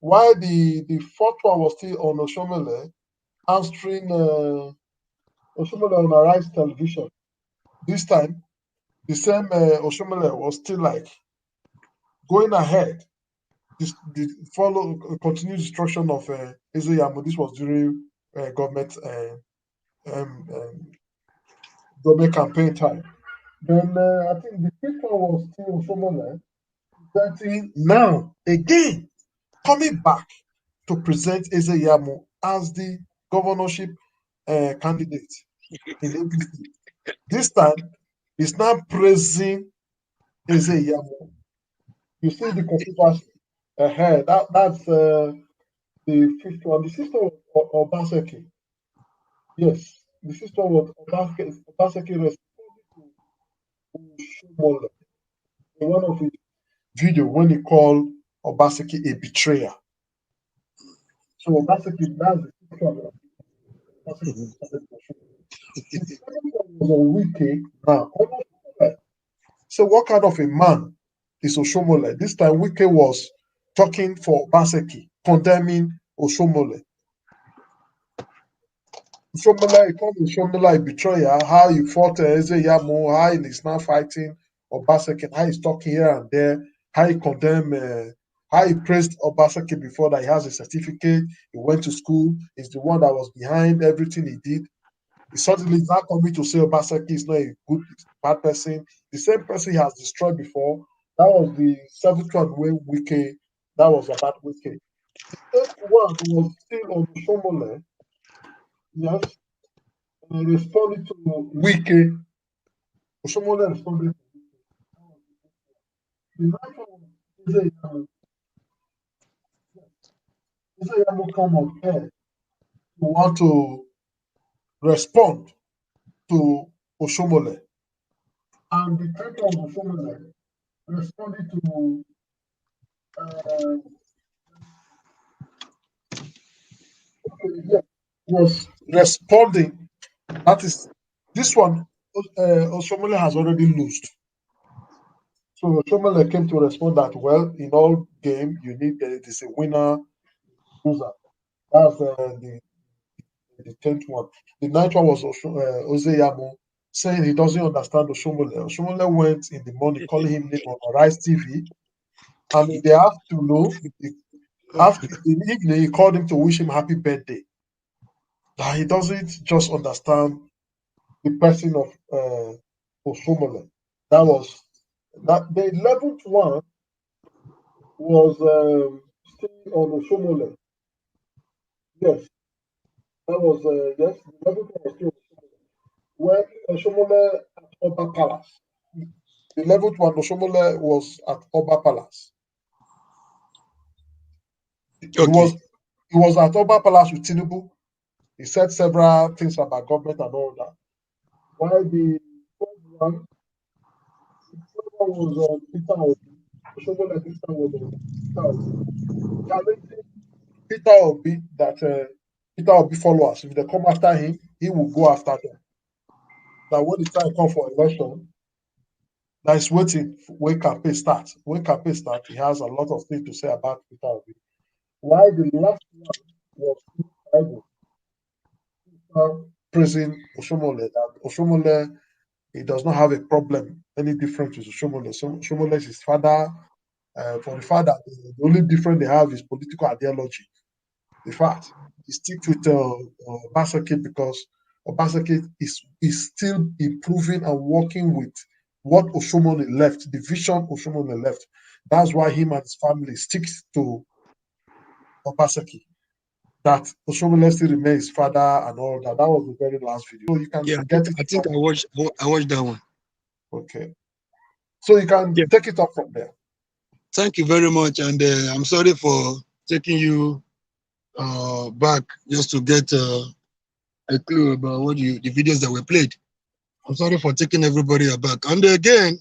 while the fourth one was still on Oshiomhole, answering Oshiomhole on Arise Television. This time, the same Oshiomhole was still like going ahead. The continued destruction of Ize Iyamu. This was during government campaign time. Then I think the fifth one was still Oshiomhole, presenting now again coming back to present Ize Iyamu as the governorship candidate in APC. This time, he's now praising Ize Iyamu. You see the controversy ahead. That's the fifth one. The sister of Obaseki. Yes, the sister was Obaseki responded to Oshiomhole in one of his videos when he called Obaseki a betrayer. So Obaseki, that's the sister of Obaseki. The second one was on Wiki now. So what kind of a man is Oshiomhole? This time Wiki was talking for Obaseki, condemning Oshiomhole. Oshiomhole, he called Oshiomhole a betrayer, how he fought Ize Iyamu, how he is now fighting Obaseki, how he's talking here and there, how he condemned, how he praised Obaseki before that he has a certificate, he went to school, he's the one that was behind everything he did. He suddenly is not coming to say Obaseki is not a good, bad person. The same person he has destroyed before. That was the seventh one where Wike, that was about Wike. The eighth one was still on Oshiomhole. Yes, responding to Wike. Oshiomhole responded to Wike. The ninth one was Ize Iyamu. Ize Iyamu come on air to want to respond to Oshiomhole. And the tenth one was Oshiomhole responding to was responding. That is, this one, Oshiomhole has already lost. So Oshiomhole came to respond that, well, in all game, you need, there's a winner, loser. That's the 10th one. The 9th one was Ize Iyamu saying he doesn't understand Oshiomhole. Oshiomhole went in the morning calling him name on Rise TV. And in the afternoon, after in the evening, he called him to wish him happy birthday. That he doesn't just understand the person of Oshiomhole. That was that. The 11th one was still on Oshiomhole. Yes, that was yes. The 11th one was still on Oshiomhole. When Oshiomhole at Oba Palace. The 11th one, Oshiomhole was at Oba Palace. Okay. He was at Oba Palace with Tinubu. He said several things about government and all that. While the third one was on Peter Obi. Oshiomhole this time was on Peter Obi. Challenging Peter Obi that Peter Obi followers, if they come after him, he will go after them. That when the time comes for election, that is waiting when campaign starts. When campaign starts, he has a lot of things to say about Peter Obi. While the last one was Shaibu, praising Oshiomhole, that Oshiomhole, he does not have a problem, any difference with Oshiomhole. So Oshiomhole is his father. For the father, the only difference they have is political ideology. In fact, he sticks with Obaseki because Obaseki is still improving and working with what Oshiomhole left, the vision Oshiomhole left. That's why him and his family sticks to Obaseki. That Oshiomhole still remains father and all that. That was the very last video. So you can get it. I think I watched that one. Okay. So you can take it up from there. Thank you very much, and I'm sorry for taking you back just to get a clue about what the videos that were played. I'm sorry for taking everybody aback. And again,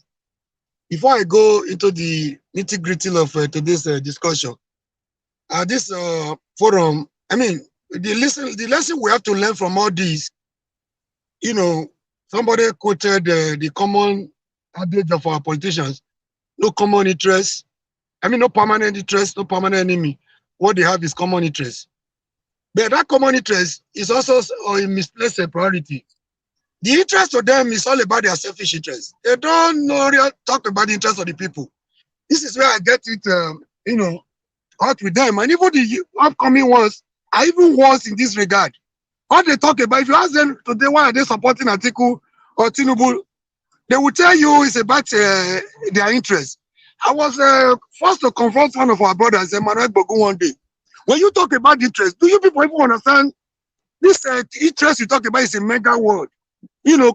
before I go into the nitty-gritty of today's discussion, this forum, I mean, the lesson we have to learn from all these, somebody quoted the common adage of our politicians: no common interest, no permanent interest, no permanent enemy. what they have is common interest. But that common interest is also a misplaced priority. The interest to them is all about their selfish interest. They don't know talk about the interest of the people. This is where I get it, out with them. And even the upcoming ones are even worse in this regard. All they talk about, if you ask them today why are they supporting Atiku or Tinubu, they will tell you it's about their interest. I was forced to confront one of our brothers, Emmanuel Bogun, one day. When you talk about interest, do you people even understand this interest you talk about is a mega word?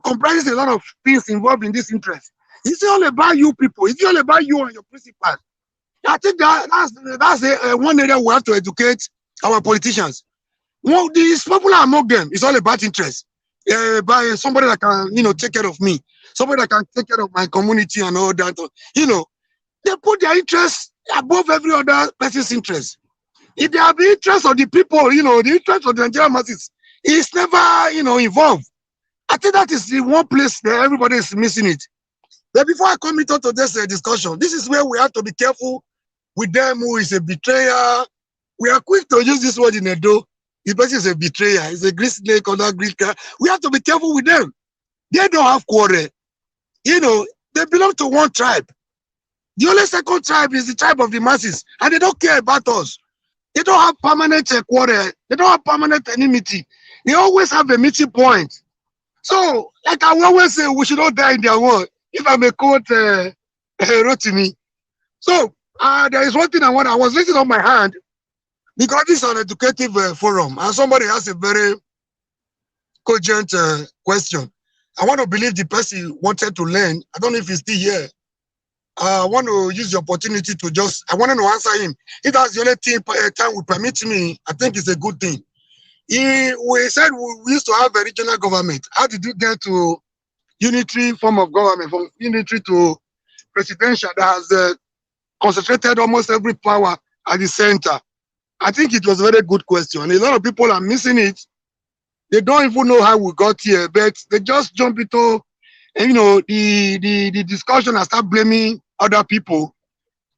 Comprises a lot of things involved in this interest. It's all about you people. It's all about you and your principles. I think that's one area we have to educate our politicians. Well, the popular among them is all about interest. By somebody that can, take care of me, somebody that can take care of my community and all that. They put their interest above every other person's interest. If they have the interest of the people, the interest of the Nigerian masses, it's never, involved. I think that is the one place that everybody is missing it. But before I come into today's discussion, this is where we have to be careful with them who is a betrayer. We are quick to use this word in Edo. The person is a betrayer. It's a Greek snake or that Greek guy. We have to be careful with them. They don't have quarrel. They belong to one tribe. The only second tribe is the tribe of the masses, and they don't care about us. They don't have permanent quarrel. They don't have permanent enmity. They always have a meeting point. So, like I always say, we should not die in their war. If I may quote Rotimi. So, there is one thing I was raising on my hand, because this is an educative forum, and somebody has a very cogent question. I want to believe the person wanted to learn. I don't know if he's still here. I want to use the opportunity to I wanted to answer him. If that's the only time will permit me, I think it's a good thing. We said we used to have a regional government. How did you get to unitary form of government, from unitary to presidential, that has concentrated almost every power at the center? I think it was a very good question. A lot of people are missing it. They don't even know how we got here, but they just jump into, the discussion and start blaming other people.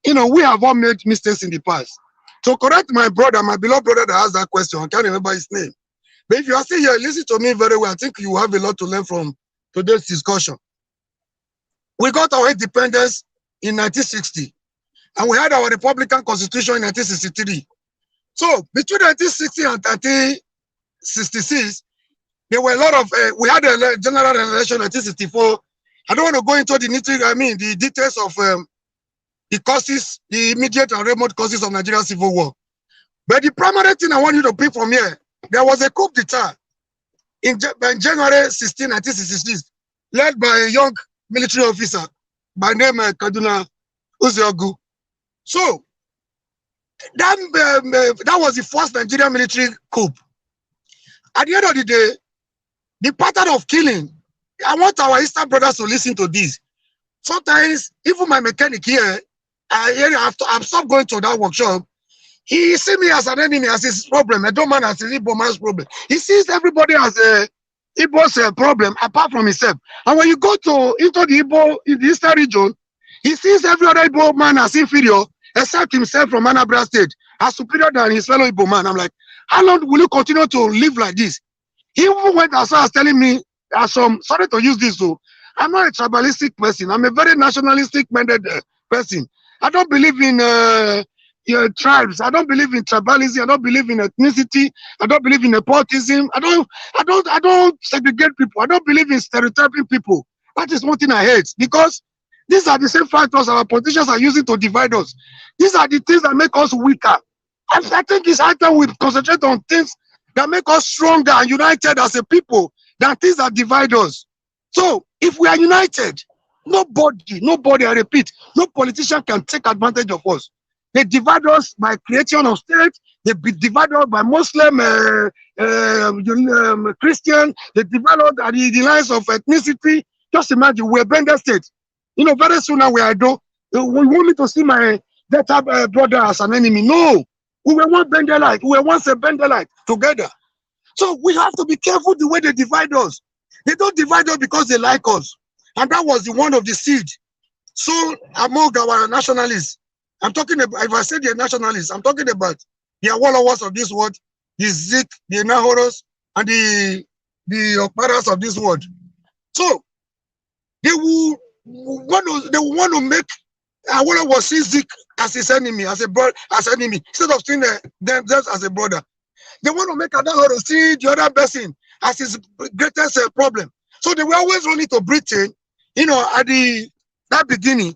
We have all made mistakes in the past. To correct my brother, my beloved brother that asked that question, I can't remember his name. But if you are still here, listen to me very well. I think you have a lot to learn from today's discussion. We got our independence in 1960, and we had our Republican Constitution in 1963. So between 1960 and 1966, there were a lot of, we had a general election in 1964. I don't want to go into the details of the causes, the immediate and remote causes of Nigerian civil war. But the primary thing I want you to pick from here, there was a coup d'etat in January 16, 1966, led by a young military officer by name Kaduna Uziogu. So that was the first Nigerian military coup. At the end of the day, the pattern of killing, I want our Eastern brothers to listen to this. Sometimes, even my mechanic here, I've stopped going to that workshop. He sees me as an enemy, as his problem. I don't mind as his Igbo man's problem. He sees everybody as a Igbo's problem, apart from himself. And when you go into the Igbo, in the Eastern region, he sees every other Igbo man as inferior, except himself from Anambra State, as superior than his fellow Igbo man. I'm like, how long will you continue to live like this? He even went as far as telling me, sorry to use this, though, I'm not a tribalistic person. I'm a very nationalistic-minded person. I don't believe in tribes. I don't believe in tribalism. I don't believe in ethnicity. I don't believe in nepotism. I don't segregate people. I don't believe in stereotyping people. That is one thing I hate, because these are the same factors our politicians are using to divide us. These are the things that make us weaker. I think it's high time we concentrate on things that make us stronger and united as a people than things that divide us. So if we are united, nobody, I repeat, no politician can take advantage of us. They divide us by creation of state. They divide us by Muslim, Christian. They divide us by the lines of ethnicity. Just imagine, we're Bender State. Very soon now we are do. We want me to see my better brother as an enemy. No. We were one Benderite. We were once a Benderite together. So we have to be careful the way they divide us. They don't divide us because they like us. And that was one of the seed. So among our nationalists, I'm talking about, if I say they're nationalists, I'm talking about the Awolowos of this world, the Zik, the Nahoros, and the Okparas of this world. So they will want to make Awolowo see Zik as his enemy, as a brother, as enemy, instead of seeing themselves as a brother. They want to make Adahoro see the other person as his greatest problem. So they were always running to Britain, you know, at that beginning.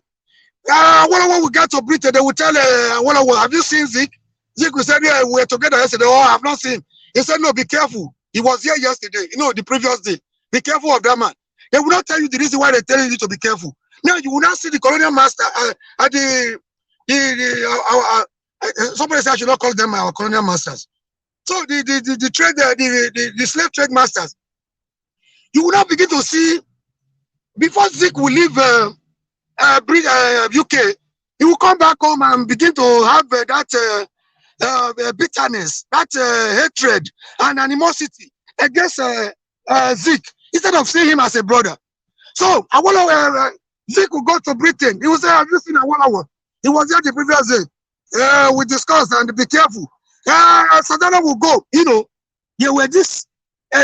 When we get to Britain, they will tell have you seen Zik? Zik will say, yeah, we were together yesterday. Oh, I have not seen. He said, no, be careful. He was here yesterday, you know, the previous day. Be careful of that man. They will not tell you the reason why they're telling you to be careful. Now, you will not see the colonial master at somebody said I should not call them our colonial masters. So the slave trade masters, you will now begin to see, before Zik will leave UK, he will come back home and begin to have that bitterness, that hatred and animosity against Zik, instead of seeing him as a brother. So Zik will go to Britain. He will say, have you seen Awolowo? He was here the previous day. We discussed and be careful. Sadana will go. You know, there were this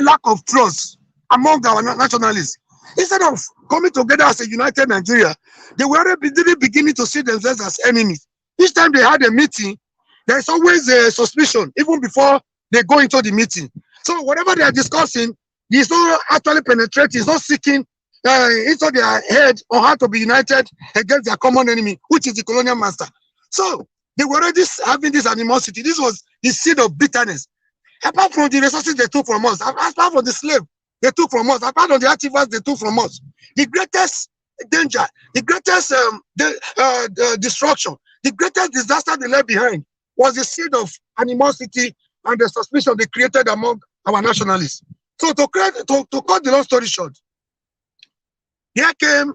lack of trust among our nationalists. Instead of coming together as a united Nigeria, they were already beginning to see themselves as enemies. Each time they had a meeting, there's always a suspicion, even before they go into the meeting. So whatever they are discussing, he's not actually penetrating, he's not seeking into their head on how to be united against their common enemy, which is the colonial master. So they were already having this animosity. This was the seed of bitterness. Apart from the resources they took from us, apart from the slave they took from us, apart from the artifacts they took from us, the greatest danger, the greatest destruction, the greatest disaster they left behind was the seed of animosity and the suspicion they created among our nationalists. So to cut the long story short, here came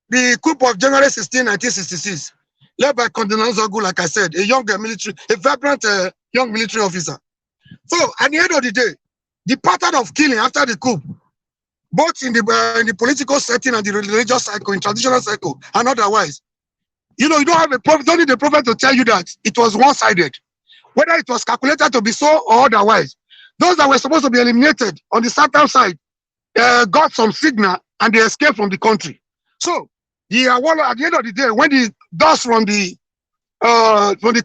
the coup of January 16, 1966, led by Colonel Zogu, like I said, a vibrant young military officer. So at the end of the day, the pattern of killing after the coup, both in the political setting and the religious cycle, in traditional cycle, and otherwise, you know, you don't have a prophet, don't need a prophet to tell you that it was one-sided, whether it was calculated to be so or otherwise. Those that were supposed to be eliminated on the southern side got some signal and they escaped from the country. So at the end of the day, when the dust from the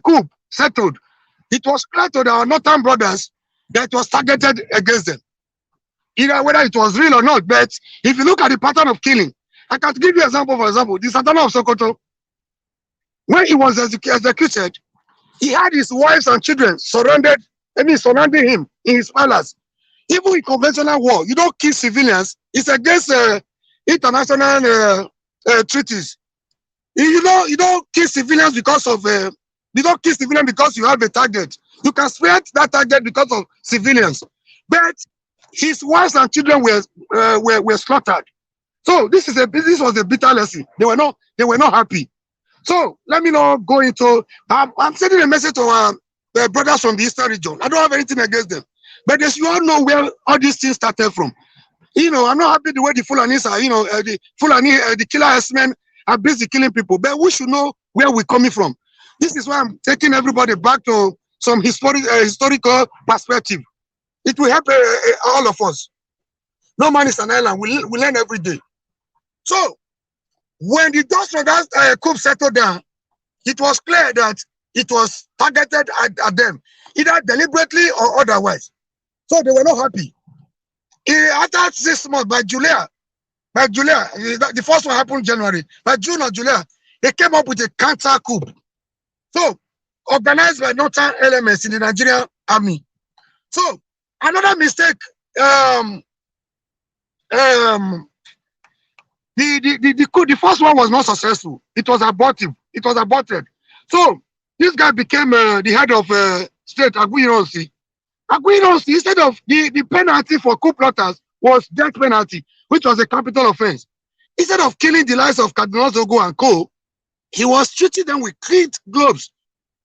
coup settled, it was clear to our northern brothers that it was targeted against them, either whether it was real or not. But if you look at the pattern of killing, I can give you an example. For example, the Sultan of Sokoto, when he was executed, he had his wives and children surrounding him in his palace. Even in conventional war, you don't kill civilians. It's against international treaties. You don't kill civilians because of because you have a target. You can spare that target because of civilians. But his wives and children were slaughtered. So this was a bitter lesson. They were not happy. So let me not go into. I'm sending a message to our brothers from the Eastern region. I don't have anything against them, but they should all know where all these things started from. You know, I'm not happy the way the Fulanis are. You know, the Fulani, the killer S-men are busy killing people, but we should know where we're coming from. This is why I'm taking everybody back to some historical perspective. It will help all of us. No man is an island. We learn every day. So when the dust of that coup settled down, it was clear that it was targeted at them, either deliberately or otherwise. So they were not happy. After 6 months, by July, the first one happened in January. By June or July, they came up with a counter-coup. So organized by northern elements in the Nigerian army. So another mistake. The first one was not successful. It was abortive. It was aborted. So this guy became the head of state, Aguiyi. Instead of the penalty for coup plotters was death penalty, which was a capital offense. Instead of killing the lives of Cardinal Zogo and co, he was treating them with kid gloves.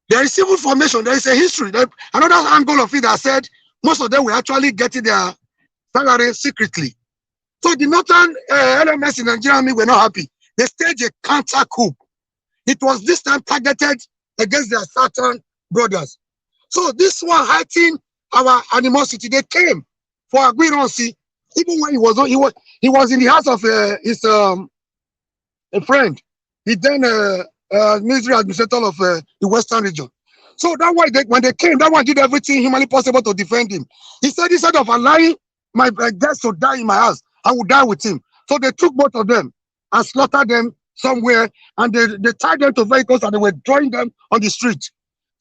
There is civil formation. There is a history. Another angle of it that said most of them were actually getting their salary secretly. So the northern elements in the Nigerian army were not happy. They staged a counter coup. It was this time targeted against their southern brothers. So this one hiding our animosity. They came for Agwironsi, even when he was in the house of his a friend. He then military administrator of the Western region. So that why when they came, that one did everything humanly possible to defend him. He said instead of allowing my guests to die in my house, I would die with him. So they took both of them and slaughtered them somewhere, and they tied them to vehicles and they were throwing them on the street.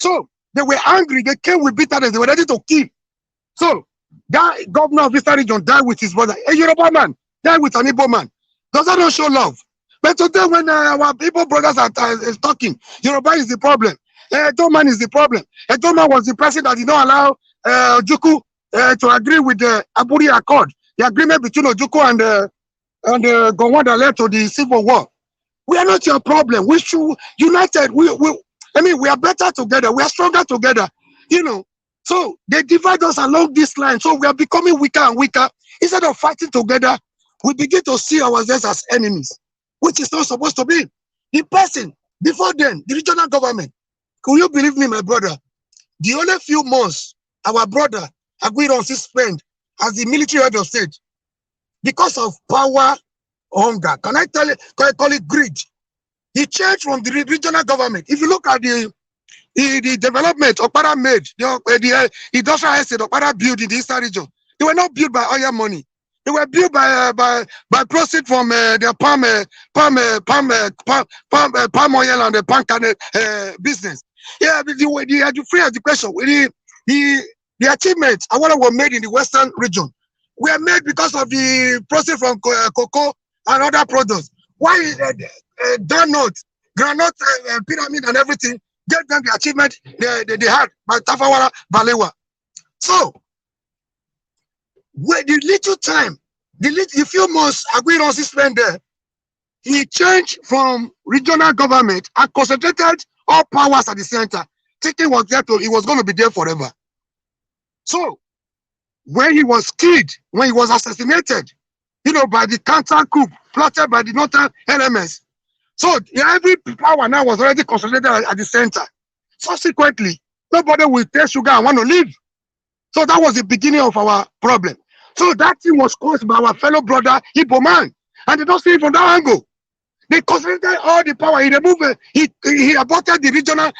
So they were angry. They came with bitterness. They were ready to kill. So that governor of Eastern region died with his brother. A Yoruba man died with an Igbo man. Does that not show love? But today, when our people brothers are talking, Yoruba is the problem. Edoman is the problem. Edoman was the person that did not allow Ojukwu to agree with the Aburi Accord, the agreement between Ojukwu and Gowon that led to the civil war. We are not your problem. We should united. We are better together. We are stronger together. You know. So they divide us along this line. So we are becoming weaker and weaker. Instead of fighting together, we begin to see ourselves as enemies, which is not supposed to be. The person, before then, the regional government, could you believe me, my brother? The only few months our brother Agwironsi spent as the military head of state, because of power, hunger, can I call it greed? He changed from the regional government. If you look at the development Okpara made, the industrial estate Okpara built in the Eastern region, they were not built by oil money. They were built by proceeds from their palm oil and the palm kernel business. Yeah, the free education, the achievements what were made in the Western region were made because of the proceeds from cocoa and other products. Why donuts, granite, pyramid, and everything gave them the achievement they had by Tafawara Balewa. So, with the little time, the few months Agwironsi spent there, he changed from regional government and concentrated all powers at the center, thinking he was going to be there forever. So, when he was killed, when he was assassinated, by the counter-coup plotted by the northern elements, so every power now was already concentrated at the center. Subsequently, nobody will taste sugar and want to leave. So that was the beginning of our problem. So that thing was caused by our fellow brother Igbo man, and they don't see it from that angle. They concentrated all the power. He removed he aborted the regional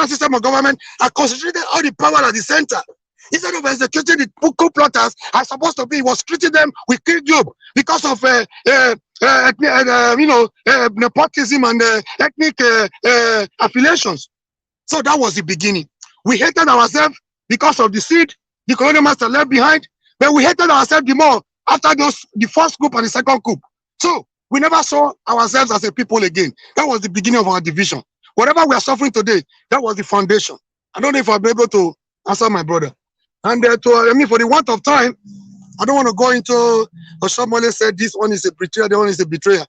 system of government and concentrated all the power at the center. Instead of executing the coup plotters, as supposed to be, he was treating them with kill job because of nepotism and ethnic affiliations. So that was the beginning. We hated ourselves because of the seed the colonial master left behind, but we hated ourselves the more after the first coup and the second coup. So we never saw ourselves as a people again. That was the beginning of our division. Whatever we are suffering today, that was the foundation. I don't know if I'll be able to answer my brother. And for the want of time, I don't want to go into Oshiomhole said this one is a betrayer, the one is a betrayer.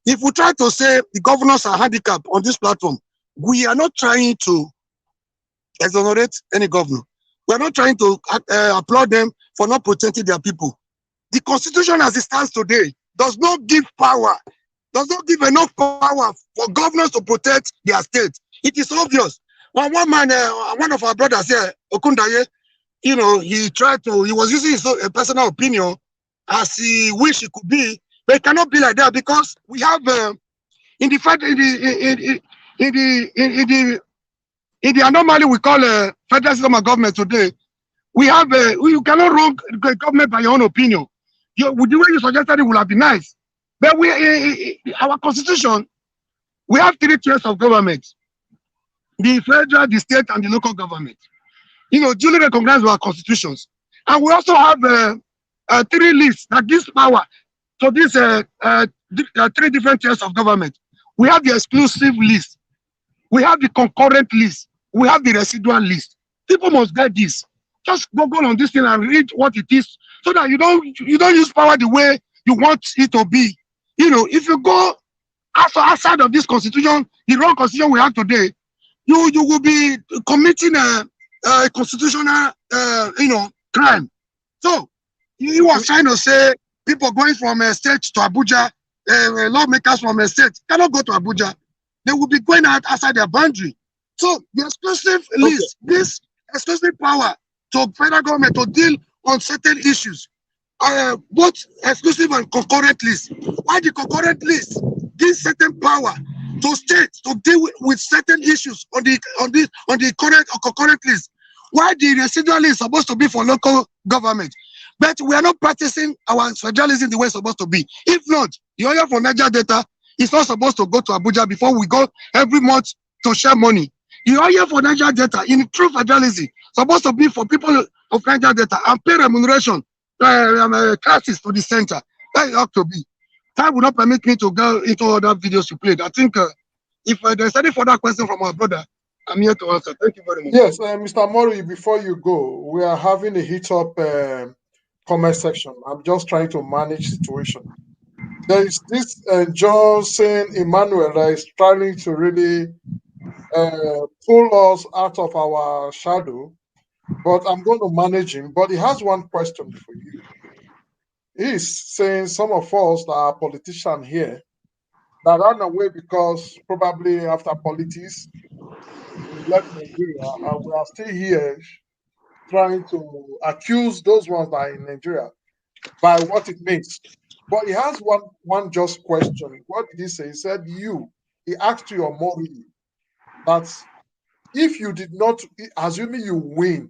If we try to say the governors are handicapped on this platform, we are not trying to exonerate any governor. We are not trying to applaud them for not protecting their people. The constitution as it stands today does not give enough power for governors to protect their state. It is obvious. One man, one of our brothers here, Okundaye, he was using his own personal opinion as he wished it could be, but it cannot be like that because we have in the anomaly we call federal system of government today. We have you cannot run the government by your own opinion. The way you suggested it would have been nice, but our constitution, we have 3 tiers of government: the federal, the state, and the local government. Duly recognized by our constitutions. And we also have 3 lists that gives power to these 3 different tiers of government. We have the exclusive list. We have the concurrent list. We have the residual list. People must get this. Just go on this thing and read what it is so that you don't use power the way you want it to be. If you go outside of this constitution, the wrong constitution we have today, you will be committing a constitutional, crime. So he was trying to say people going from a state to Abuja, lawmakers from a state cannot go to Abuja. They will be going outside their boundary. So the exclusive list, this exclusive power to federal government to deal on certain issues. Both exclusive and concurrent list. Why the concurrent list gives certain power to states to deal with certain issues on the current or concurrent list? Why the residual list is supposed to be for local government? But we are not practicing our federalism the way it's supposed to be. If not, the oil for Niger Delta is not supposed to go to Abuja before we go every month to share money. The oil for Niger Delta in true federalism supposed to be for people of Niger Delta and pay remuneration classes to the center. That is ought to be. Time will not permit me to go into other videos you played. I think if there's any further question from our brother, I'm here to answer. Thank you very much. Yes, Mr. Mori, before you go, we are having a hit-up comment section. I'm just trying to manage situation. There is this Johnson Emmanuel that is trying to really pull us out of our shadow, but I'm going to manage him. But he has one question for you. He's saying some of us that are politicians here that ran away because probably after politics, we left Nigeria and we are still here trying to accuse those ones that are in Nigeria by what it means. But he has one just question. What did he say? He said, he asked you morally that if you did not, assuming you win,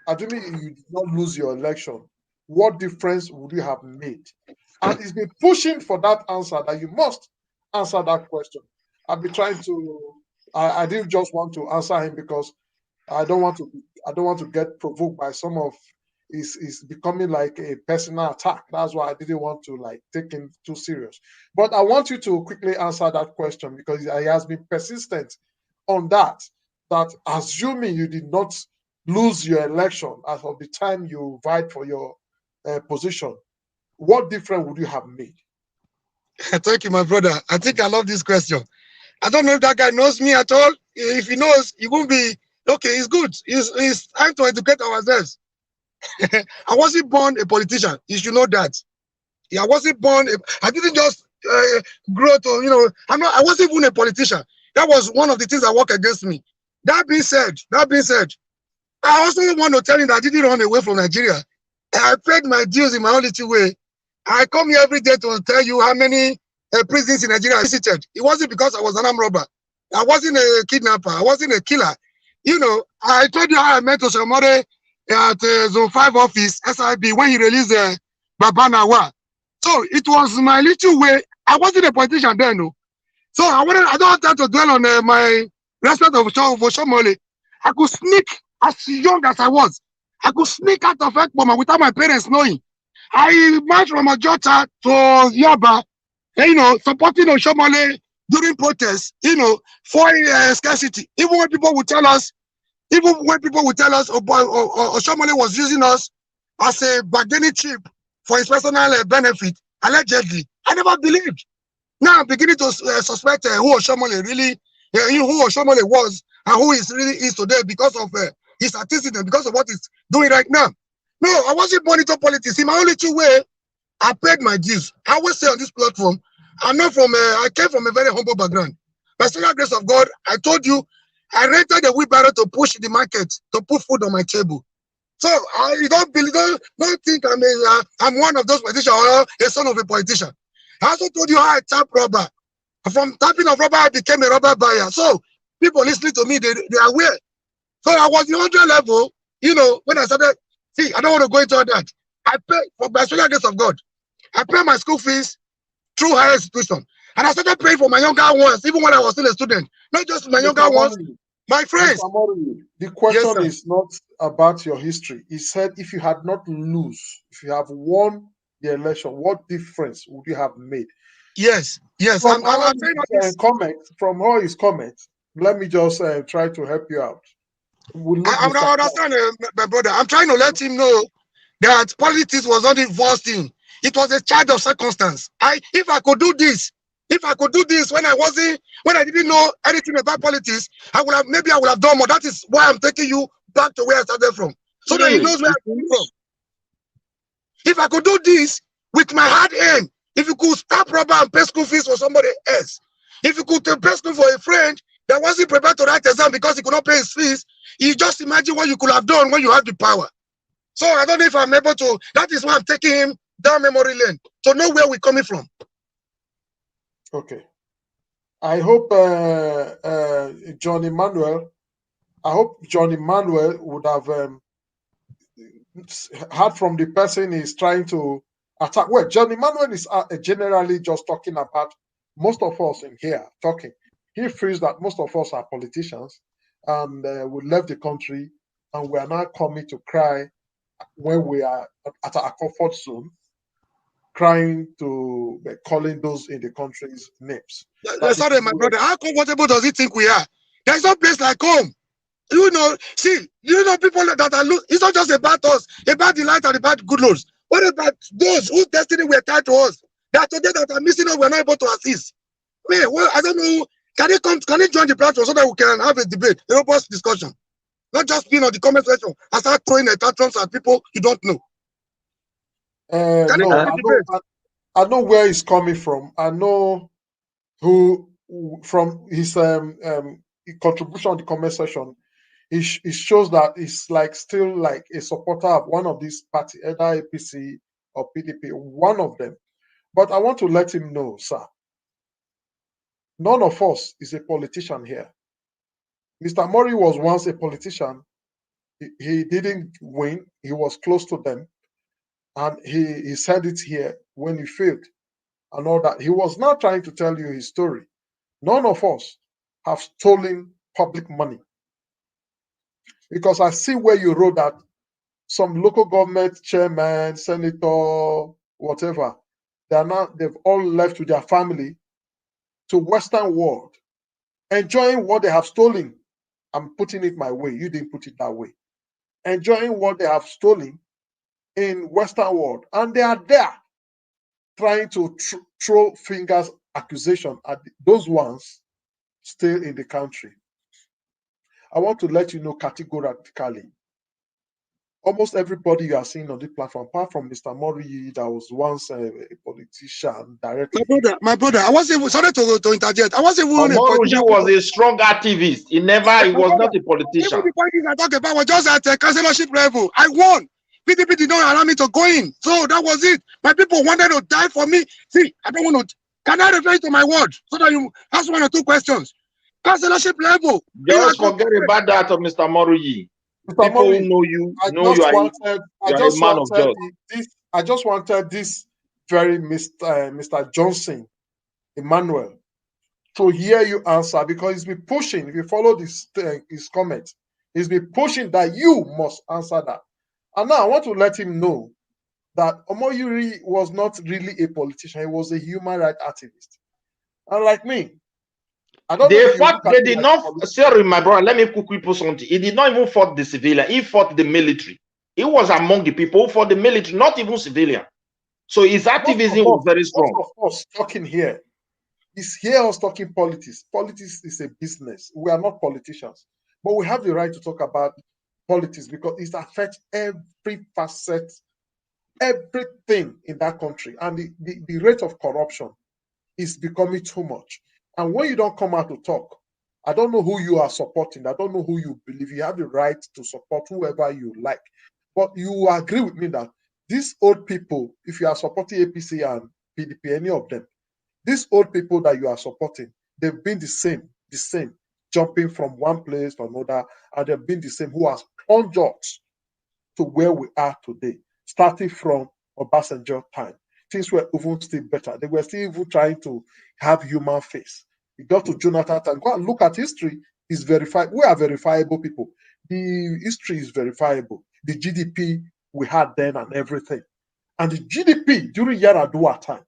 assuming you did not lose your election, what difference would you have made? And he's been pushing for that answer, that you must answer that question. I've been trying to, I didn't just want to answer him because I don't want to get provoked by some of is becoming like a personal attack. That's why I didn't want to like take him too serious. But I want you to quickly answer that question because he has been persistent on that assuming you did not lose your election as of the time you vied for your position, what difference would you have made? Thank you, my brother. I think I love this question. I don't know if that guy knows me at all. If he knows, he won't be okay. It's good. It's time to educate ourselves. I wasn't born a politician. You should know that. Yeah, I wasn't born. I didn't just grow to, I wasn't even a politician. That was one of the things that worked against me. That being said, I also want to tell you that I didn't run away from Nigeria. I paid my dues in my own little way. I come here every day to tell you how many prisons in Nigeria I visited. It wasn't because I was an armed robber. I wasn't a kidnapper. I wasn't a killer. I told you how I met Oshiomhole at Zone 5 office, SIB, when he released Baba Nawa. So it was my little way. I wasn't a politician then, no. So I don't want that to dwell on my respect of Oshiomhole. I could sneak as young as I was. I could sneak out of Ekboma without my parents knowing. I marched from Ojota to Yaba, supporting Oshiomhole during protests, for scarcity. Even when people would tell us Oshiomhole was using us as a bargaining chip for his personal benefit, allegedly, I never believed. Now I'm beginning to suspect who Oshiomhole really, who Oshiomhole was and who he really is today because of his antecedent, because of what he's doing right now. No, I wasn't born into politics. In my only two way, I paid my dues. I always say on this platform, I came from a very humble background. By the grace of God, I told you, I rented a wheelbarrow to push the market, to put food on my table. So you don't think I'm one of those politicians or a son of a politician. I also told you how I tap rubber. From tapping of rubber, I became a rubber buyer. So people listening to me, they are aware. So I was in 100 level, when I started. See, I don't want to go into all that. I pay for by the grace of God. I pay my school fees through higher institution. And I started paying for my younger ones, even when I was still a student. Not just my younger ones, my friends. The question is not about your history. He said if you had not lose, if you have won the election, what difference would you have made? Yes. From all his comments, let me just try to help you out. I understand, my brother. I'm trying to let him know that politics was not the first thing. It was a charge of circumstance. If I could do this when I didn't know anything about politics, I would have done more. That is why I'm taking you back to where I started from. So that he knows where I came from. If I could do this with my hard earned, if you could stop rubber and pay school fees for somebody else, if you could pay school for a friend that wasn't prepared to write exam because he could not pay his fees, You just imagine what you could have done when you had the power. So I don't know if I'm able to. That is why I'm taking him down memory lane to know where we're coming from. Okay. I hope John Emmanuel would have heard from the person he's trying to attack. Well, John Emmanuel is generally just talking about most of us in here talking. He feels that most of us are politicians and we left the country and we are now coming to cry when we are at our comfort zone, crying to calling those in the country's names. Sorry, my brother. How comfortable does he think we are? There's no place like home. You know, people that are it's not just about us, about the light and about good lords. What about those whose destiny were tied to us? That today that are missing us, we're not able to assist. Well, I don't know. Can he join the platform so that we can have a debate, a robust discussion? Not just being on the comment section and start throwing tantrums at people you don't know. I know where he's coming from. I know who from his contribution on the comment section. It shows that he's like still like a supporter of one of these parties, either APC or PDP, one of them. But I want to let him know, sir, none of us is a politician here. Mr. Mori was once a politician. He didn't win. He was close to them. And he said it here when he failed and all that. He was now trying to tell you his story. None of us have stolen public money. Because I see where you wrote that some local government chairman, senator, whatever, they've all left with their family to Western world, enjoying what they have stolen. I'm putting it my way. You didn't put it that way. Enjoying what they have stolen in Western world. And they are there trying to throw fingers accusation at those ones still in the country. I want to let you know categorically, almost everybody you are seeing on the platform, apart from Mr. Mori, that was once a politician directly. My brother, I wasn't sorry to interject. I wasn't even a politician. Was a strong activist. He was not a politician. Even the parties I talk about was just at a councillorship level. I won. PDP did not allow me to go in. So that was it. My people wanted to die for me. See, I don't want to. Can I refer to my word so that you ask 1 or 2 questions? Councillorship level. Just forget about that of Mr. Moruyi. People who know you know you are a man of God. I just wanted this very Mr. Johnson, Emmanuel, to hear you answer, because he's been pushing. If you follow his comment, he's been pushing that you must answer that. And now I want to let him know that Omoyiri was not really a politician. He was a human rights activist. And like me, I don't know. They did not, sorry, my brother, let me quickly put something. He did not even fight the civilian. He fought the military. He was among the people who fought the military, not even civilian. So his activism was very strong. Most of us talking here is hear us talking politics. Politics is a business. We are not politicians. But we have the right to talk about politics because it affects every facet, everything in that country. And the rate of corruption is becoming too much. And when you don't come out to talk, I don't know who you are supporting. I don't know who you believe. You have the right to support whoever you like. But you agree with me that these old people, if you are supporting APC and PDP, any of them, these old people that you are supporting, they've been the same, jumping from one place to another, and they've been the same who has plunged us to where we are today, starting from Obasanjo time. Things were even still better. They were still even trying to have human face. You got to Jonathan and go and look at history. It's verified. We are verifiable people. The history is verifiable. The GDP we had then and everything. And the GDP during Yaradua time,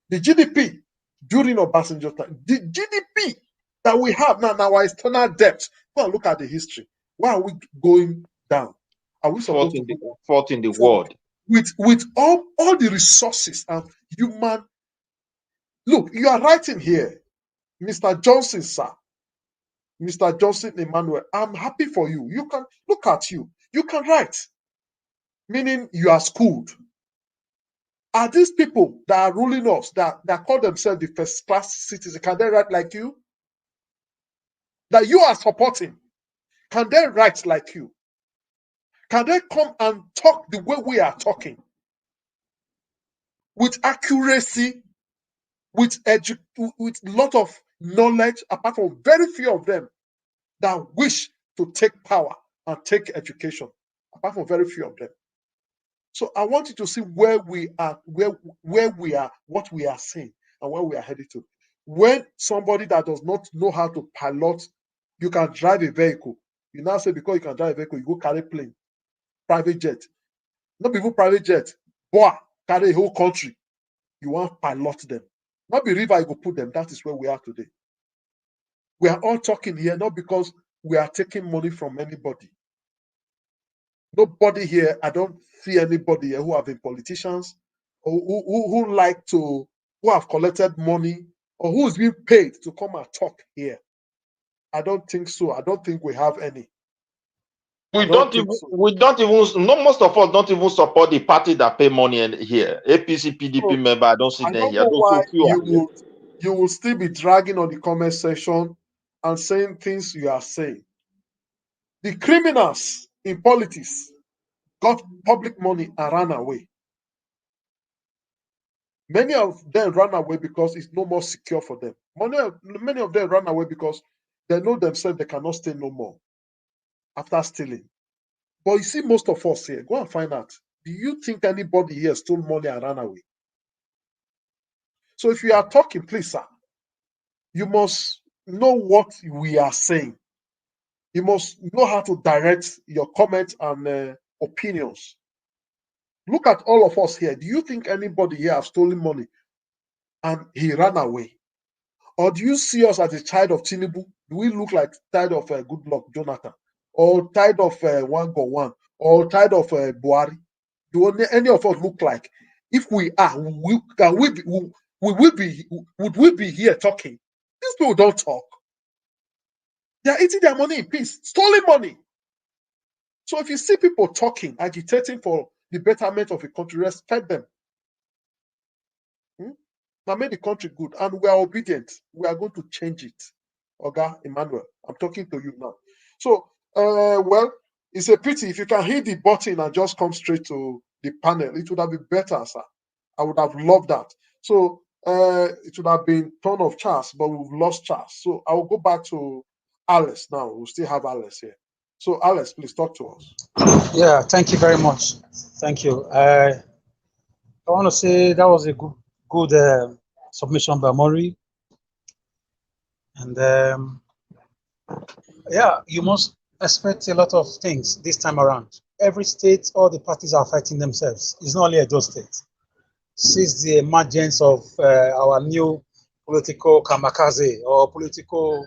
the GDP during Obasanjo time, the GDP that we have now, our external debt. Go and look at the history. Why are we going down? Are we supposed to fought in the world? With all the resources and human. Look, you are writing here, Mr. Johnson, sir. Mr. Johnson Emmanuel, I'm happy for you. You can look at you. You can write, meaning you are schooled. Are these people that are ruling us, that call themselves the first class citizens, can they write like you? That you are supporting. Can they write like you? Can they come and talk the way we are talking? With accuracy, with a lot of knowledge, apart from very few of them that wish to take power and take education, apart from very few of them. So I want you to see where we are, where we are, what we are saying, and where we are headed to. When somebody that does not know how to pilot, you can drive a vehicle. You now say because you can drive a vehicle, you go carry plane, private jet. Not even private jet, boy, carry a whole country. You want pilot them. Not be river you go put them. That is where we are today. We are all talking here not because we are taking money from anybody. Nobody here, I don't see anybody here who have been politicians or who like to, who have collected money or who is being paid to come and talk here. I don't think so. I don't think we have any. We don't even, no, most of us don't even support the party that pay money in here. APC, PDP member, I don't see them here. I don't know why you will still be dragging on the comment section and saying things you are saying. The criminals in politics got public money and ran away. Many of them ran away because it's no more secure for them. Many of them ran away because they know themselves they cannot stay no more after stealing. But you see, most of us here, go and find out. Do you think anybody here stole money and ran away? So if you are talking, please, sir, you must know what we are saying. You must know how to direct your comments and opinions. Look at all of us here. Do you think anybody here has stolen money and he ran away? Or do you see us as a child of Tinubu? Do we look like child of Goodluck Jonathan? Or child of One? Or child of Buhari? Do any of us look like? If we are, would we be here talking? These people don't talk. They are eating their money in peace, stolen money. So if you see people talking, agitating for the betterment of a country, respect them. Now make the country good, and we are obedient. We are going to change it. Oga Emmanuel, I'm talking to you now. So, well, it's a pity. If you can hit the button and just come straight to the panel, it would have been better, sir. I would have loved that. So, it would have been turn of Charles, but we've lost Charles. So, I will go back to Alice now. We'll still have Alice here. So, Alice, please talk to us. Yeah, thank you very much. Thank you. I want to say that was a good submission by Maury. And yeah, you must expect a lot of things this time around. Every state, all the parties are fighting themselves. It's not only Edo State. Since the emergence of our new political kamikaze or political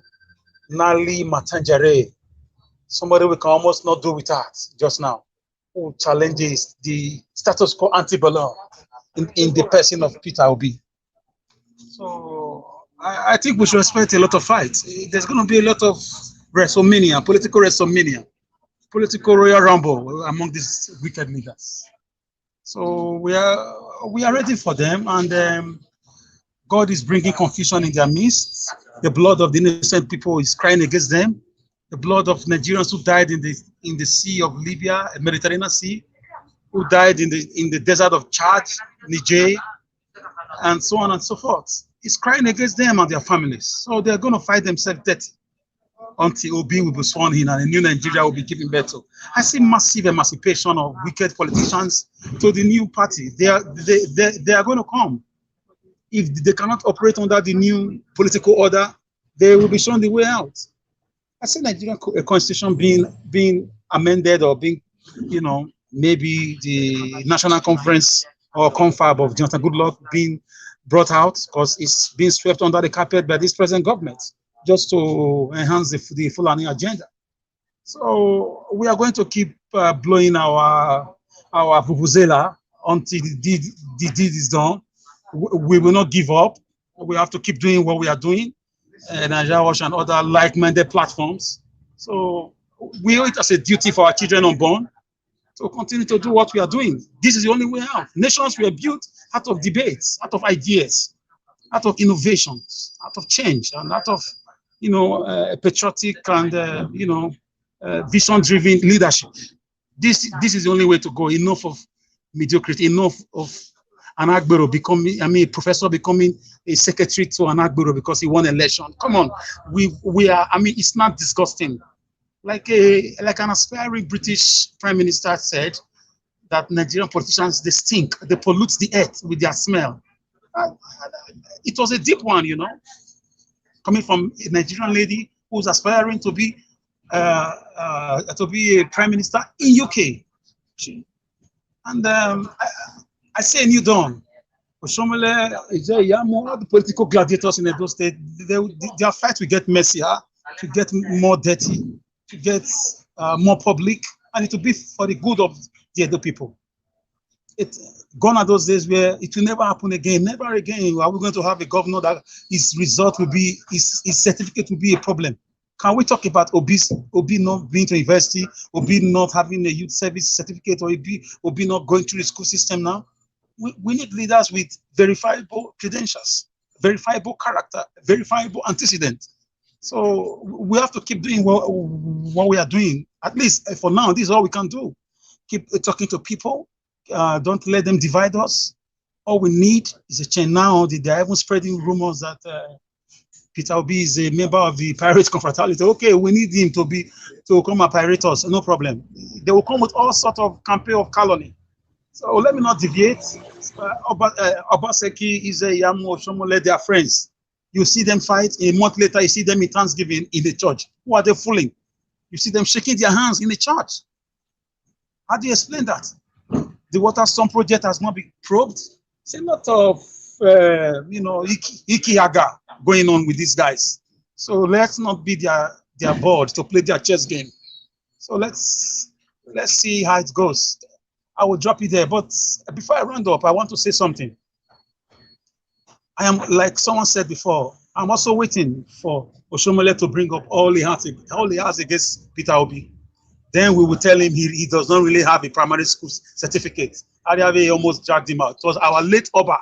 Nali Matangere, somebody we can almost not do without just now, who challenges the status quo antebellum in the person of Peter Obi. So I think we should expect a lot of fights. There's going to be a lot of WrestleMania, political Royal Rumble among these wicked leaders. So we are ready for them, and God is bringing confusion in their midst. The blood of the innocent people is crying against them. The blood of Nigerians who died in the Sea of Libya, Mediterranean Sea, who died in the desert of Chad, Niger, and so on and so forth. It's crying against them and their families. So they're going to fight themselves dirty until Obi will be sworn in and a new Nigeria will be given birth to. I see massive emancipation of wicked politicians to the new party. They are going to come. If they cannot operate under the new political order, they will be shown the way out. I see Nigerian constitution being amended or being, maybe the National Conference or confab of Jonathan Goodluck being brought out because it's being swept under the carpet by this present government just to enhance the Fulani agenda. So we are going to keep blowing our vuvuzela until the deed is done. We will not give up. We have to keep doing what we are doing. Nigeria Watch and other like-minded platforms. So we owe it as a duty for our children unborn to continue to do what we are doing. This is the only way out. Nations were built out of debates, out of ideas, out of innovations, out of change, and out of patriotic and vision-driven leadership. This is the only way to go. Enough of mediocrity. Enough of an Agbero becoming, a professor becoming a secretary to an Agbero because he won election. Come on, we are. It's not disgusting. Like an aspiring British Prime Minister said that Nigerian politicians, they stink, they pollute the earth with their smell. It was a deep one, coming from a Nigerian lady who's aspiring to be a prime minister in UK. And I say a new dawn. Oshomhole, Ize Iyamu, all the political gladiators in Edo State, their fight will get messier, to get more dirty, to get more public, and it will be for the good of the Edo people. Gone are those days where it will never happen again. Never again are we going to have a governor that his result will be, his certificate will be a problem. Can we talk about Obi not being to university, Obi not having a youth service certificate, or Obi not going through the school system now? We need leaders with verifiable credentials, verifiable character, verifiable antecedent. So we have to keep doing what we are doing. At least for now, this is all we can do. Keep talking to people. Don't let them divide us. All we need is a change. Now they are even spreading rumors that Peter Obi is a member of the pirate confraternity. Okay, we need him to come and pirate us. No problem. They will come with all sorts of campaign of calumny. So let me not deviate. Obaseki, Ize Iyamu, Oshiomhole, they are friends. You see them fight. A month later, you see them in Thanksgiving in the church. Who are they fooling? You see them shaking their hands in the church. How do you explain that? The Waterstone project has not been probed. It's a lot of, ikiaga going on with these guys. So let's not be their board to play their chess game. So let's see how it goes. I will drop it there. But before I round up, I want to say something. I am, like someone said before, I'm also waiting for Oshiomhole to bring up all he has against Peter Obi. Then we will tell him he does not really have a primary school certificate. Ariave almost dragged him out. It was our late Oba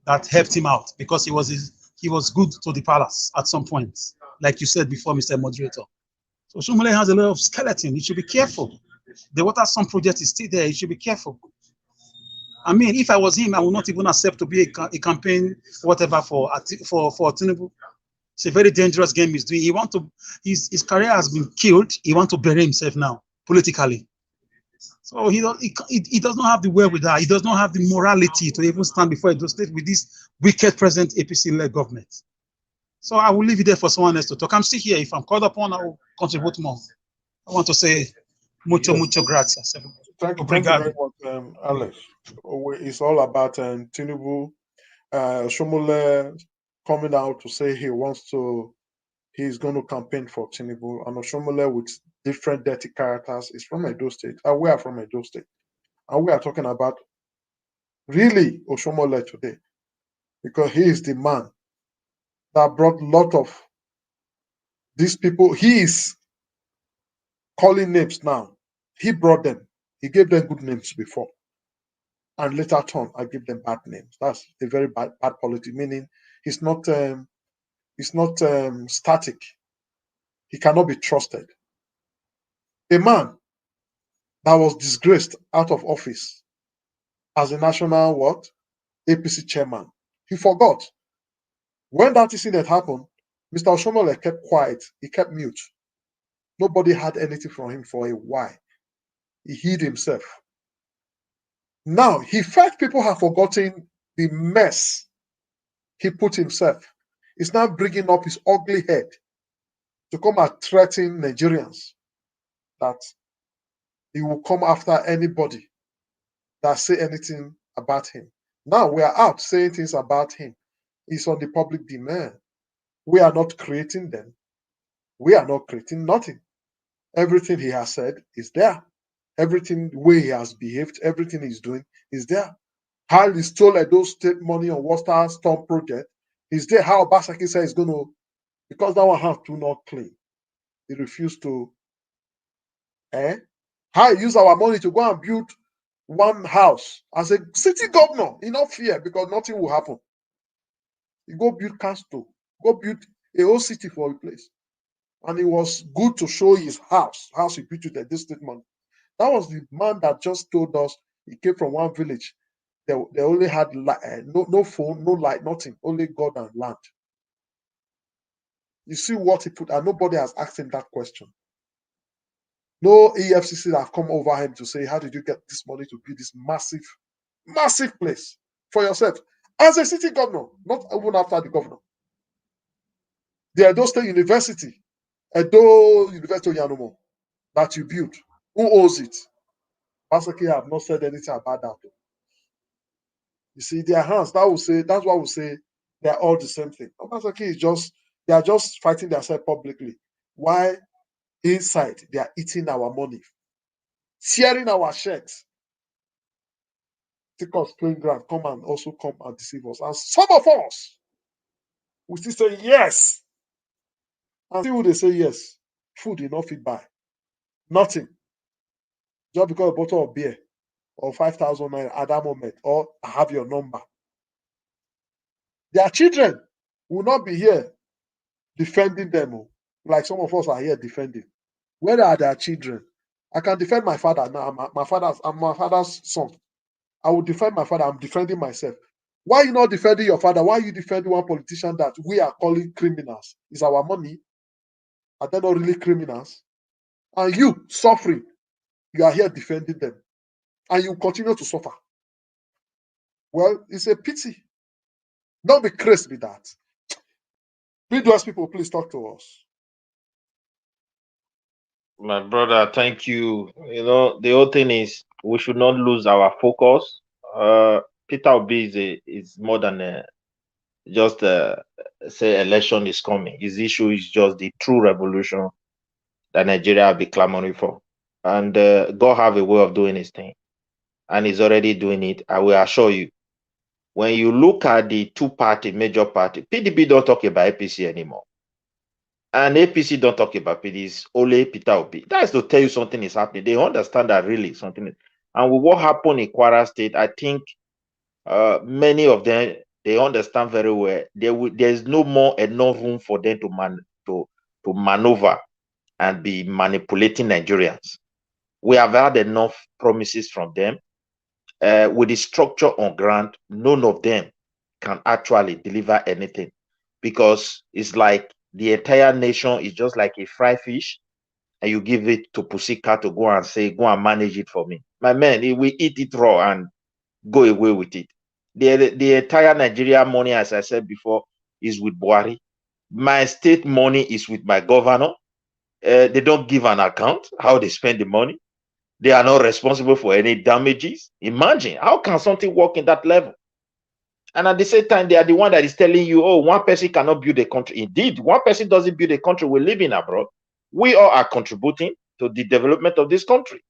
that helped him out because he was good to the palace at some point, like you said before, Mr. Moderator. So Oshiomhole has a lot of skeleton. He should be careful. The Waterstone project is still there. He should be careful. If I was him, I would not even accept to be a campaign, whatever, for Tinubu. It's a very dangerous game he's doing. His career has been killed. He wants to bury himself now, politically. So he does not have the wherewithal. He does not have the morality to even stand before Edo State with this wicked present APC-led government. So I will leave it there for someone else to talk. I'm still here. If I'm called upon, I will contribute more. I want to say mucho gracias. Thank you very much, Alex. It's all about Tinubu, Oshiomhole coming out to say he's going to campaign for Tinubu, and Oshiomhole with different dirty characters is from Edo State, and we are from Edo State, and we are talking about really Oshiomhole today, because he is the man that brought a lot of these people. He is calling names now. He brought them. He gave them good names before, and later on, I give them bad names. That's a very bad policy. Meaning, he's not static. He cannot be trusted. A man that was disgraced out of office as a national APC chairman. He forgot. When that incident happened, Mr. Oshiomhole kept quiet. He kept mute. Nobody had anything from him for a while. He hid himself. Now, he felt people have forgotten the mess he put himself. He's now bringing up his ugly head to come and threaten Nigerians that he will come after anybody that say anything about him. Now we are out saying things about him. It's on the public demand. We are not creating them. We are not creating nothing. Everything he has said is there. Everything, the way he has behaved, everything he's doing is there. How he stole Edo State money on Waterstone project is there. How Obaseki said he's going to, because that one have to not clean. He refused to. How he use our money to go and build one house as a city governor. He not fear because nothing will happen. You go build castle, go build a whole city for a place. And it was good to show his house he built with the district money. That was the man that just told us he came from one village. They only had no phone, no light, nothing, only God and land. You see what he put, and nobody has asked him that question. No EFCC have come over him to say, how did you get this money to build this massive place for yourself? As a city governor, not even after the governor. The Edo State University, Edo University of Yanumo, that you built, who owns it? Obaseki have not said anything about that. You see, their hands, that's why we say they're all the same thing. Obaseki is they are just fighting themselves publicly. Why inside they are eating our money, tearing our checks. Take us playing ground, come and deceive us. And some of us we still say yes. And see who they say yes. Food you not fit buy. Nothing. Just because a bottle of beer or 5,000 at that moment, or I have your number. Their children will not be here defending them, like some of us are here defending. Where are their children? I can defend my father now. I'm my father's son. I will defend my father. I'm defending myself. Why are you not defending your father? Why are you defending one politician that we are calling criminals? Is our money? Are they not really criminals? And you suffering, you are here defending them. And you continue to suffer. Well, it's a pity. Don't be crazy with that. Midwest people, please talk to us. My brother, thank you. You know, the whole thing is we should not lose our focus. Peter Obi is more than just say election is coming. His issue is just the true revolution that Nigeria will be clamoring for. And God have a way of doing his thing. And he's already doing it. I will assure you. When you look at the major party, PDP don't talk about APC anymore. And APC don't talk about PDP, it's only Peter Obi. That is to tell you something is happening. They understand that really something is. And with what happened in Kwara State, I think many of them, they understand very well. There's no more enough room for them to maneuver and be manipulating Nigerians. We have had enough promises from them. With the structure on ground, none of them can actually deliver anything, because it's like the entire nation is just like a fried fish, and you give it to Pussycat to go and manage it for me. My man, we eat it raw and go away with it. The entire Nigeria money, as I said before, is with Buhari. My state money is with my governor. They don't give an account how they spend the money. They are not responsible for any damages. Imagine, how can something work in that level? And at the same time, they are the one that is telling you, oh, one person cannot build a country. Indeed, one person doesn't build a country. We live in abroad. We all are contributing to the development of this country.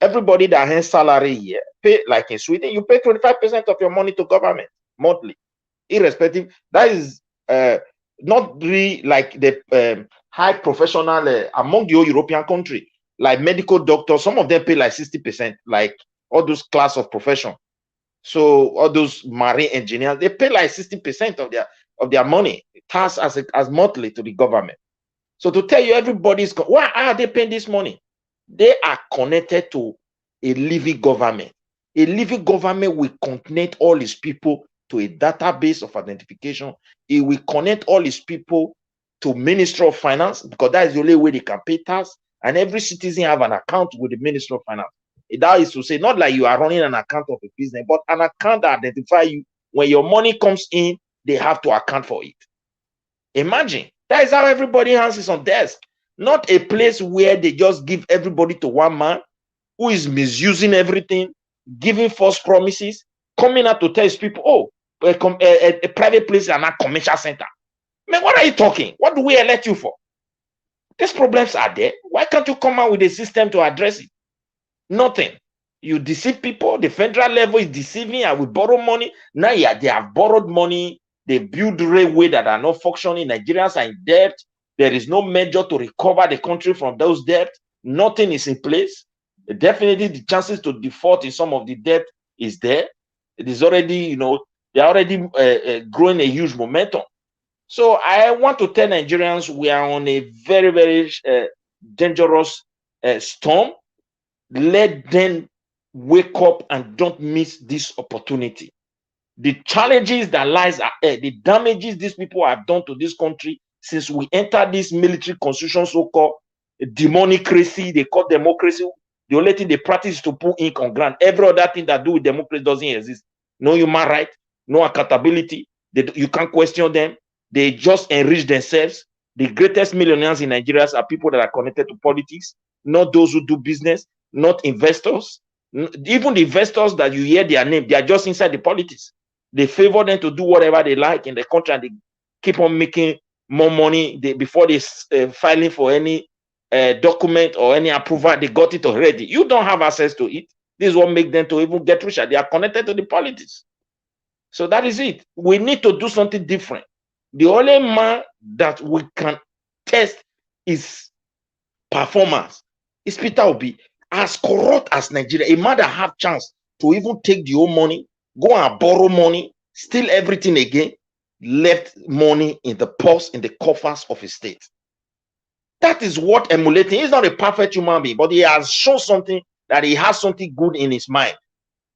Everybody that has salary here, pay, like in Sweden, you pay 25% of your money to government monthly, irrespective. That is not really like the high professional among the whole European country. Like medical doctors, some of them pay like 60%, like all those class of profession. So all those marine engineers, they pay like 60% of their money, tax as monthly to the government. So to tell you, everybody's why are they paying this money? They are connected to a living government. A living government will connect all its people to a database of identification. It will connect all its people to Ministry of Finance, because that is the only way they can pay tax. And every citizen have an account with the Ministry of Finance. That is to say, not like you are running an account of a business, but an account that identifies you. When your money comes in, they have to account for it. Imagine, that is how everybody hands on desk. Not a place where they just give everybody to one man who is misusing everything, giving false promises, coming out to tell his people, oh, a private place and a commercial center. Man, what are you talking? What do we elect you for? These problems are there. Why can't you come out with a system to address it? Nothing. You deceive people. The federal level is deceiving. I will borrow money. Now, yeah, they have borrowed money. They build railway that are not functioning. Nigerians are in debt. There is no measure to recover the country from those debts. Nothing is in place. Definitely, the chances to default in some of the debt is there. It is already, they're already growing a huge momentum. So I want to tell Nigerians we are on a very, very dangerous storm. Let them wake up and don't miss this opportunity. The challenges that lies ahead, the damages these people have done to this country since we entered this military constitution, so-called democracy, they call democracy. The only thing they practice is to put ink on ground. Every other thing that do with democracy doesn't exist. No human right, no accountability. You can't question them. They just enrich themselves. The greatest millionaires in Nigeria are people that are connected to politics, not those who do business, not investors. Even the investors that you hear their name, they are just inside the politics. They favor them to do whatever they like in the country, and they keep on making more money before they filing for any document or any approval. They got it already. You don't have access to it. This is what makes them to even get richer. They are connected to the politics. So that is it. We need to do something different. The only man that we can test his performance is Peter Obi. As corrupt as Nigeria, a man that have chance to even take the whole money, go and borrow money, steal everything again, left money in the purse, in the coffers of his state. That is what emulating. He's not a perfect human being, but he has shown something, that he has something good in his mind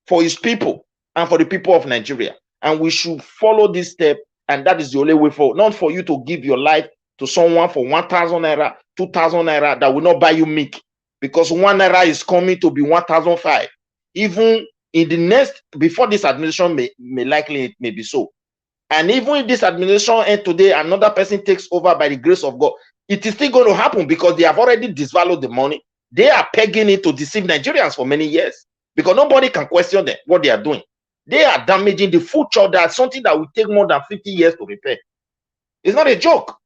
for his people and for the people of Nigeria. And we should follow this step, and that is the only way forward. Not for you to give your life to someone for 1,000 naira, 2,000 naira that will not buy you milk, because 1 naira is coming to be 1,005. Even in the next, before this administration may likely it may be so. And even if this administration ends today, another person takes over by the grace of God, it is still going to happen, because they have already disvalued the money. They are pegging it to deceive Nigerians for many years, because nobody can question them, what they are doing. They are damaging the future. That's something that will take more than 50 years to repair. It's not a joke.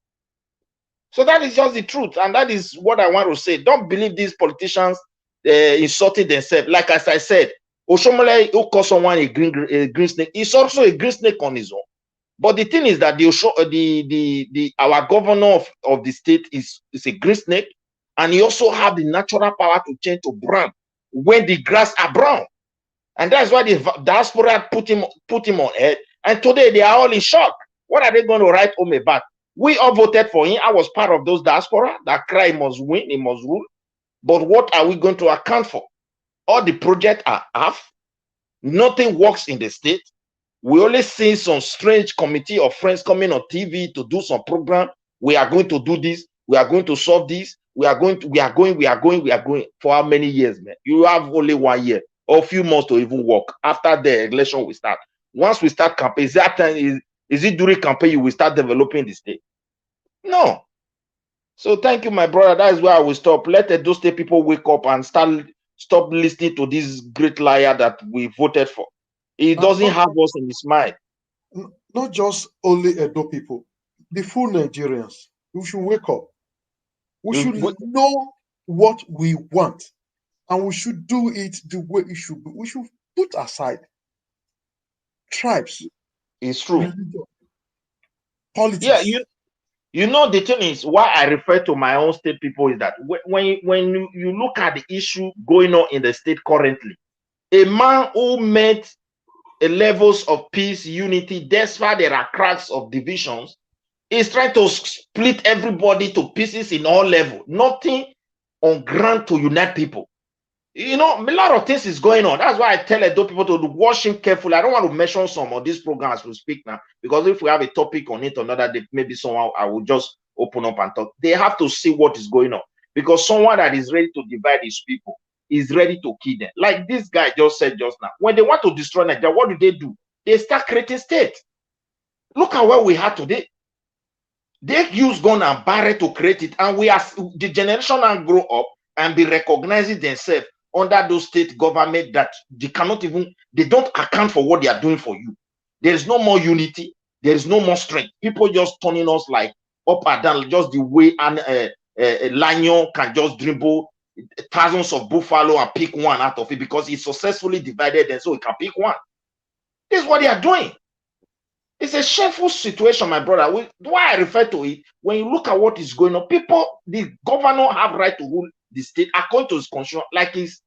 So that is just the truth. And that is what I want to say. Don't believe these politicians insulting themselves. Like as I said, Oshiomhole, who calls someone a green snake, is also a green snake on his own. But the thing is that our governor of the state is a green snake, and he also have the natural power to change to brown when the grass are brown. And that's why the diaspora put him on head. And today they are all in shock. What are they going to write home about? We all voted for him. I was part of those diaspora that cry he must win, he must rule. But what are we going to account for? All the projects are half. Nothing works in the state. We only see some strange committee of friends coming on TV to do some program. We are going to do this. We are going to solve this. We are going for how many years, man? You have only 1 year or a few months to even work. After the election we start. Once we start campaign, is it during campaign you will start developing the state? No. So thank you, my brother. That is where I will stop. Let those state people wake up and stop listening to this great liar that we voted for. He doesn't have us in his mind. Not just only Edo people, the full Nigerians. We should wake up. We should know what we want, and we should do it the way it should be. We should put aside tribes. It's true. Religion, politics. Yeah, you know the thing is why I refer to my own state people is that when you look at the issue going on in the state currently, a man who met levels of peace, unity, despite there are cracks of divisions, is trying to split everybody to pieces in all levels. Nothing on ground to unite people. You know, a lot of things is going on. That's why I tell Edo people to watch him carefully. I don't want to mention some of these programs we speak now, because if we have a topic on it another day, maybe somehow I will just open up and talk. They have to see what is going on, because someone that is ready to divide his people is ready to kill them. Like this guy just said just now. When they want to destroy Nigeria, what do? They start creating state. Look at what we have today. They use gun and barrel to create it, and we are the generation and grow up and be recognizing themselves under those state government that they cannot even, they don't account for what they are doing for you. There is no more unity. There is no more strength. People just turning us like up and down, just the way a lion can just dribble thousands of buffalo and pick one out of it because he successfully divided them so he can pick one. This is what they are doing. It's a shameful situation, my brother. Why I refer to it, when you look at what is going on, people, the governor have right to rule the state according to his constitution, like his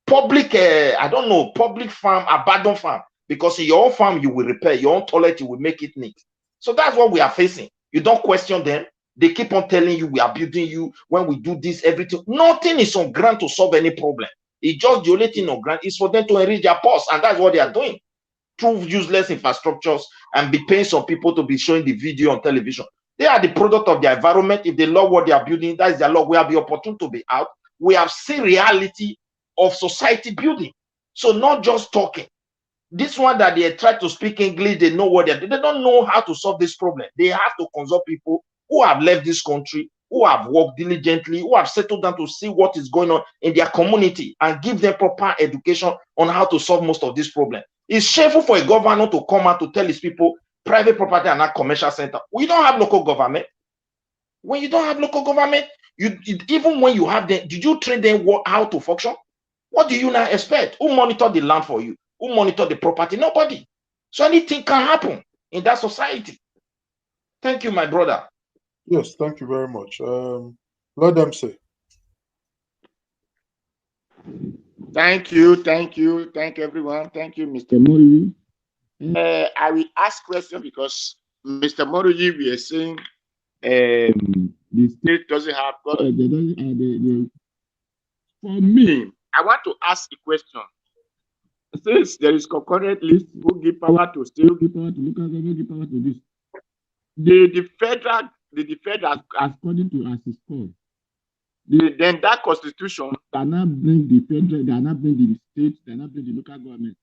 public, I don't know, public farm, abandoned farm. Because in your own farm, you will repair, your own toilet, you will make it neat. So that's what we are facing. You don't question them. They keep on telling you we are building you when we do this, everything. Nothing is on ground to solve any problem. It's just the only thing on ground is for them to enrich their purse, and that's what they are doing through useless infrastructures and be paying some people to be showing the video on television. They are the product of their environment. If they love what they are building, that is their love. We have the opportunity to be out. We have seen reality of society building. So not just talking. This one that they try to speak English, they know what they're doing. They don't know how to solve this problem. They have to consult people who have left this country, who have worked diligently, who have settled down to see what is going on in their community and give them proper education on how to solve most of this problem. It's shameful for a governor to come out to tell his people private property and not commercial center. We don't have local government. When you don't have local government, even when you have them, did you train them how to function? What do you now expect? Who monitor the land for you? Who monitor the property? Nobody. So anything can happen in that society. Thank you, my brother. Yes, thank you very much. Let them say. Thank you, thank everyone. Thank you, Mr. Moruji. I will ask question because Mr. Moruji, we are saying the state doesn't have. For me, I want to ask a question. Since there is concurrent list, who give power to state, who give power to local government, who give power to this. The federal, according to as it's called. Then that constitution does not bring the federal, does not bring the state, does not bring the local government.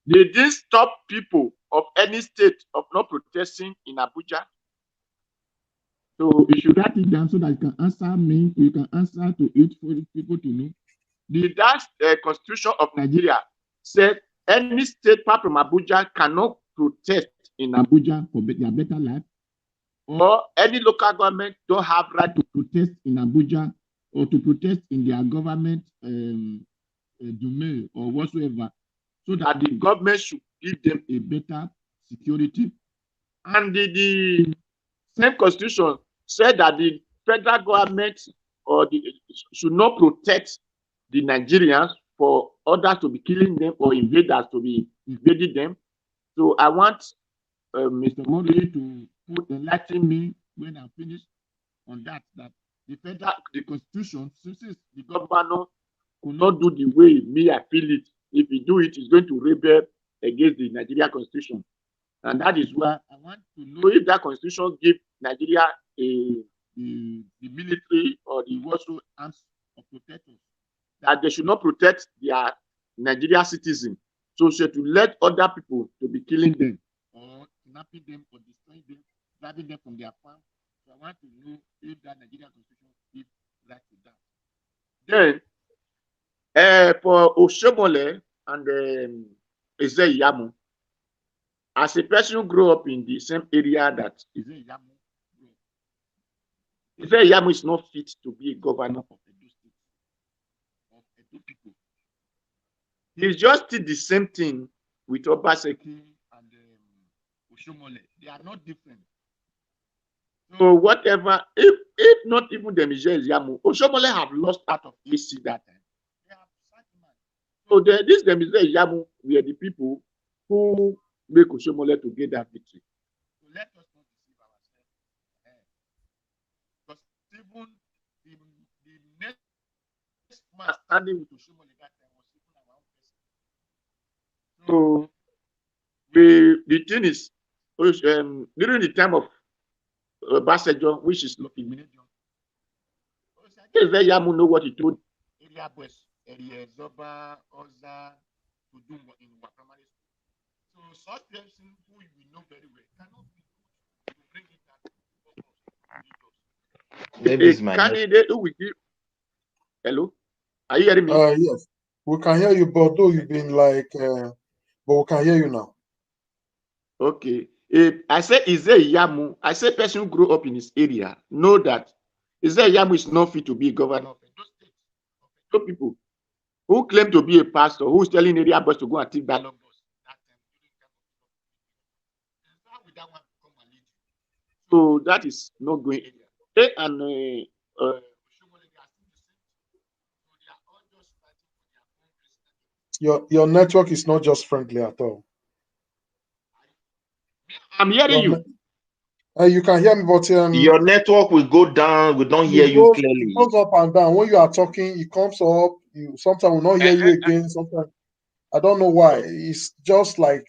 They didn't stop people of any state of not protesting in Abuja. So you should write it down so that you can answer me, you can answer to it for people to know. The constitution of Nigeria said any state apart from Abuja cannot protest in Abuja for their better life, or any local government don't have right to protest in Abuja or to protest in their government domain or whatsoever, so that the government should give them a better security. And the same constitution said that the federal government or should not protect the Nigerians for others to be killing them or invaders to be invading them. So I want Mr. Modi to enlighten me when I'm finished on that the constitution, since the governor could not do the way me I feel it. If he do it, he's going to rebel against the Nigeria constitution. And that is why I want to know if that constitution gives Nigeria the military or the warfare arms of protectors, that they should not protect their Nigeria citizens. So to let other people to be killing them or kidnapping them or destroying them, driving them from their farm. So I want to know if that Nigerian constitution gives right to that. Then for Oshiomhole and Ize Iyamu, as a person who grew up in the same area that Ize Iyamu grew up, Ize Iyamu is not fit to be a governor of Edo State, of Edo people. He's just did the same thing with Obaseki and Oshiomhole. They are not different. So whatever, if not even the Ize Iyamu, Oshiomhole have lost out of AC that time. They have sacked him. So this Ize Iyamu were the people who make Oshiomhole to get that victory. So let us not deceive ourselves. Because even the next man standing with Oshiomhole that time was even our own person. So the thing is, during the time of Obasanjo, which is eliminated, Ize Iyamu know what he told area boys, area Zoba, Oza, to do in primary school. So such person who we know very well cannot be good to bring it back. Maybe it's my candidate who will give. Hello, are you hearing me? Yes, we can hear you, but though you've been like, but we can hear you now. Okay. I say Ize Iyamu, I say person who grew up in this area know that Ize Iyamu is not fit to be a governor of those states. Those people who claim to be a pastor, who's telling area boys to go and take that long bus. So that is not going anywhere. And Your network is not just friendly at all. I'm hearing you. You can hear me, but Your network will go down. We don't hear you it clearly. goes up and down. When you are talking, it comes up. You sometimes will not hear you again. Sometimes I don't know why. It's just like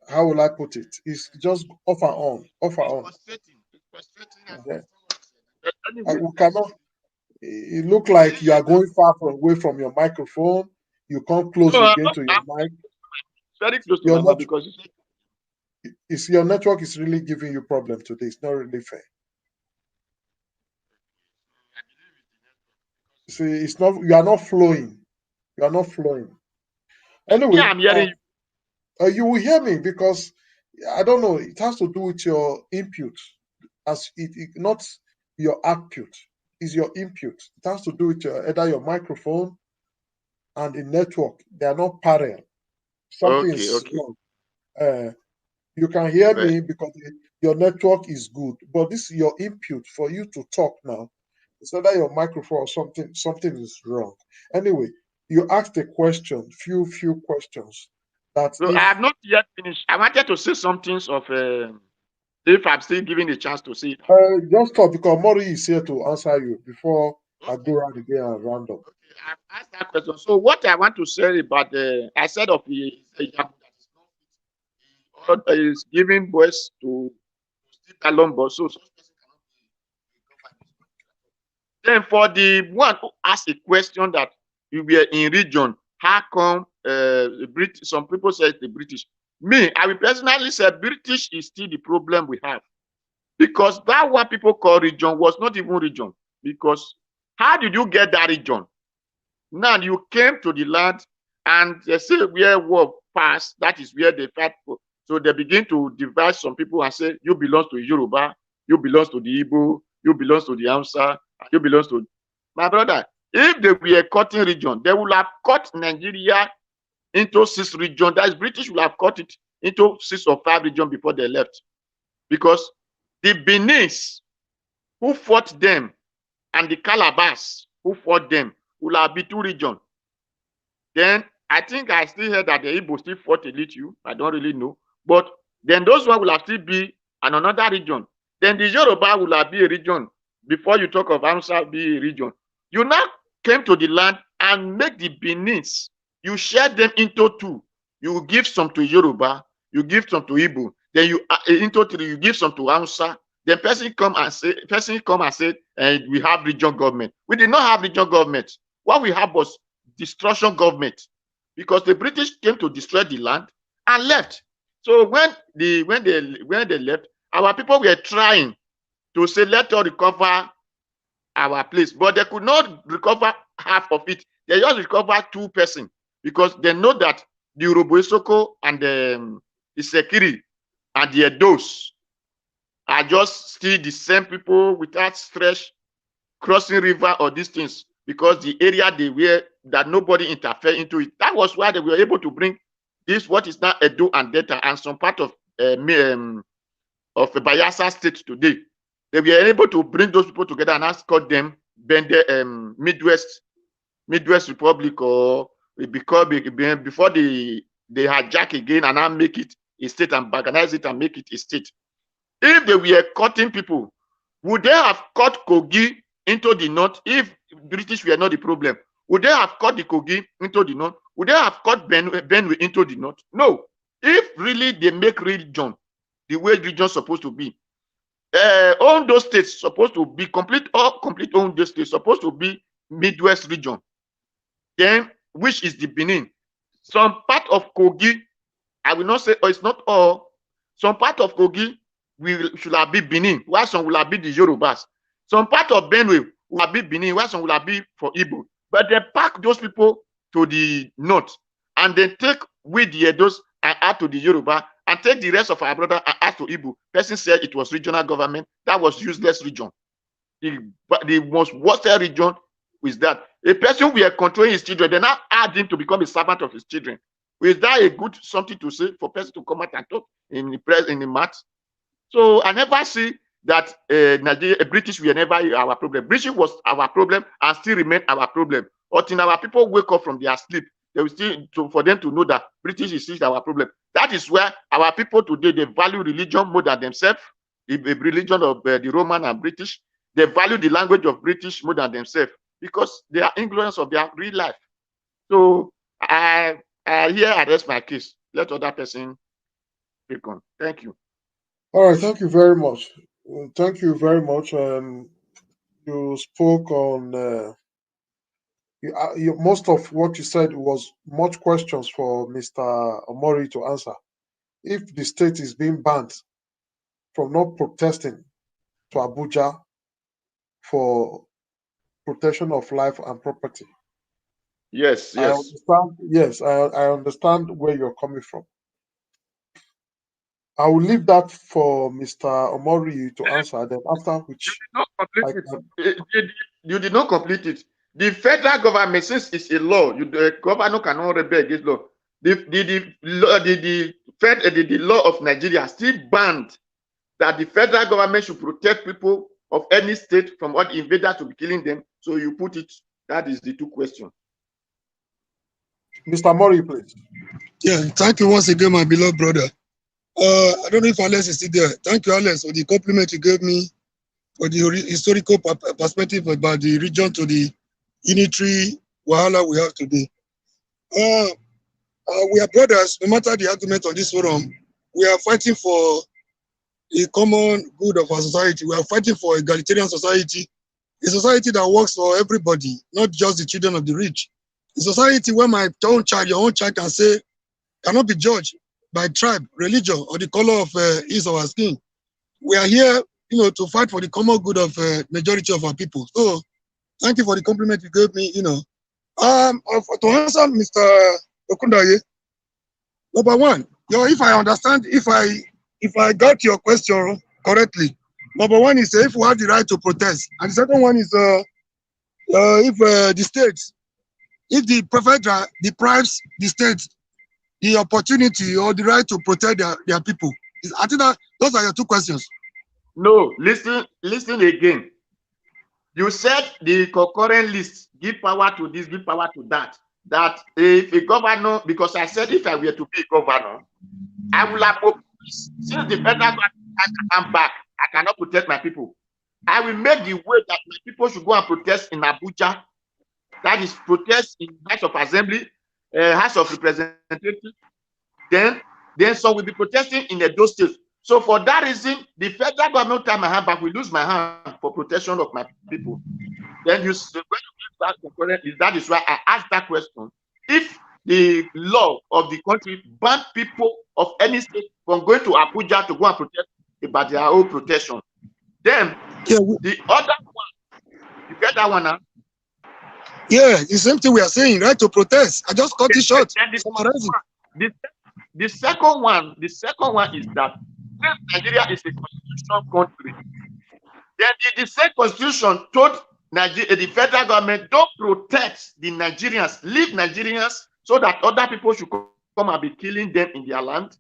how will I put it? It's just off and on, off and on. Okay. Anyway, We cannot. It look like you are going far away from your microphone. You come close no, again to your I'm mic. very close to Your my mouth net, because you see, your network is really giving you problem today. It's not really fair. See, it's not. You are not flowing. You are not flowing. yeah, Anyway, I'm hearing you. you will hear me because I don't know. It has to do with your input, as it not your output. Is your input. It has to do with either your microphone and the network. They are not parallel. Something Okay, is okay. wrong. You can hear Well, me because your network is good, but this is your input for you to talk now. It's either your microphone or something is wrong. Anyway, you asked a question, few questions. That so I if have not yet finished. I wanted to say some things of if I'm still given the chance to say it. just talk because Mori is here to answer you before I Okay, go around again and round up. okay. I've asked that question. So what I want to say about I said of the Ize Iyamu that is giving voice to still alone, but so such person cannot be governed. Then for the one who asked a question that you were in region, how come some people say the British? Me, I will personally say British is still the problem we have. Because that what people call region was not even region. Because how did you get that region? Now you came to the land and they say where war passed, that is where they fight for. So they begin to divide some people and say, you belong to Yoruba, you belong to the Igbo, you belong to the Hausa, you belong to... My brother, if they were cutting region, they would have cut Nigeria into 6 regions. That is, British would have cut it into 6 or 5 regions before they left. Because the Benis who fought them and the Calabas who fought them will have been 2 regions. Then I think I still heard that the Igbo still fought a little. I don't really know. But then those one will have still be in another region. Then the Yoruba will have be a region. Before you talk of Hausa, be a region. You now came to the land and make the Benin. You share them into 2. You give some to Yoruba, you give some to Igbo. Then you into 3, you give some to Hausa. Then person come and say, we have regional government. We did not have regional government. What we have was destruction government, because the British came to destroy the land and left. So when they left, our people were trying to say, let us recover our place, but they could not recover half of it. They just recover 2% because they know that the Urubusoko and the Sekiri and the Edos are just still the same people without stretch, crossing river or these things, because the area they were, that nobody interfere into it. That was why they were able to bring this, what is now Edo and Delta, and some part of Bayelsa State today. They were able to bring those people together and ask call them Midwest Republic, or because before they hijack again and now make it a state and organize it and make it a state. If they were cutting people, would they have cut Kogi into the north if British were not the problem? Would they have cut the Kogi into the north? Would they have cut Benue into the north? No. If really they make region the way region supposed to be, all those states supposed to be complete all those states supposed to be Midwest region. Then, which is the Benin. Some part of Kogi, I will not say, oh, it's not all. Some part of Kogi should have been Benin, while some will have been the Yorubas. Some part of Benue will have been Benin, while some will have been for Igbo. But they pack those people to the north and then take with the Edos and add to the Yoruba and take the rest of our brother and add to Igbo. Person said it was regional government. That was useless region. The most worst region is that a person we are controlling his children, they now add him to become a servant of his children. Is that a good something to say for person to come out and talk in the math? So I never see that Nigeria, British were never our problem. British was our problem and still remain our problem. Until our people wake up from their sleep, they will still for them to know that British is still our problem. That that is where our people today, they value religion more than themselves. The religion of the Roman and British, they value the language of British more than themselves because they are ignorance of their real life. So I here address my case. Let other person speak on. Thank you. All right, thank you very much. Thank you very much. You spoke on most of what you said was much questions for Mr. Omori to answer. If the state is being banned from not protesting to Abuja for protection of life and property, Yes, I yes. understand. Yes, I understand where you're coming from. I will leave that for Mr. Omori to answer. Then after which, You did not complete it. You did not complete it. The federal government, since it's a law, the governor cannot rebel against law. The law of Nigeria still banned that the federal government should protect people of any state from all invaders to be killing them. So you put it. That is the two questions. Mr. Omori, please. Yeah, thank you once again, my beloved brother. I don't know if Alex is still there. Thank you, Alex, for the compliment you gave me for the historical perspective about the region to the unitary wahala we have today. We are brothers, no matter the argument on this forum. We are fighting for the common good of our society. We are fighting for egalitarian society, a society that works for everybody, not just the children of the rich. A society where my own child, your own child cannot be judged by tribe, religion, or the color of his or her skin. We are here, to fight for the common good of majority of our people. So, thank you for the compliment you gave me. To answer Mr. Okundaye, number one, if I understand, if I got your question correctly, number one is if we have the right to protest, and the second one is if the states, if the prefecture deprives the state the opportunity or the right to protect their people. I think that those are your two questions. No, listen again. You said the concurrent list give power to this, give power to that. That if a governor, because I said if I were to be a governor, I will have, since the federal government come back, I cannot protect my people. I will make the way that my people should go and protest in Abuja. That is protest in House of Assembly, House of Representatives. Then some will be protesting in Edo State. So for that reason, the federal government time my hand back, will lose my hand for protection of my people. Then you that is why I asked that question. If the law of the country ban people of any state from going to Abuja to go and protest about their own protection, then the other one, you get that one now? Yeah, the same thing we are saying, right to protest. I just cut it short. The second one is that Nigeria is a constitutional country. Then the same constitution told Nigeria, the federal government, don't protect the Nigerians, leave Nigerians so that other people should come and be killing them in their land.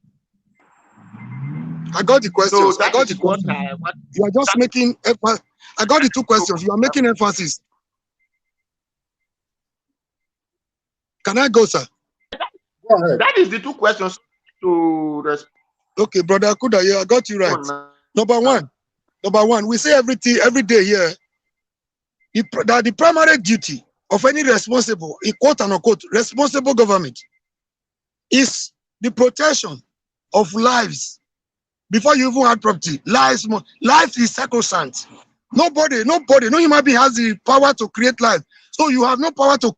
I got the questions. So I got the questions. You are just making. I got the two questions. You are making emphasis. Can I go, sir? Go ahead. That is the two questions to respond. Okay, brother Kudaye, I got you right. Number one, we say every day here that the primary duty of any responsible, quote and unquote, responsible government is the protection of lives. Before you even have property, life is sacrosanct. No human being has the power to create life. So you have no power to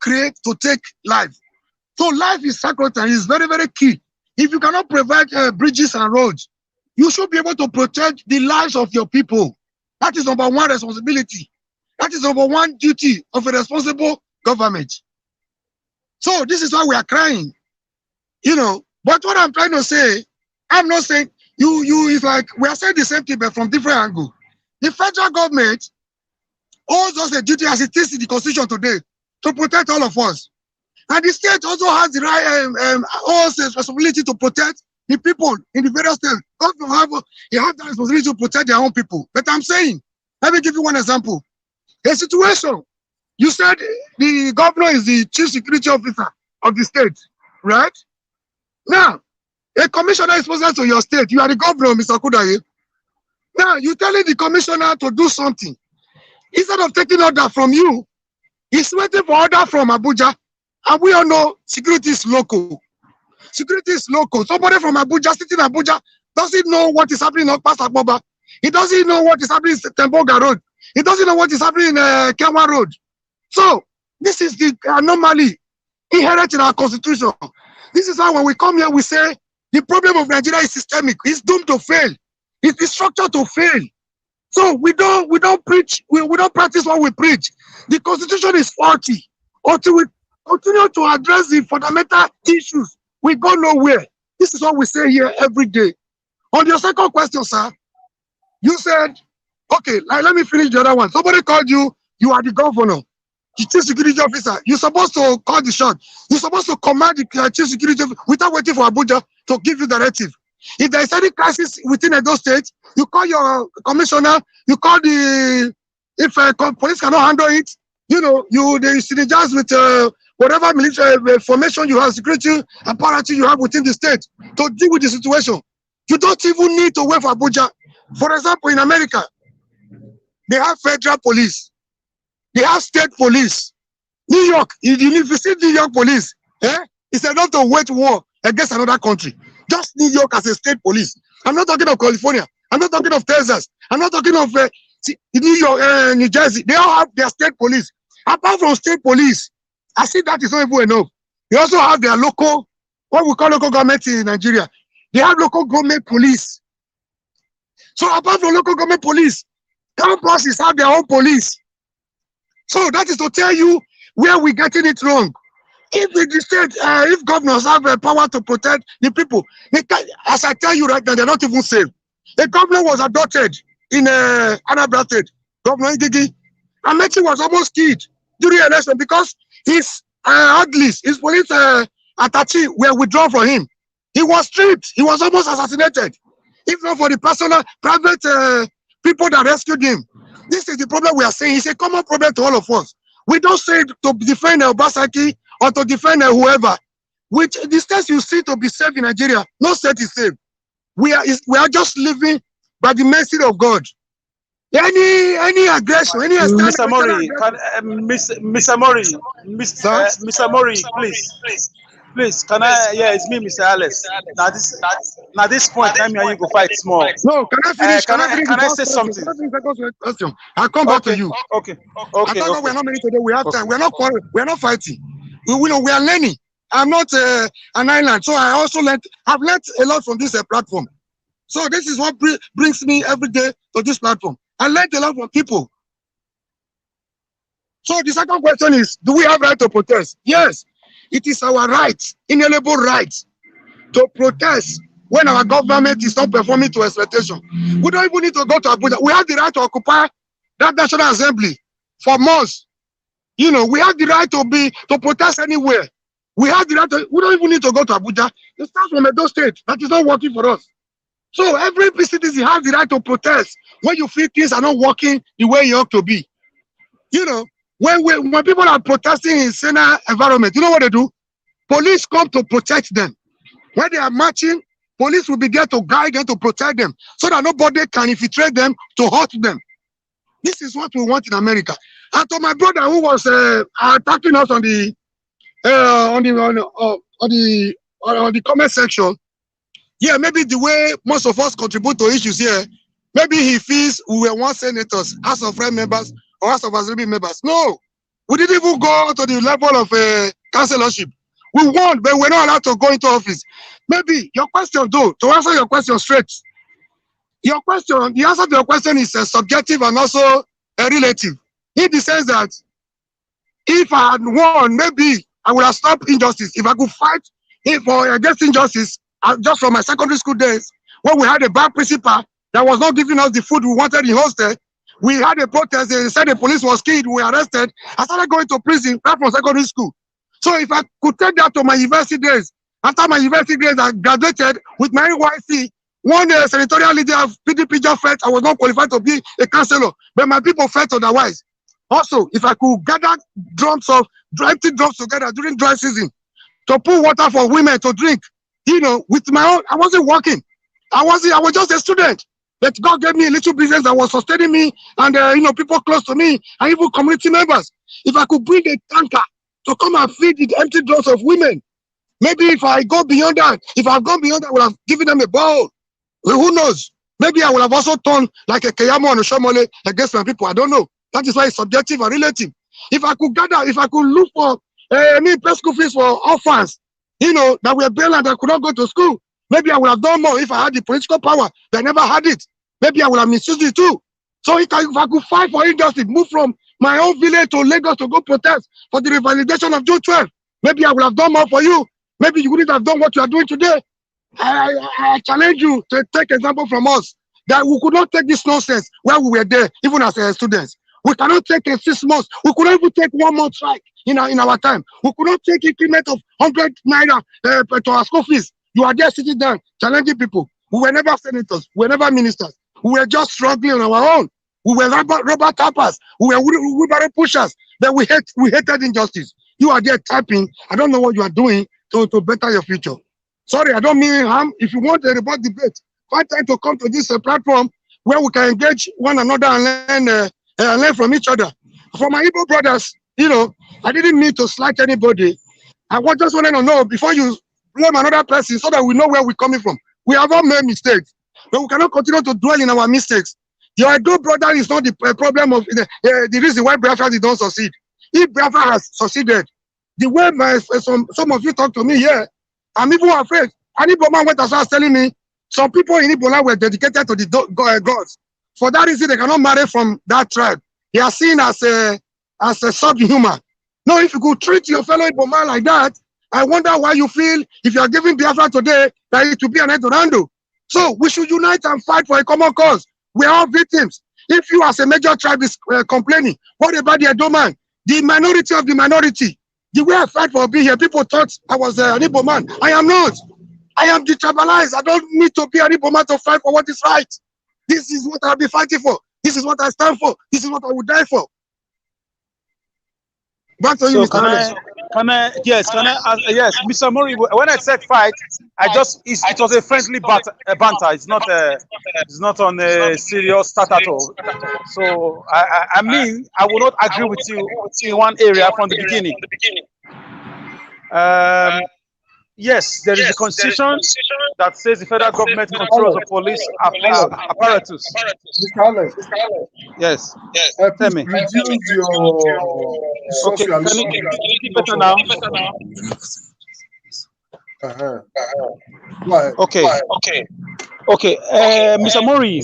take life. So life is sacrosanct, is very, very key. If you cannot provide bridges and roads, you should be able to protect the lives of your people. That is number one responsibility. That is number one duty of a responsible government. So this is why we are crying, But what I'm trying to say, I'm not saying it's like we are saying the same thing, but from different angle. The federal government owes us a duty as it is in the constitution today to protect all of us. And the state also has the right, also responsibility to protect the people in the various states. Government have the responsibility to protect their own people. But I'm saying, let me give you one example. A situation, you said the governor is the chief security officer of the state, right? Now, A commissioner is posted to your state. You are the governor, Mr. Kudaye. Now, you're telling the commissioner to do something. Instead of taking order from you, he's waiting for order from Abuja. And we all know security is local. Security is local. Somebody from Abuja, sitting in Abuja, doesn't know what is happening on Pastor. He doesn't know what is happening in Temboga Road. He doesn't know what is happening in Kenwa Road. So, this is the anomaly inherent in our constitution. This is why when we come here, we say the problem of Nigeria is systemic. It's doomed to fail. It's structured to fail. So we don't preach, we don't practice what we preach. The constitution is faulty. Until we continue to address the fundamental issues, we go nowhere. This is what we say here every day. On your second question, sir, you said, okay, let me finish the other one. Somebody called you, you are the governor, the chief security officer. You're supposed to call the shot. You're supposed to command the chief security officer without waiting for Abuja to give you directive. If there is any crisis within Edo State, you call your commissioner, you call the, if police cannot handle it, they synergize with whatever military formation you have, security apparatus you have within the state to deal with the situation. You don't even need to wait for Abuja. For example, in America, they have federal police, they have state police. New York, if you see New York police, it's enough to wage war against another country. Just New York as a state police. I'm not talking of California. I'm not talking of Texas. I'm not talking of New York, New Jersey. They all have their state police. Apart from state police, I see that is not even enough. They also have their local, what we call local government in Nigeria. They have local government police. So apart from local government police, campuses have their own police. So that is to tell you where we're getting it wrong. If the state, if governors have the power to protect the people, they can, as I tell you right now, they're not even safe. A governor was adopted in Anambra State, Governor Igigi. Amechi was almost killed during the election because his uglies, his police attaché were withdrawn from him. He was stripped. He was almost assassinated. If not for the personal, private people that rescued him. This is the problem we are saying. It's a common problem to all of us. We don't say it to defend Obaseki or to defend whoever. Which the states you see to be safe in Nigeria, no state is safe. We are just living by the mercy of God. Any aggression, any Mr. Mori, Mr. Mori, please, can I? Yeah, it's me, Mr. Alex. Now this point, time you go fight small. No, can I finish? Can I say something? I'll come back to you. Okay. I don't know we're not many today. We have time. We're not fighting. We are learning. I'm not an island, so I also I've learned a lot from this platform. So this is what brings me every day to this platform. I learned a lot from people. So the second question is, do we have right to protest? Yes, it is our right, inalienable right, to protest when our government is not performing to expectation. We don't even need to go to Abuja. We have the right to occupy that National Assembly for months. We have the right to protest anywhere. We have the right to, we don't even need to go to Abuja. It starts from Edo State. That is not working for us. So every citizen has the right to protest when you feel things are not working the way you ought to be. When people are protesting in saner environment, you know what they do? Police come to protect them. When they are marching, police will be there to guide them, to protect them, so that nobody can infiltrate them to hurt them. This is what we want in America. And to my brother who was attacking us on the comment section, yeah, maybe the way most of us contribute to issues here, maybe he feels we were once senators, House of Rep members, or House of Assembly members. No, we didn't even go to the level of councillorship. We won, but we're not allowed to go into office. Maybe your question, though, to answer your question straight, the answer to your question is subjective and also relative. In the sense that if I had won, maybe I would have stopped injustice. If I could fight against injustice, just from my secondary school days, when we had a bad principal that was not giving us the food we wanted in hostel, we had a protest. They said the police was killed. We were arrested. I started going to prison right from secondary school. So if I could take that to my university days, after my university days, I graduated with my NYC. One senatorial leader of PDP just felt I was not qualified to be a councillor, but my people felt otherwise. Also, if I could gather empty drums together during dry season to pour water for women to drink, you know, with my own, I wasn't working. I was just a student. But God gave me a little business that was sustaining me and, you know, people close to me and even community members. If I could bring a tanker to come and feed the empty doors of women, maybe if I go beyond that, if I've gone beyond that, I would have given them a bowl. Well, who knows? Maybe I would have also turned like a Ize Iyamu and Oshiomhole against my people. I don't know. That is why it's subjective and relative. If I could gather, if I could look for, pay school fees for orphans, you know, that were bailed and that could not go to school, maybe I would have done more if I had the political power, but I never had it. Maybe I would have misused it too. So if I could fight for injustice, move from my own village to Lagos to go protest for the revalidation of June 12, maybe I would have done more for you. Maybe you wouldn't have done what you are doing today. I challenge you to take example from us that we could not take this nonsense while we were there, even as students. We cannot take 6 months. We could not even take 1 month strike in our time. We could not take increment of 100 naira to our school fees. You are there sitting down challenging people. We were never senators. We were never ministers. We were just struggling on our own. We were rubber tappers. We were wheelbarrow pushers. But we hated injustice. You are there typing. I don't know what you are doing to better your future. Sorry, I don't mean harm. If you want a robust debate, find time to come to this platform where we can engage one another and learn from each other. For my Igbo brothers, you know, I didn't mean to slight anybody. I just wanted to know before you blame another person so that we know where we're coming from. We have all made mistakes, but we cannot continue to dwell in our mistakes. Your Igbo brother is not the problem of the reason why Biafra did not succeed. If Biafra has succeeded, the way some of you talk to me here, I'm even afraid. An Igbo man went as far as telling me some people in Igbo were dedicated to the gods. For that reason, they cannot marry from that tribe. They are seen as a subhuman. No, if you could treat your fellow Igbo man like that, I wonder why you feel if you are giving Biafra today that it will be an Eldorado. So we should unite and fight for a common cause. We are all victims. If you as a major tribe is complaining, what about the Edo man? The minority of the minority. The way I fight for being here, people thought I was an Igbo man. I am not. I am detribalized. I don't need to be an Igbo man to fight for what is right. This is what I'll be fighting for. This is what I stand for. This is what I would die for. Back to you, Mr. Yes, Mr. Mori. When I said fight, it was a friendly banter. It's not on a serious start at all. So I mean, I will not agree with you in one area from the beginning. Yes, there is a constitution that says the federal government controls the police apparatus. Mr. Alex. Yes. Tell me. Reduce your okay. Can you keep better now? Okay. Mr. Mori.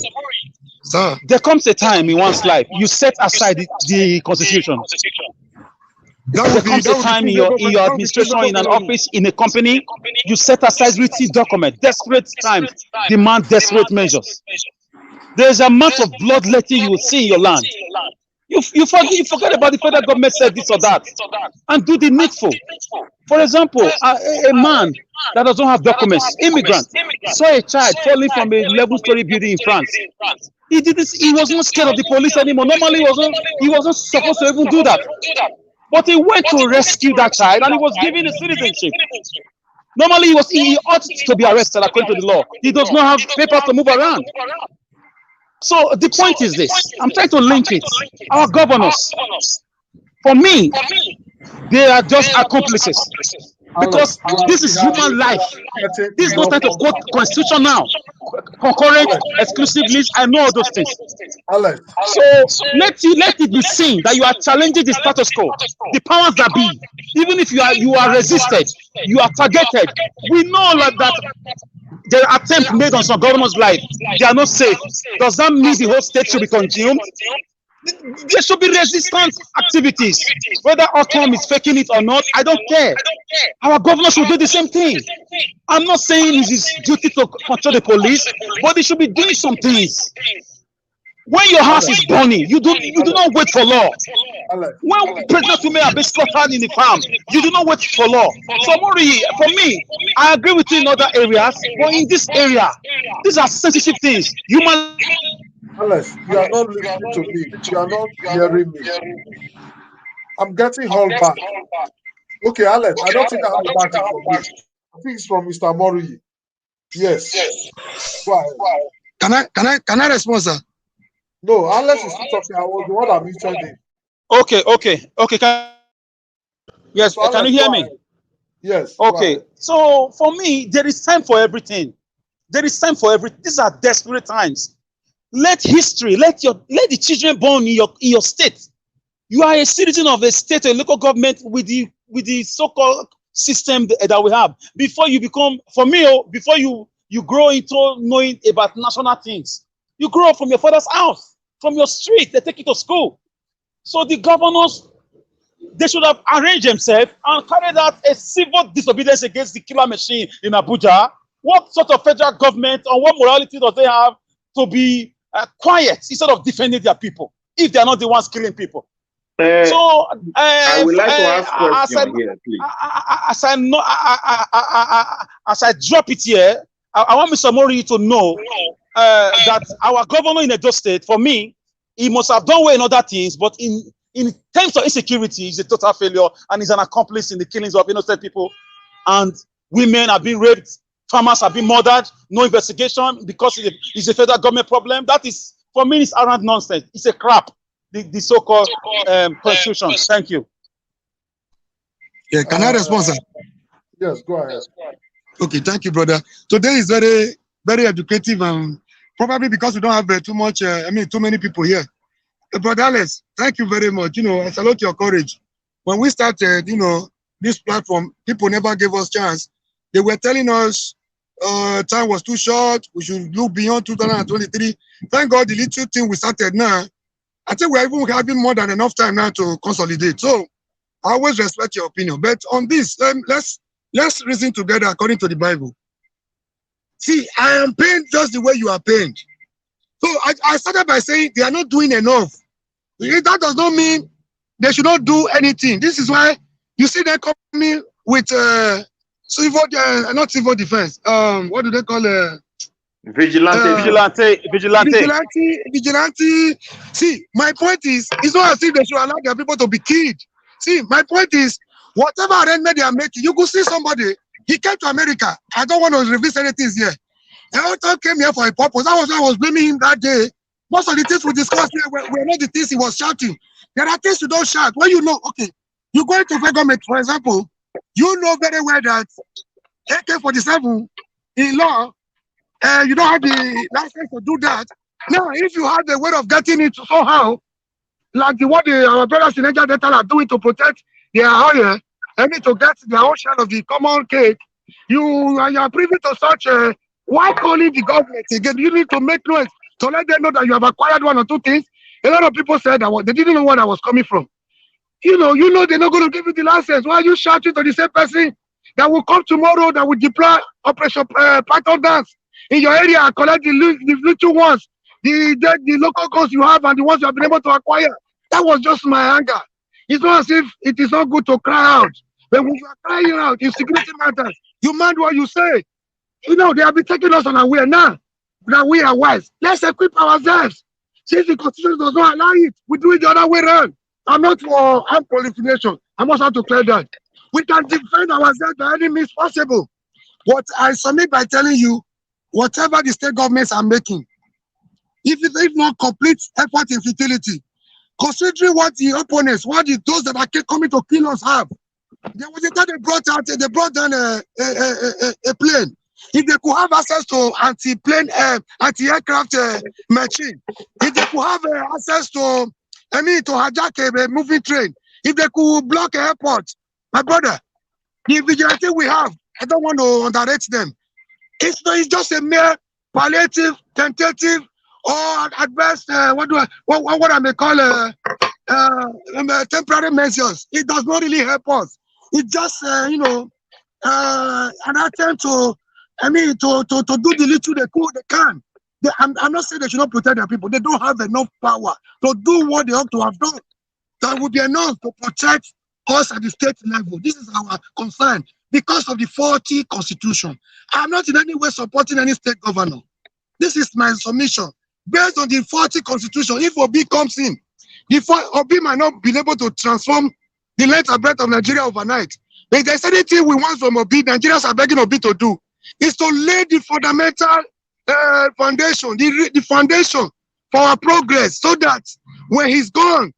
Sir. There comes a time in one's life you set aside the constitution. There comes a time in your administration, in an office, in a company, you set aside written document. Desperate times demand desperate measures. There's a amount of bloodletting you will see in your land. You forget about the federal government said this or that, and do the needful. For example, a man that doesn't have documents, immigrant, saw a child falling from a 11-story building in France. He was not scared of the police anymore. Normally, he wasn't supposed to even do that. But he went to rescue that child and he was given a citizenship. Normally, he ought to be arrested according to the law. He does not have papers to move around. So the point is this. I'm trying to link it. Our governors, for me, they are just accomplices. Because this is human life. This is not time to quote constitution now. Concurrent, exclusive list, I know all those things. So let it be seen that you are challenging the status quo, the powers that be. Even if you are resisted, you are targeted. We know that there are attempts made on some governors' life. They are not safe. Does that mean the whole state should be consumed? There should be resistance activities. Whether Autumn is faking it or not, I don't care. Our governor should do the same thing. I'm not saying it's his duty to control the police, but they should be doing some things. When your house is burning, you do not wait for law. When pregnant women are being slaughtered in the farm, you do not wait for law. So Mori, for me, I agree with you in other areas, but in this area, these are sensitive things. Human. Alex, you are not listening to me. You are not hearing me. I'm getting hauled back. Okay, Alex, I don't think I have back for me. I think it's from Mr. Mori. Yes. Go ahead. Can I respond, sir? No, Alex is still talking. I was the one that mentioned it. Okay. Yes, So, can Alex, you hear go me? ahead. Yes. Go Okay. ahead. So for me, there is time for everything. There is time for everything. These are desperate times. Let history, let the children born in your state. You are a citizen of a state or local government with the so-called system that we have. Before you become, for me, before you grow into knowing about national things, you grow up from your father's house, from your street. They take you to school. So the governors, they should have arranged themselves and carried out a civil disobedience against the killer machine in Abuja. What sort of federal government or what morality does they have to be quiet instead of defending their people if they are not the ones killing people? So I would like to ask question here, please. As I drop it here, I want Mr. Mori to know that our governor in Edo State, for me, he must have done well in other things, but in terms of insecurity, he's a total failure and he's an accomplice in the killings of innocent people. And women have been raped, farmers have been murdered, no investigation because it's a federal government problem. That is, for me, it's arrant nonsense. It's a crap. The so-called constitution. Thank you. Yeah, can I respond, sir? Yes, go ahead. Okay, thank you, brother. Today is very, very educative, and probably because we don't have too many people here. Brother Alex, thank you very much. I salute your courage. When we started, this platform, people never gave us chance. They were telling us time was too short. We should look beyond 2023. Thank God the little thing we started now, I think we're even having more than enough time now to consolidate. So I always respect your opinion. But on this, let's reason together according to the Bible. See, I am pained just the way you are pained. So I started by saying they are not doing enough. That does not mean they should not do anything. This is why you see them coming with not civil defense. What do they call it? Vigilante. Vigilante. See, my point is, it's not as if they should allow their people to be killed. See, my point is, whatever arrangement they are making, you could see somebody, he came to America. I don't want to reveal anything here. And also came here for a purpose. That was why I was blaming him that day. Most of the things we discussed here were not the things he was shouting. There are things you don't shout. When you know, okay, you go into federal government, for example, you know very well that AK-47 in law, you don't have the license to do that. Now, if you have the way of getting it somehow, like our brothers in Nigeria Delta are doing to protect their oil, and need to get their own share of the common cake, you are privy to such why calling the government again? You need to make noise to let them know that you have acquired one or two things. A lot of people said that they didn't know where I was coming from. You know they're not going to give you the license. Why are you shouting to the same person that will come tomorrow that will deploy Operation Python Dance in your area and collect the little ones, the local guns you have and the ones you have been able to acquire? That was just my anger. It's not as if it is not good to cry out. But when you are crying out in security matters, you mind what you say. They have been taking us unaware now that we are wise. Let's equip ourselves. Since the Constitution does not allow it, we do it the other way around. I'm not for armed proliferation. I must have to clear that. We can defend ourselves by any means possible. But I submit by telling you, whatever the state governments are making, if not complete effort in futility, considering what the opponents, those that are coming to kill us have, there was a time they brought down a plane. If they could have access to anti-aircraft machine, if they could have access to hijack a moving train, if they could block an airport, my brother, the vigilante we have, I don't want to underrate them. It's just a mere palliative, tentative, or at best, what I may call temporary measures. It does not really help us. It's just an attempt to do the little they can. I'm not saying they should not protect their people. They don't have enough power to do what they ought to have done. That would be enough to protect us at the state level. This is our concern because of the faulty constitution. I'm not in any way supporting any state governor. This is my submission. Based on the faulty constitution, if Obi comes in, Obi might not be able to transform the length and breadth of Nigeria overnight. If there's anything we want from Obi, Nigerians are begging Obi to do, is to lay the fundamental foundation, the foundation for our progress, so that when he's gone,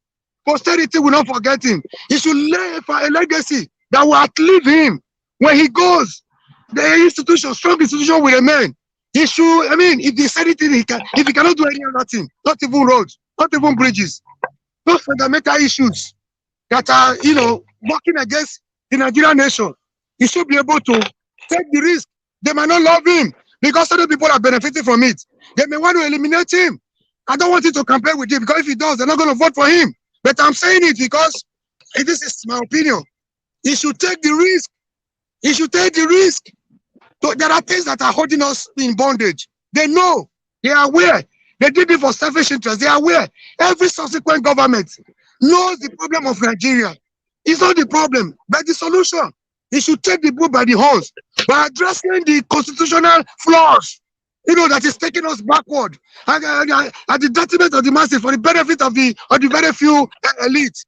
posterity will not forget him. He should lay a legacy that will outlive him. When he goes, the institution, strong institution will remain. He should, I mean, if there's anything if he cannot do any other thing, not even roads, not even bridges, those fundamental issues that are, working against the Nigerian nation, he should be able to take the risk. They might not love him because other people are benefiting from it. They may want to eliminate him. I don't want him to compare with him, because if he does, they're not going to vote for him. But I'm saying it because this is my opinion. He should take the risk. He should take the risk. So there are things that are holding us in bondage. They know. They are aware. They did it for selfish interest. They are aware. Every subsequent government knows the problem of Nigeria. It's not the problem, but the solution. He should take the bull by the horns by addressing the constitutional flaws, that is taking us backward at the detriment of the masses, for the benefit of the very few elites.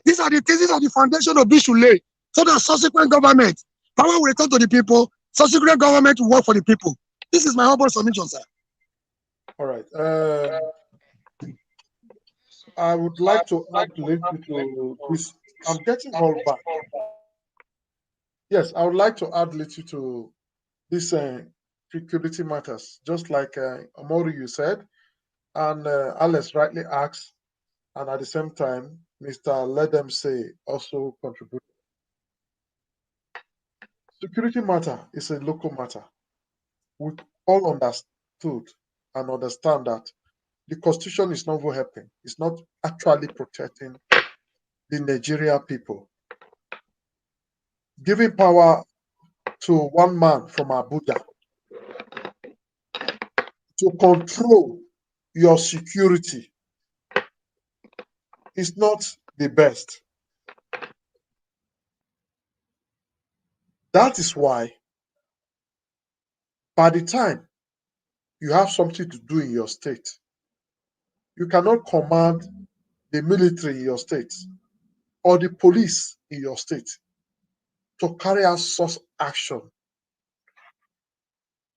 These are the things, these are the foundation of which should lay, so that subsequent government, power will return to the people, subsequent government will work for the people. This is my humble submission, sir. All right. I would like to add a little to this. I'm getting all back. Yes, I would like to add a little to this security matters, just like Omori you said, and Alex rightly asked, and at the same time, Mr. Let Them Say also contributed. Security matter is a local matter. We all understood and understand that the Constitution is not helping. It's not actually protecting the Nigerian people. Giving power to one man from Abuja to control your security is not the best. That is why, by the time you have something to do in your state, you cannot command the military in your state or the police in your state to carry out such action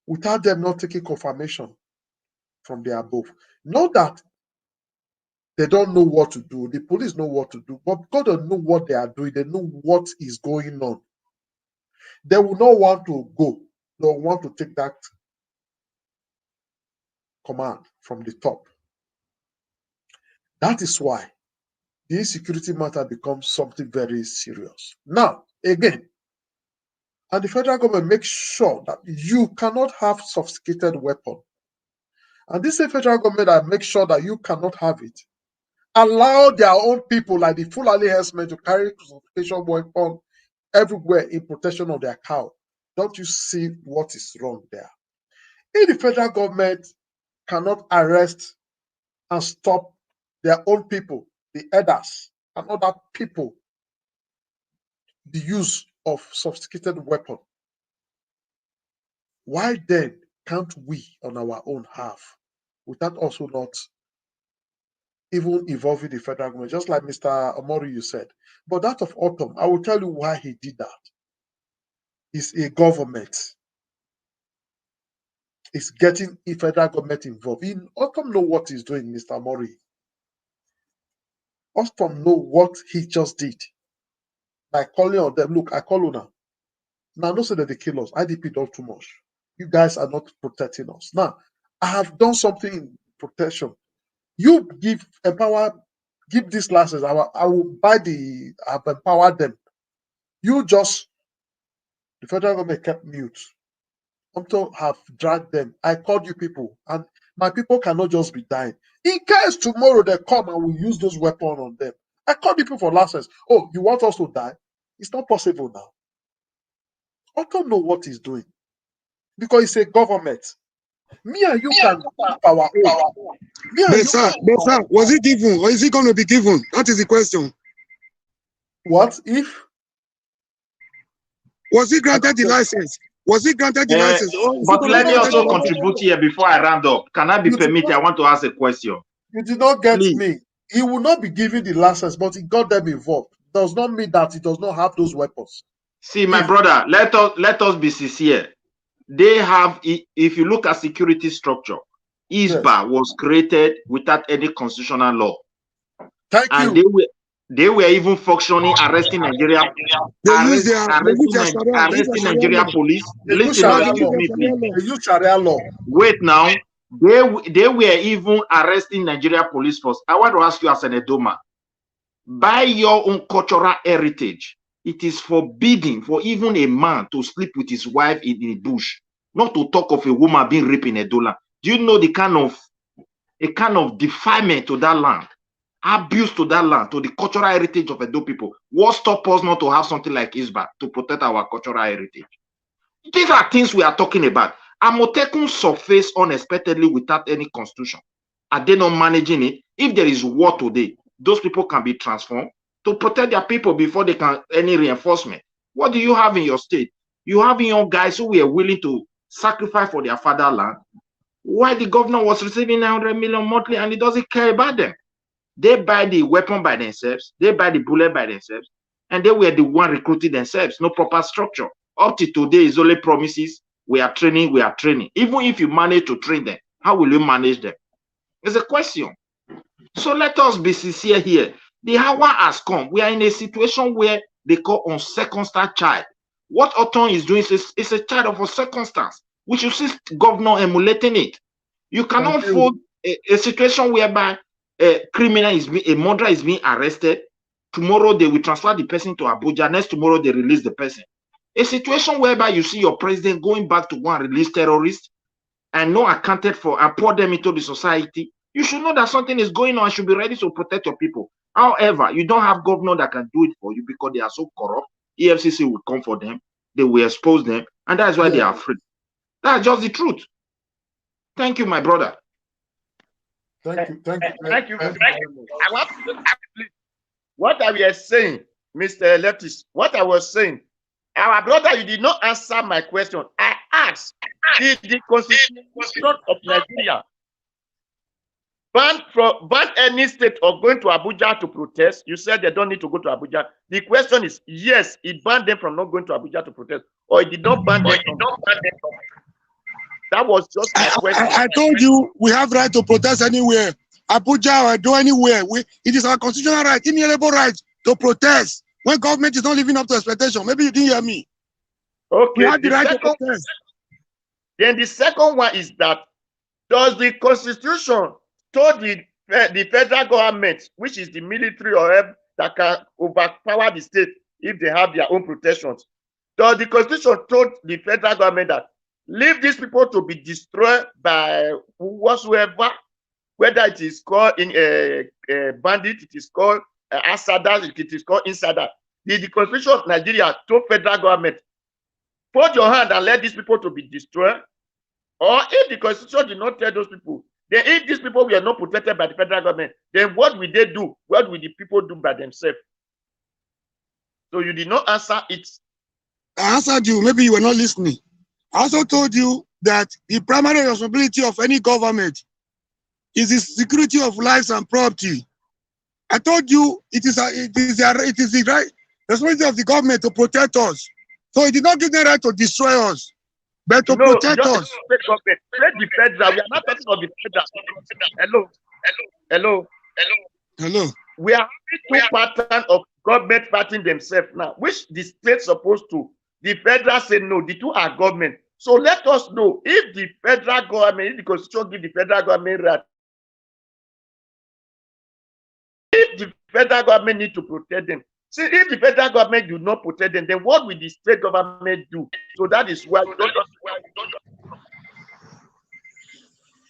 without them not taking confirmation from the above. Not that they don't know what to do, the police know what to do, but because they know what they are doing, they know what is going on. They will not want to go, they will want to take that command from the top. That is why the insecurity matter becomes something very serious. Now, again, and the federal government makes sure that you cannot have sophisticated weapon. And this federal government that makes sure that you cannot have it, allow their own people, like the Fulani herdsmen, to carry sophisticated weapon everywhere in protection of their cow. Don't you see what is wrong there? If the federal government cannot arrest and stop their own people, the elders and other people, the use of sophisticated weapon, why then can't we on our own have, without also not even involving the federal government, just like Mr. Omori you said. But that of Autumn, I will tell you why he did that. It's a government. It's getting the federal government involved. Autumn know what he's doing, Mr. Omori. Autumn know what he just did. By calling on them, look, I call you now. Now, don't say that they kill us. IDP does too much. You guys are not protecting us. Now, I have done something in protection. You give this license. I will I've empowered them. You just, the federal government kept mute. Until have dragged them. I called you people, and my people cannot just be dying. In case tomorrow they come and we use those weapons on them, I called people for license. Oh, you want us to die? It's not possible now. I don't know what he's doing because it's a government. Me and you can keep our own. But sir, was it given or is it going to be given? That is the question. What if? Was he granted the license? Was he granted the license? But let me also contribute here before I round up. Can I be permitted? I want to ask a question. You did not get me. He will not be given the license, but he got them involved. Does not mean that he does not have those weapons. See, my brother, let us be sincere. They have, if you look at security structure, ISBA was created without any constitutional law. Thank and you. they were even functioning, arresting Nigeria, arresting Nigeria police. Listen, excuse me, please. They use Sharia law. Wait now. They were even arresting Nigeria police force. I want to ask you as an Edoma, by your own cultural heritage, it is forbidden for even a man to sleep with his wife in the bush, not to talk of a woman being raped in Edola. Do you know the kind of defilement to that land, abuse to that land, to the cultural heritage of Edo people? What stops us not to have something like ISBA to protect our cultural heritage? These are things we are talking about. Amotekun surfaced unexpectedly without any constitution. Are they not managing it? If there is war today, those people can be transformed to protect their people before they can any reinforcement. What do you have in your state? You have in your guys who were willing to sacrifice for their fatherland, while the governor was receiving 900 million monthly and he doesn't care about them. They buy the weapon by themselves, they buy the bullet by themselves, and they were the one recruiting themselves. No proper structure. Up to today is only promises. We are training, we are training. Even if you manage to train them, how will you manage them? It's a question. So let us be sincere here. The hour has come. We are in a situation where they call on circumstance child. What Oton is doing is a child of a circumstance. We should see governor emulating it. You cannot fold a situation whereby a murderer is being arrested. Tomorrow they will transfer the person to Abuja. Next tomorrow they release the person. A situation whereby you see your president going back to go and release terrorists and not accounted for and pour them into the society. You should know that something is going on and should be ready to protect your people. However, you don't have governor that can do it for you because they are so corrupt. EFCC will come for them. They will expose them. And that's why they are afraid. That's just the truth. Thank you, my brother. Thank you. I want to please. What I was saying, Mr. Letis, what I was saying, our brother, you did not answer my question. I asked, did the Constitution of Nigeria ban any state of going to Abuja to protest? You said they don't need to go to Abuja. The question is, yes, it banned them from not going to Abuja to protest, or it did not ban them from. That was just my question. I told you we have right to protest anywhere, Abuja or do anywhere. It is our constitutional right, inalienable right to protest when government is not living up to expectation. Maybe you didn't hear me. Okay. We have the right to protest. Then the second one is that, does the Constitution told the federal government, which is the military or help that can overpower the state if they have their own protections? Does the Constitution told the federal government that leave these people to be destroyed by whatsoever, whether it is called in a bandit, it is called outsider, it is called insider? Did the Constitution of Nigeria told federal government, put your hand and let these people to be destroyed? Or if the Constitution did not tell those people, then if these people were not protected by the federal government, then what will they do? What will the people do by themselves? So you did not answer it. I answered you. Maybe you were not listening. I also told you that the primary responsibility of any government is the security of lives and property. I told you it is the right responsibility of the government to protect us. So it did not give them the right to destroy us, but to protect us. Let the federal. We are not talking of the federal. Hello. We are having two patterns of government fighting themselves now, which the state supposed to. The federal say no. The two are government. So let us know if the federal government, if the Constitution give the federal government right, if the federal government need to protect them. See, if the federal government do not protect them, then what will the state government do? So that is why we don't.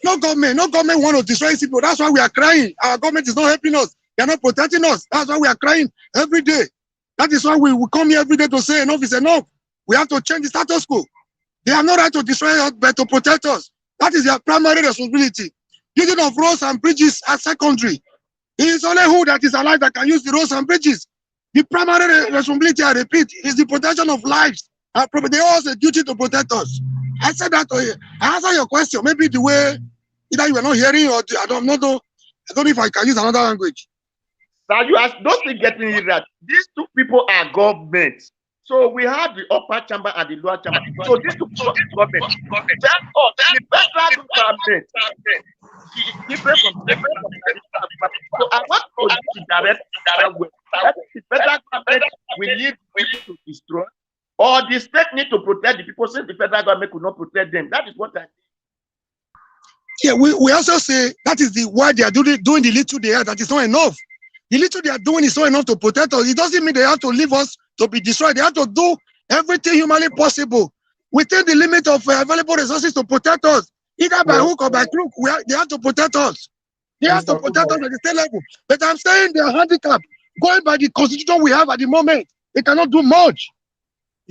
No government want to destroy people. That's why we are crying. Our government is not helping us. They are not protecting us. That's why we are crying every day. That is why we come here every day to say enough is enough. We have to change the status quo. They have no right to destroy us, but to protect us. That is their primary responsibility. Using of roads and bridges are secondary. It is only who that is alive that can use the roads and bridges. The primary responsibility, I repeat, is the protection of lives. They all have a duty to protect us. I said that to you. I answered your question. Maybe the way either you were not hearing or I don't know if I can use another language. Now you are not getting it right. These two people are government. So we have the upper chamber and the lower chamber. So this is government. Then the federal government is different from traditional government. So I want to direct that way. The federal government will need people to destroy, or the state need to protect the people since the federal government could not protect them. That is what I. Yeah, we also say that is the why they are doing the little they are, that is not enough. The little they are doing is not enough to protect us. It doesn't mean they have to leave us to be destroyed. They have to do everything humanly possible within the limit of available resources to protect us, either by hook or by crook. They have to protect us. They have to protect us at the state level. But I'm saying they are handicapped. Going by the constitution we have at the moment, they cannot do much.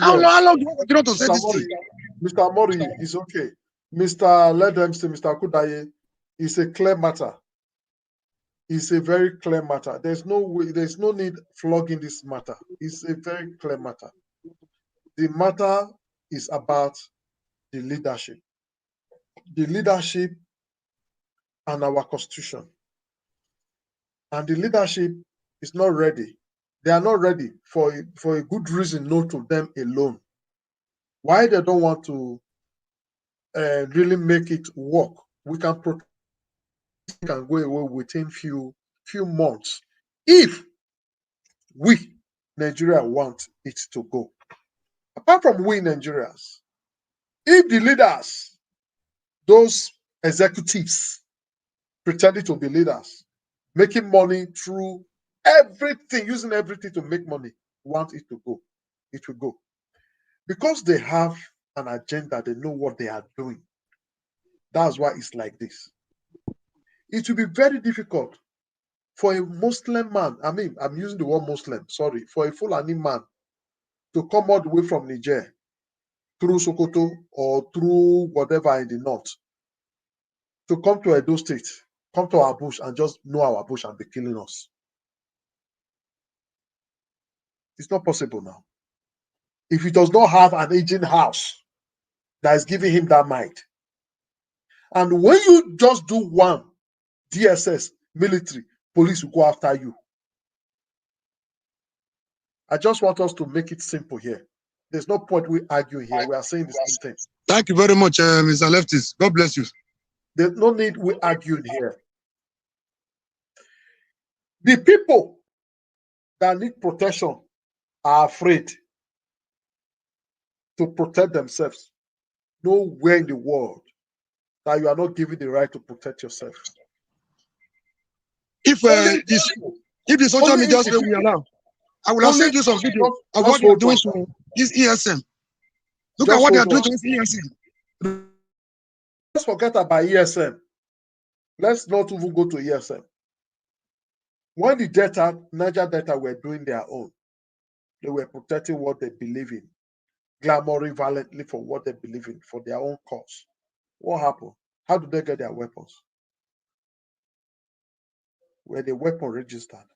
How long do we continue to say this thing? Mr. Mori is okay. Let them say, Mr. Kudaye, it's a clear matter. It's a very clear matter. There's no need flogging this matter. It's a very clear matter. The matter is about the leadership. The leadership and our constitution. And the leadership is not ready. They are not ready for a good reason, not to them alone. Why they don't want to really make it work? We can protect. Can go away within few months if we Nigeria want it to go. Apart from we Nigerians, if the leaders, those executives pretending to be leaders, making money through everything, using everything to make money, want it to go, it will go. Because they have an agenda, they know what they are doing. That's why it's like this. It will be very difficult for a Muslim man, I'm using the word Muslim, sorry, for a Fulani man to come all the way from Niger through Sokoto or through whatever in the north to come to Edo State, come to our bush and just know our bush and be killing us. It's not possible now. If he does not have an aging house that is giving him that mind. And when you just do one DSS, military, police will go after you. I just want us to make it simple here. There's no point we argue here. We are saying the same thing. Thank you very much, Mr. Leftist. God bless you. There's no need we argue here. The people that need protection are afraid to protect themselves. Nowhere in the world that you are not given the right to protect yourself. If the social media say we allow, I will have sent you some video of what they are doing to this ESM. Look at what they are doing to this ESM. Let's forget about ESM. Let's not even go to ESM. When the Niger Delta were doing their own, they were protecting what they believe in, clamoring violently for what they believe in, for their own cause. What happened? How did they get their weapons? Were the weapon registered?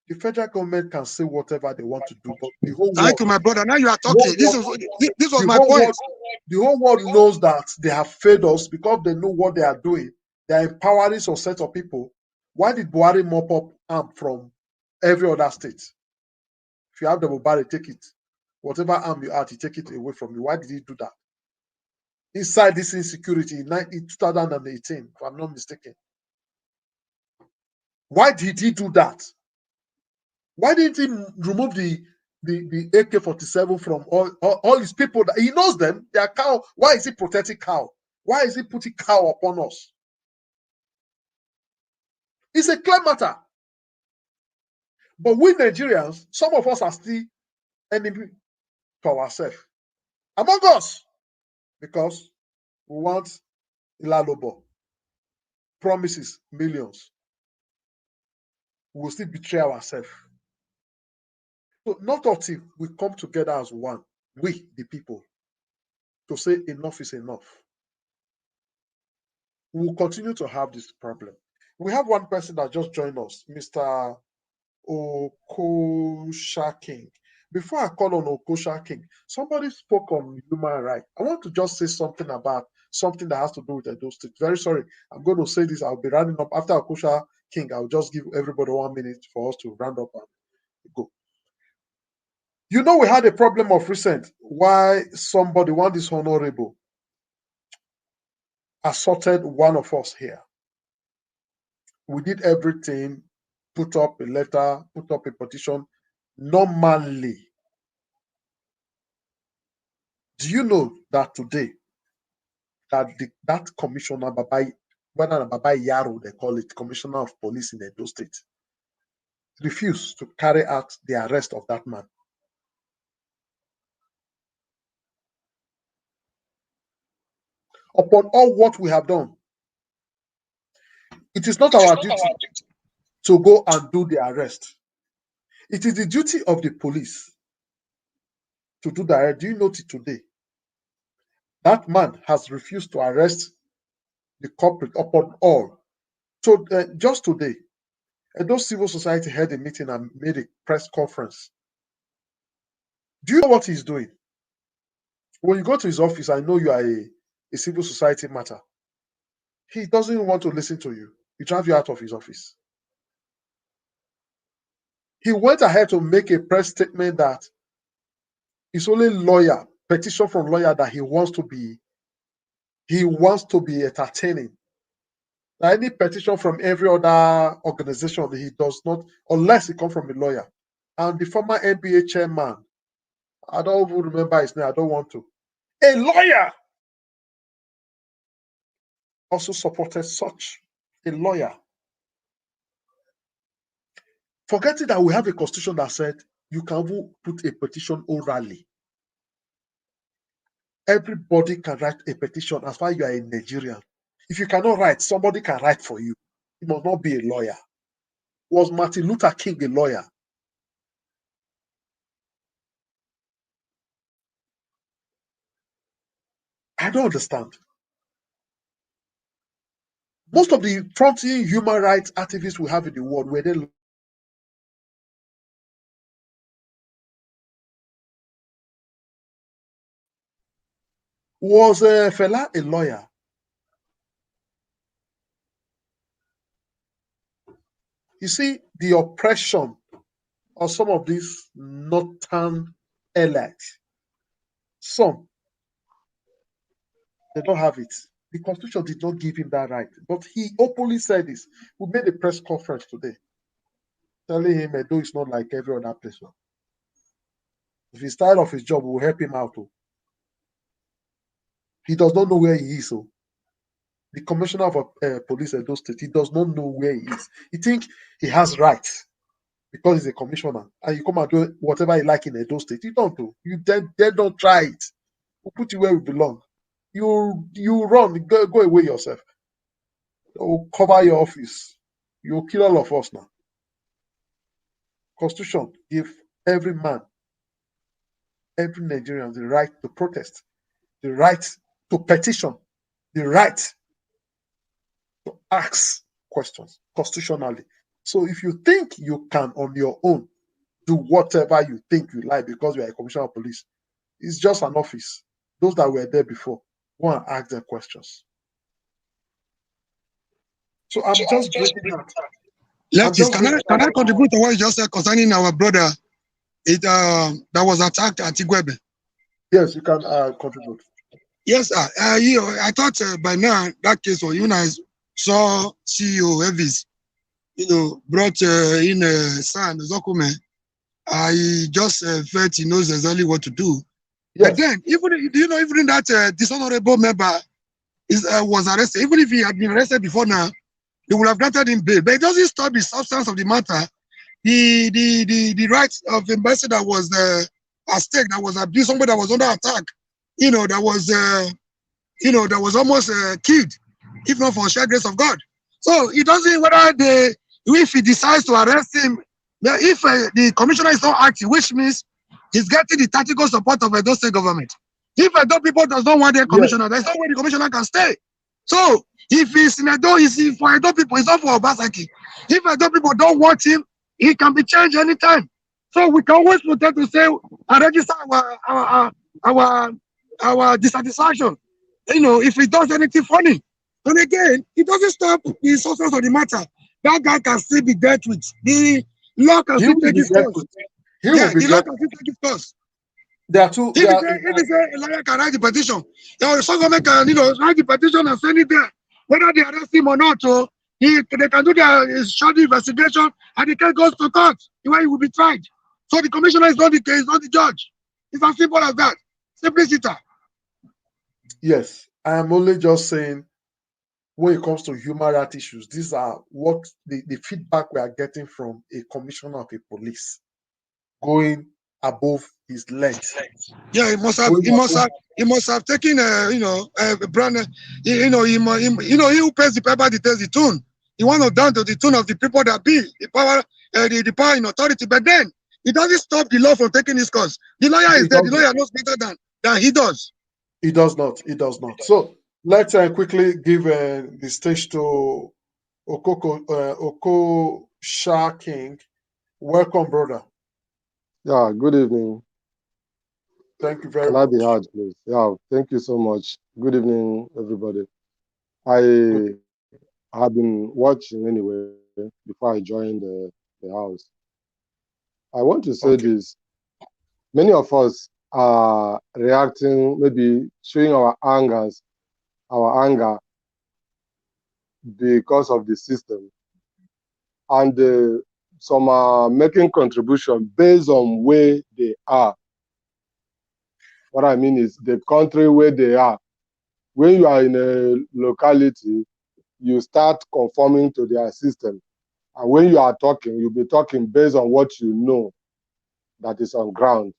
The federal government can say whatever they want to do, but the whole world. Thank you, my brother. Now you are talking. This was my point. The whole world knows that they have failed us because they know what they are doing. They are empowering some set of people. Why did Buhari mop up arm from every other state? If you have the Buhari, take it. Whatever arm you have, he take it away from you. Why did he do that? Inside this insecurity in 2018, if I'm not mistaken. Why did he do that? Why didn't he remove the AK-47 from all his people? That he knows them. They are cow. Why is he protecting cow? Why is he putting cow upon us? It's a clear matter. But we Nigerians, some of us are still enemy to ourselves. Among us, because we want Ilalobo, promises, millions. We will still betray ourselves. So not until we come together as one, we, the people, to say enough is enough, we will continue to have this problem. We have one person that just joined us, Mr. Okosha King. Before I call on Okosha King, somebody spoke on human rights. I want to just say something about something that has to do with Edo State. Very sorry. I'm going to say this. I'll be rounding up. After Okosha King, I'll just give everybody 1 minute for us to round up and go. You know, we had a problem of recent why somebody, one dishonorable, assaulted one of us here. We did everything, put up a letter, put up a petition. Normally, do you know that today, that commissioner, Babai, whether Babai Yaro, they call it, commissioner of police in Edo State, refused to carry out the arrest of that man. Upon all what we have done, it is not our duty to go and do the arrest. It is the duty of the police to do the arrest. Do you notice today? That man has refused to arrest the culprit upon all. So just today, Edo Civil Society held a meeting and made a press conference. Do you know what he's doing? When you go to his office, I know you are a civil society matter. He doesn't want to listen to you. He drives you out of his office. He went ahead to make a press statement that it's only lawyer, petition from lawyer that he wants to be entertaining. Now, any petition from every other organization, he does not, unless it comes from a lawyer. And the former NBA chairman, I don't even remember his name, I don't want to. A lawyer also supported such a lawyer. Forgetting that we have a constitution that said you can even put a petition orally. Everybody can write a petition as far as you are a Nigerian. If you cannot write, somebody can write for you. He must not be a lawyer. Was Martin Luther King a lawyer? I don't understand. Most of the fronting human rights activists we have in the world, were they was Fela a lawyer? You see, the oppression of some of these northern elites, some, they don't have it. The Constitution did not give him that right. But he openly said this. We made a press conference today telling him Edo is not like every other place. If he's tired of his job, we'll help him out. He does not know where he is. So the commissioner of police Edo State, he does not know where he is. He thinks he has rights because he's a commissioner, and you come and do whatever you like in Edo State. You don't do. You then don't try it. We'll put you where you belong. You run, go away yourself. We'll cover your office. You'll kill all of us now. Constitution give every man, every Nigerian the right to protest, the right to petition, the right to ask questions constitutionally. So if you think you can on your own do whatever you think you like because you are a commissioner of police, it's just an office. Those that were there before, go and ask them questions. So I'm just bringing that. Lefties, can I contribute to what you just said concerning our brother that was attacked at Igwebe? Yes, you can contribute. Yes, sir. I thought by now that case was, I saw CEO Evis, brought in son Zokume. I just felt he knows exactly what to do. Yes. But then, even that dishonorable member was arrested, even if he had been arrested before now, they would have granted him bail. But it doesn't stop the substance of the matter. The rights of the ambassador was at stake, that was abused, somebody that was under attack, that was almost killed, if not for sheer grace of God. So it doesn't if he decides to arrest him, if the commissioner is not acting, which means he's getting the tactical support of Edo State government. If Edo people does not want their commissioner, there's no way the commissioner can stay. So if he's in Edo, for Edo people, it's not for Obaseki. If Edo people don't want him, he can be changed anytime. So we can always protect to say and register our dissatisfaction. If he does anything funny. And again, it doesn't stop the substance of the matter. That guy can still be dealt with. The law can still take his course. He will be the law getting. can still take its course. There are two. If it's a lawyer can write the petition, the government can, write the petition and send it there. Whether they arrest him or not, so they can do their short investigation and the case goes to court, where he will be tried. So the commissioner is not the case, not the judge. It's as simple as that. Simplicity. Yes, I am only just saying when it comes to human rights issues, these are what the feedback we are getting from a commissioner of a police going above his length. Yeah, he must have taken brand, he who pays the piper dictates the tune. He want to down to the tune of the people that be the power, the power in authority. But then it doesn't stop the law from taking its course. The lawyer is there. The lawyer knows better than he does. He does not. He does not. So let's quickly give the stage to Oko Shah King. Welcome, brother. Yeah, good evening. Thank you very Can much. I be heard, please? Yeah, thank you so much. Good evening, everybody. I have been watching anyway before I joined the house. I want to say this. Many of us are reacting, maybe showing our anger because of the system. And some are making contribution based on where they are. What I mean is the country where they are. When you are in a locality, you start conforming to their system. And when you are talking, you'll be talking based on what you know that is on ground.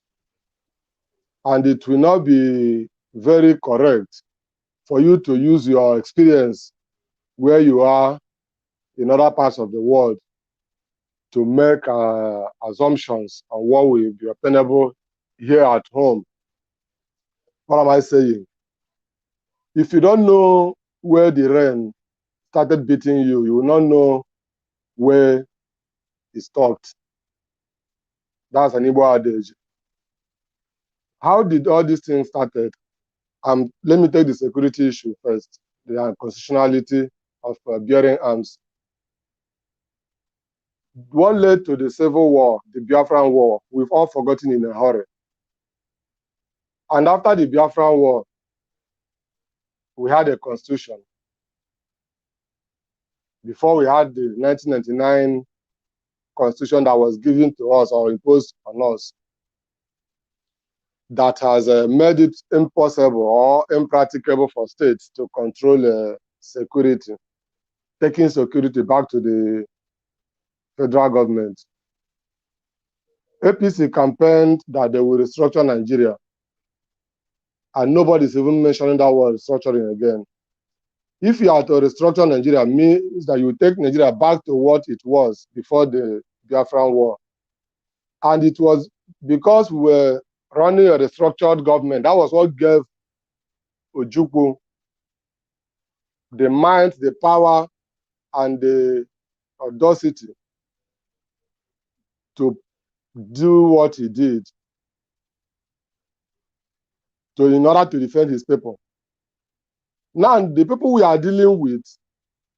And it will not be very correct for you to use your experience where you are in other parts of the world to make assumptions on what will be obtainable here at home. What am I saying? If you don't know where the rain started beating you, you will not know where it stopped. That's an Igbo adage. How did all these things started? Let me take the security issue first, the unconstitutionality of bearing arms. What led to the Civil War, the Biafran War, we've all forgotten in a hurry. And after the Biafran War, we had a constitution. Before we had the 1999 constitution that was given to us or imposed on us, that has made it impossible or impracticable for states to control security, taking security back to the federal government. APC campaigned that they will restructure Nigeria, and nobody's even mentioning that word restructuring again. If you are to restructure Nigeria, means that you take Nigeria back to what it was before the Biafran War. And it was because we were running a restructured government. That was what gave Ojukwu the mind, the power, and the audacity to do what he did in order to defend his people. Now, the people we are dealing with,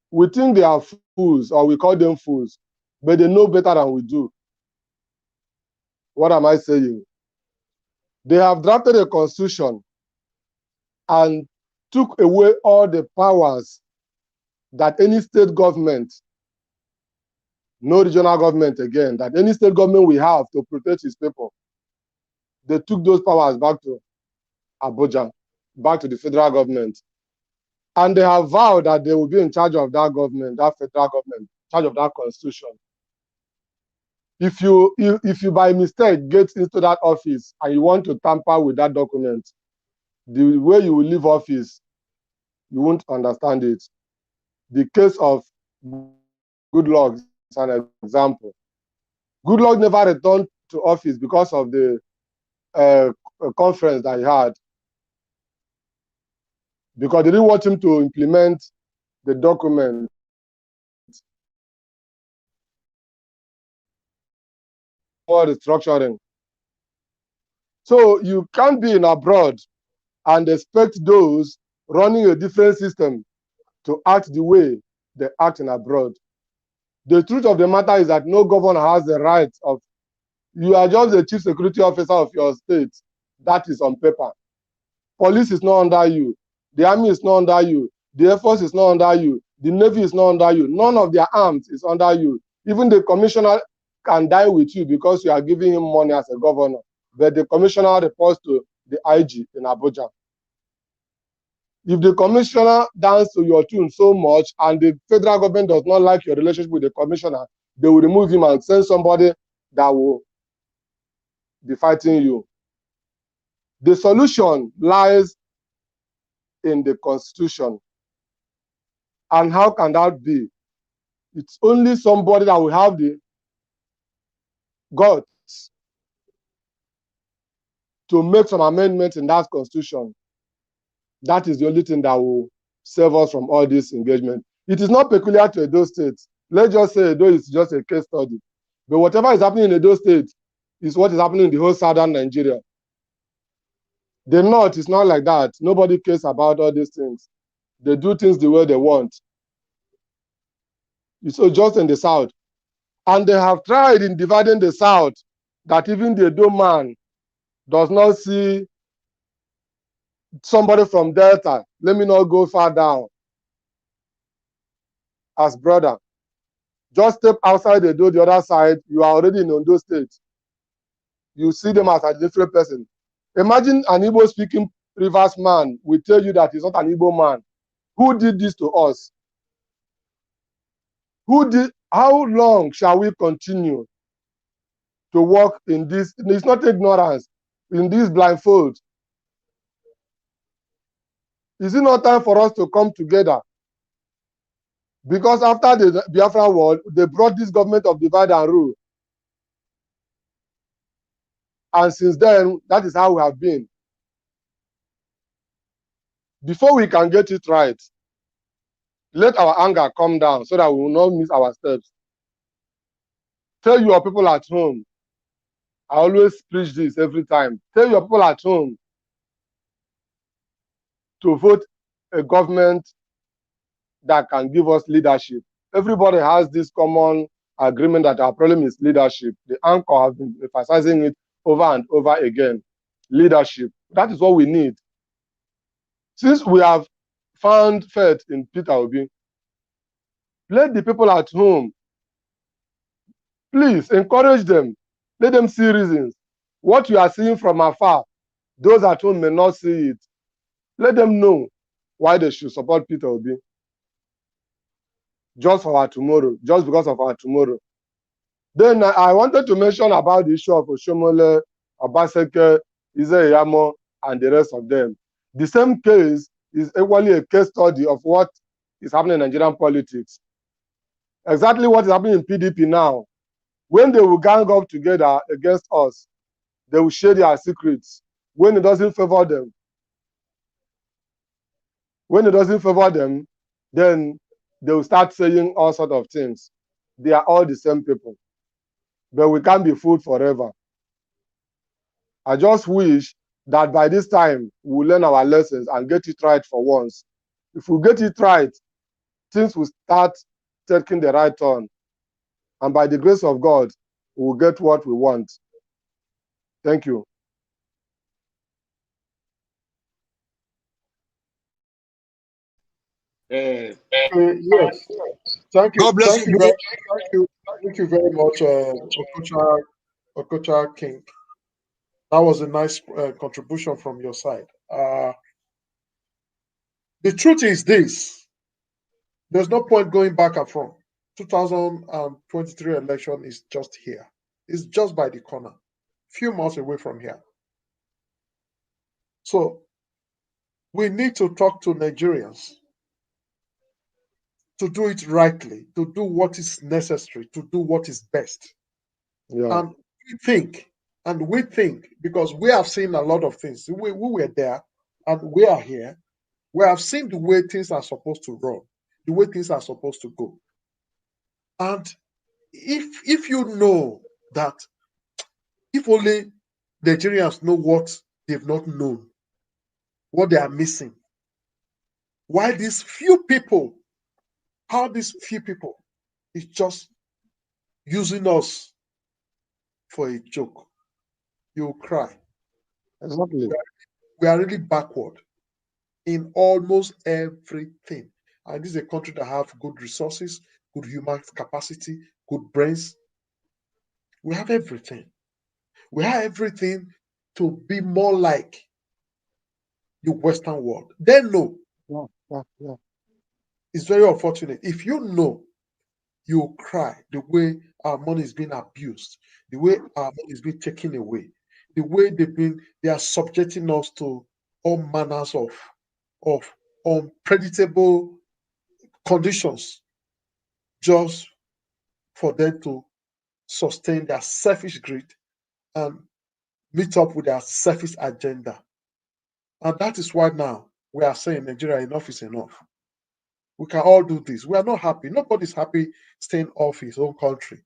we think they are fools, or we call them fools, but they know better than we do. What am I saying? They have drafted a constitution and took away all the powers that any state government, no regional government again, that any state government will have to protect its people. They took those powers back to Abuja, back to the federal government. And they have vowed that they will be in charge of that government, that federal government, in charge of that constitution. If you by mistake get into that office and you want to tamper with that document, the way you will leave office, you won't understand it. The case of Goodluck is an example. Goodluck never returned to office because of the conference that he had, because they didn't want him to implement the document. For restructuring. So you can't be in abroad and expect those running a different system to act the way they act in abroad. The truth of the matter is that no governor has the right of You are just the chief security officer of your state. That is on paper. Police is not under you. The army is not under you. The Air Force is not under you. The Navy is not under you. None of their arms is under you. Even the commissioner can die with you because you are giving him money as a governor. But the commissioner reports to the IG in Abuja. If the commissioner dances to your tune so much and the federal government does not like your relationship with the commissioner, they will remove him and send somebody that will be fighting you. The solution lies in the constitution. And how can that be? It's only somebody that will have the guts to make some amendments in that constitution. That is the only thing that will save us from all this engagement. It is not peculiar to Edo State. Let's just say Edo is just a case study. But whatever is happening in Edo State is what is happening in the whole southern Nigeria. The North is not like that. Nobody cares about all these things. They do things the way they want. It's just in the South. And they have tried in dividing the South that even the Edo man does not see somebody from Delta. Let me not go far down. As brother, just step outside the door, the other side, you are already in Ondo State. You see them as a different person. Imagine an Igbo speaking Rivers man will tell you that he's not an Igbo man. Who did this to us? How long shall we continue to walk in this? It's not ignorance, in this blindfold. Is it not time for us to come together? Because after the Biafra war, they brought this government of divide and rule. And since then, that is how we have been. Before we can get it right, let our anger come down so that we will not miss our steps. Tell your people at home. I always preach this every time. Tell your people at home to vote a government that can give us leadership. Everybody has this common agreement that our problem is leadership. The anchor has been emphasizing it over and over again. Leadership. That is what we need. Since we have found faith in Peter Obi, let the people at home, please encourage them. Let them see reasons. What you are seeing from afar, those at home may not see it. Let them know why they should support Peter Obi. Just for our tomorrow, just because of our tomorrow. Then I wanted to mention about the issue of Oshiomhole, Obaseki, Ize Iyamu, and the rest of them. The same case is equally a case study of what is happening in Nigerian politics. Exactly what is happening in PDP now. When they will gang up together against us, they will share their secrets. When it doesn't favor them, then they will start saying all sorts of things. They are all the same people. But we can't be fooled forever. I just wish that by this time, we'll learn our lessons and get it right for once. If we get it right, things will start taking the right turn. And by the grace of God, we'll get what we want. Thank you. Yes. Thank you. God bless Thank you, you bro. Thank you very much, Okocha King. That was a nice contribution from your side. The truth is this: there's no point going back and forth. 2023 election is just here. It's just by the corner, few months away from here. So we need to talk to Nigerians to do it rightly, to do what is necessary, to do what is best. Yeah. And we think, because we have seen a lot of things. We were there and we are here. We have seen the way things are supposed to run, the way things are supposed to go. And if you know that, if only Nigerians know what they've not known, what they are missing, why these few people, how these few people is just using us for a joke, you'll cry. Exactly. We are really backward in almost everything. And this is a country that have good resources, good human capacity, good brains. We have everything. We have everything to be more like the Western world. They know. Yeah. It's very unfortunate. If you know, you cry the way our money is being abused, the way our money is being taken away, the way they are subjecting us to all manners of unpredictable conditions just for them to sustain their selfish greed and meet up with their selfish agenda. And that is why now we are saying Nigeria, enough is enough. We can all do this. We are not happy. Nobody's happy staying off his own country.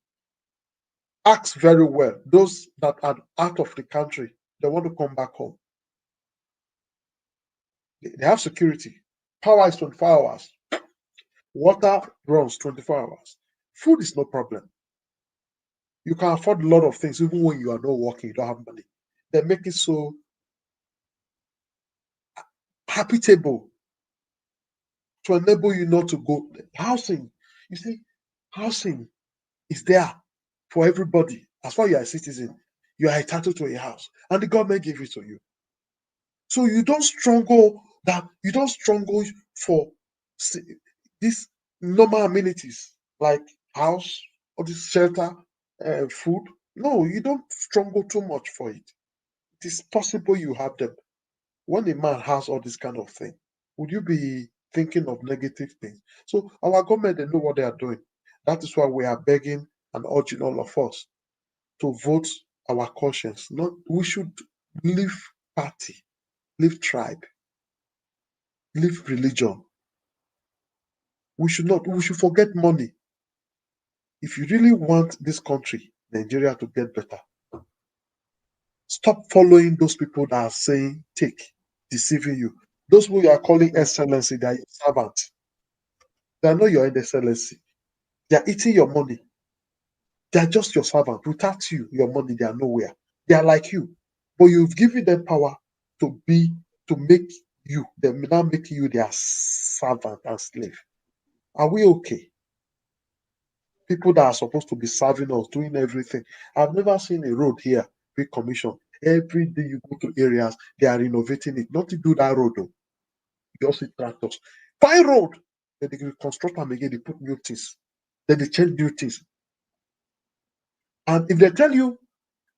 Ask very well. Those that are out of the country, they want to come back home. They have security. Power is 24 hours. Water runs 24 hours. Food is no problem. You can afford a lot of things even when you are not working, you don't have money. They make it so habitable to enable you not to go. Housing, you see, housing is there for everybody. As far as you are a citizen, you are entitled to a house, and the government gives it to you. So you don't struggle for these normal amenities like house or this shelter, food. No, you don't struggle too much for it. It is possible you have them. When a man has all this kind of thing, would you be thinking of negative things? So our government, they know what they are doing. That is why we are begging and urging all of us to vote our conscience. Not we should leave party, leave tribe, leave religion. We should forget money. If you really want this country, Nigeria, to get better, stop following those people that are saying take, deceiving you. Those who you are calling excellency, they are your servant. They are not your excellency. They are eating your money. They are just your servant. Without you, your money, they are nowhere. They are like you. But you've given them power to make you, them now making you their servant and slave. Are we okay? People that are supposed to be serving us, doing everything. I've never seen a road here be commissioned. Every day you go to areas, they are renovating it. Not to do that road, though. You just see tractors. Fine road. Then they reconstruct them again, they put new things. Then they change new things. And if they tell you,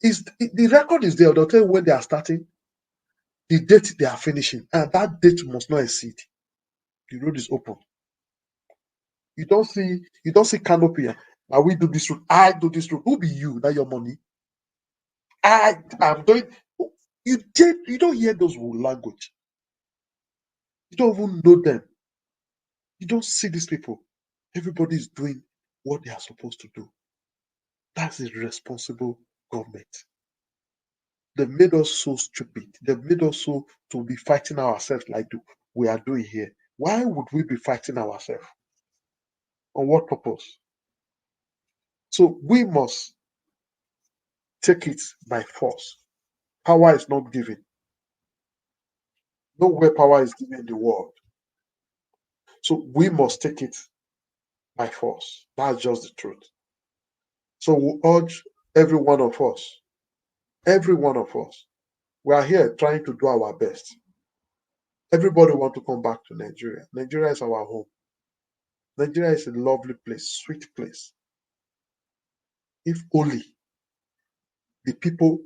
the record is there, they'll tell you when they are starting, the date they are finishing, and that date must not exceed. The road is open. You don't see canopy. Now we do this road. I do this road. Who be you? That your money. I am doing. You don't hear those language. You don't even know them. You don't see these people. Everybody is doing what they are supposed to do. That's a responsible government. They made us so stupid. They made us so to be fighting ourselves like we are doing here. Why would we be fighting ourselves? On what purpose? So we must take it by force. Power is not given. Nowhere power is given in the world. So we must take it by force. That's just the truth. So we urge every one of us, we are here trying to do our best. Everybody want to come back to Nigeria. Nigeria is our home. Nigeria is a lovely place, sweet place. If only the people,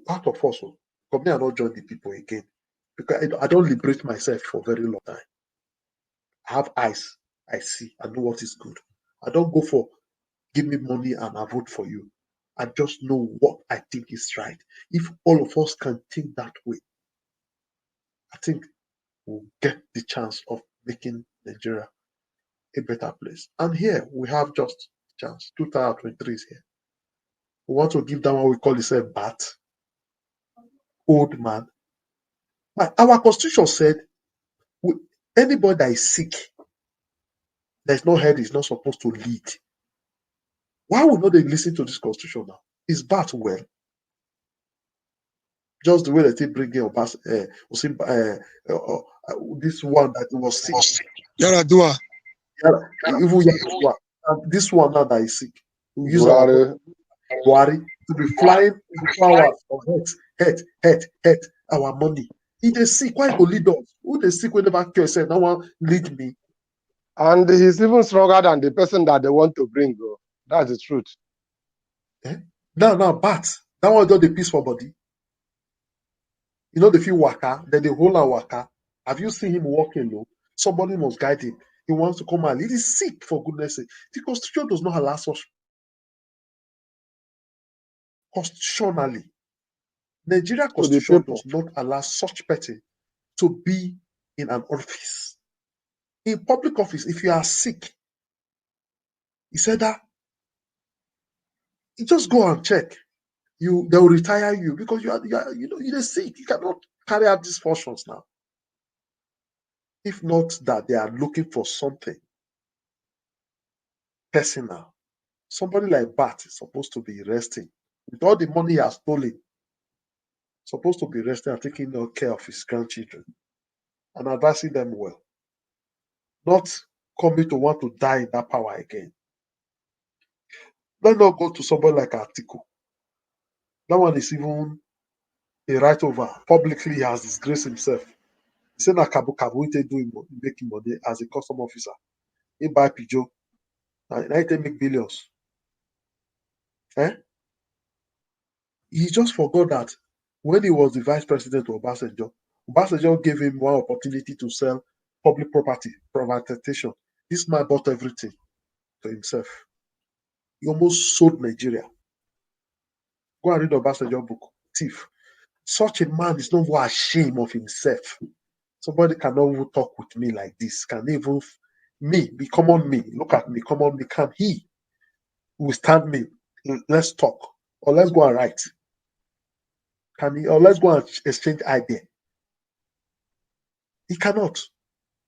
part of us, for me, I don't join the people again because I don't liberate myself for a very long time. I have eyes, I see, I know what is good. I don't go for give me money and I vote for you. I just know what I think is right. If all of us can think that way, I think we'll get the chance of making Nigeria a better place. And here we have just a chance. 2023 is here. We want to give them what we call this a bat, old man. But our constitution said anybody that is sick, that is not head, is not supposed to lead. Why would not they listen to this constitution now? Is Bat well? Just the way that they bring in this one that was sick. Yaradua. Even Yaradua. And this one now that is sick. We use our Buhari. Buhari to be flying 24 hours for head, our money. He dey sick. Why go lead us? Who dey sick when never cure? Say, no one lead me. And he's even stronger than the person that they want to bring, bro. That's the truth. Now, Bat. That one just the peace for body. You know, they feel waka, then they hold our waka. Have you seen him walking low? Somebody must guide him. He wants to come and lead. He's sick, for goodness sake. The Constitution does not allow such. Constitutionally, Nigeria Constitution does not allow such person to be in an office. In public office, if you are sick, he said that you just go and check. They will retire you because you're sick. You cannot carry out these functions now. If not that they are looking for something personal. Somebody like Bat is supposed to be resting. With all the money he has stolen, supposed to be resting and taking care of his grandchildren and advising them well. Not coming to want to die in that power again. Let's not go to somebody like Atiku. That one is even a right over. Publicly, he has disgraced himself. He said that Kabu he do making money as a custom officer. He buy Pijo. And he make billions. He just forgot that when he was the vice president of Obasanjo gave him one opportunity to sell public property, privatization. This man bought everything to himself. He almost sold Nigeria. Go and read Obasanjo book, Thief. Such a man is not ashamed of himself. Somebody cannot even talk with me like this. Can even be common me. Look at me, common me. Can he withstand me? Let's talk. Or let's go and write. Can he? Or let's go and exchange idea. He cannot.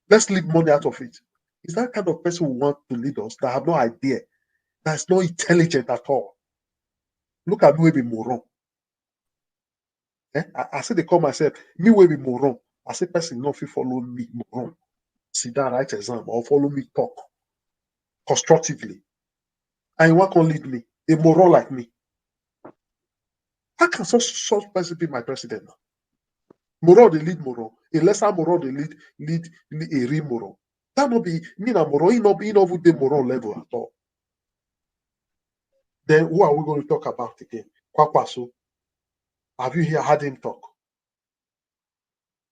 Let's leave money out of it. Is that kind of person who want to lead us that have no idea, that's not intelligent at all? Look at me, we be moron. I say they call myself me, we be moron. I say person not fit follow me moron. Sit down, write exam, or follow me talk constructively. And you want to lead me, a moron like me. How can such person be my president now? Moron they lead moron. A lesser moron they lead a real moron. That not be me na moron. He not with the moron level at all. Then who are we going to talk about again? Kwakwaso. Have you heard him talk?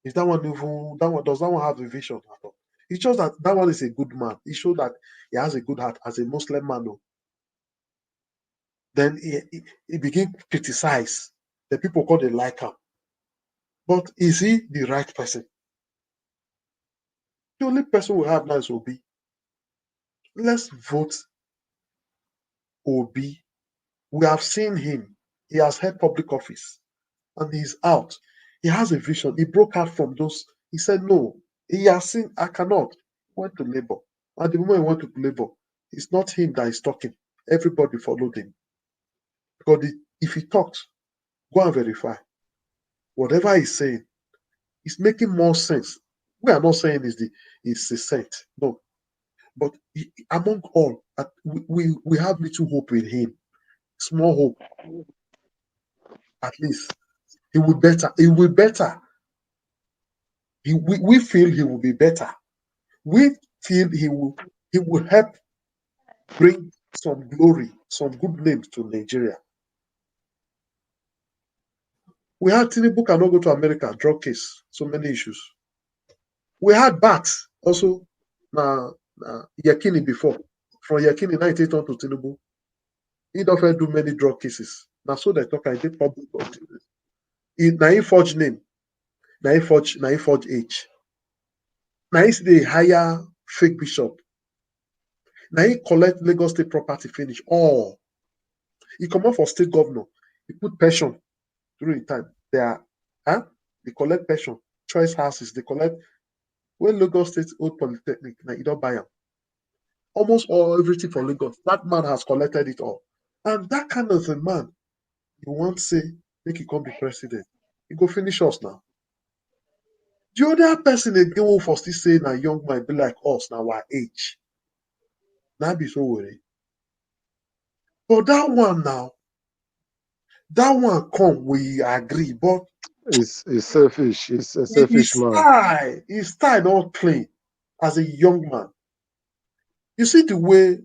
Is that one even does that one have a vision at all? It's just that one is a good man. He showed that he has a good heart as a Muslim man. Though. Then he began to criticize. The people called it like him. But is he the right person? The only person we have now is Obi. Let's vote Obi. We have seen him. He has held public office and he's out. He has a vision. He broke out from those. He said, no, he has seen, I cannot. He went to labor. At the moment he went to labor, it's not him that is talking. Everybody followed him. Because if he talks, go and verify. Whatever he's saying, it's making more sense. We are not saying it's a saint. No. But among all, we have little hope in him. Small hope. At least. He will better. He will better. We feel he will be better. We feel he will help bring some glory, some good names to Nigeria. We had Tinubu cannot go to America, drug case, so many issues. We had Bat also, Yakini before. From Yakini 98 on to Tinubu. He don't do many drug cases. Now so they talk, I did public. Now he forge name. Now he forge age. Now they hire fake bishop. Now he collect Lagos State property finish. All. He come out for state governor. He put pension during the time. They collect pension, choice houses, they collect when Lagos State old polytechnic, now you don't buy them. Almost everything for Lagos. That man has collected it all. And that kind of a man You want to say, make he come be president. He go finish us now. The other person again who for still say na young man be like us, now our age. Now be so worried. But that one now, that one come, we agree. But He's selfish. He's a selfish man. his style not clean as a young man. You see the way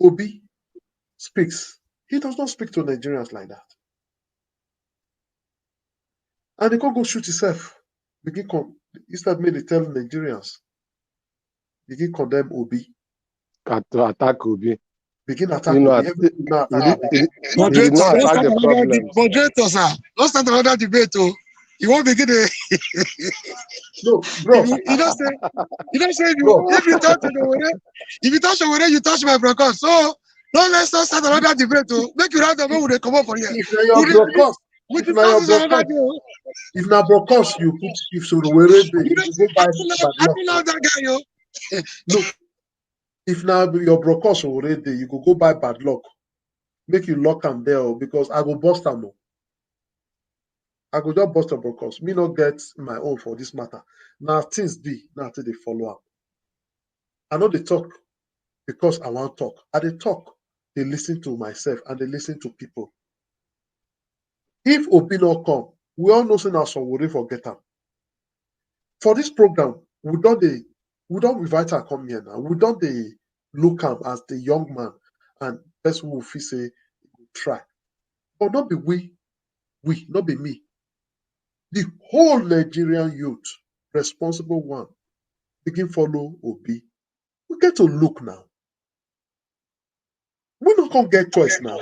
Obi speaks. He does not speak to Nigerians like that. And they can't go shoot himself. Instead, may they tell Nigerians, begin condemn Obi, To attack Obi. begin attack You know, Obi. Everything now attack Obi. he did not Moderators, attack the problems. moderators, don't start another debate. Oh, you won't begin a. No, bro, You don't say. You don't say bro. if you touch Owerri, you touch my broadcast. So let's not start another debate. Oh, make you round up when they come up for here. If na your broadcast, We if na discuss your this another broadcast, day. Oh. if na broadcast you put if Surowere dey, You you don't go say buy I bad don't luck. love that guy, yo. Look, if na your broadcast Surowere dey, you go buy bad luck. Make you lock am there because I go bust am. I go just bust am broadcast. Me not get my own for this matter. Now things be, now they follow up. I know they talk because I want talk. I they talk, they listen to myself and they listen to people. If Obi not come, we all know say na Sowore forget am. For this program, we don't invite her come here now. We don't they look am as the young man and person who feel say try. But not be we, not be me. The whole Nigerian youth, responsible one, begin follow Obi. We get to look now. We not gonna get choice now.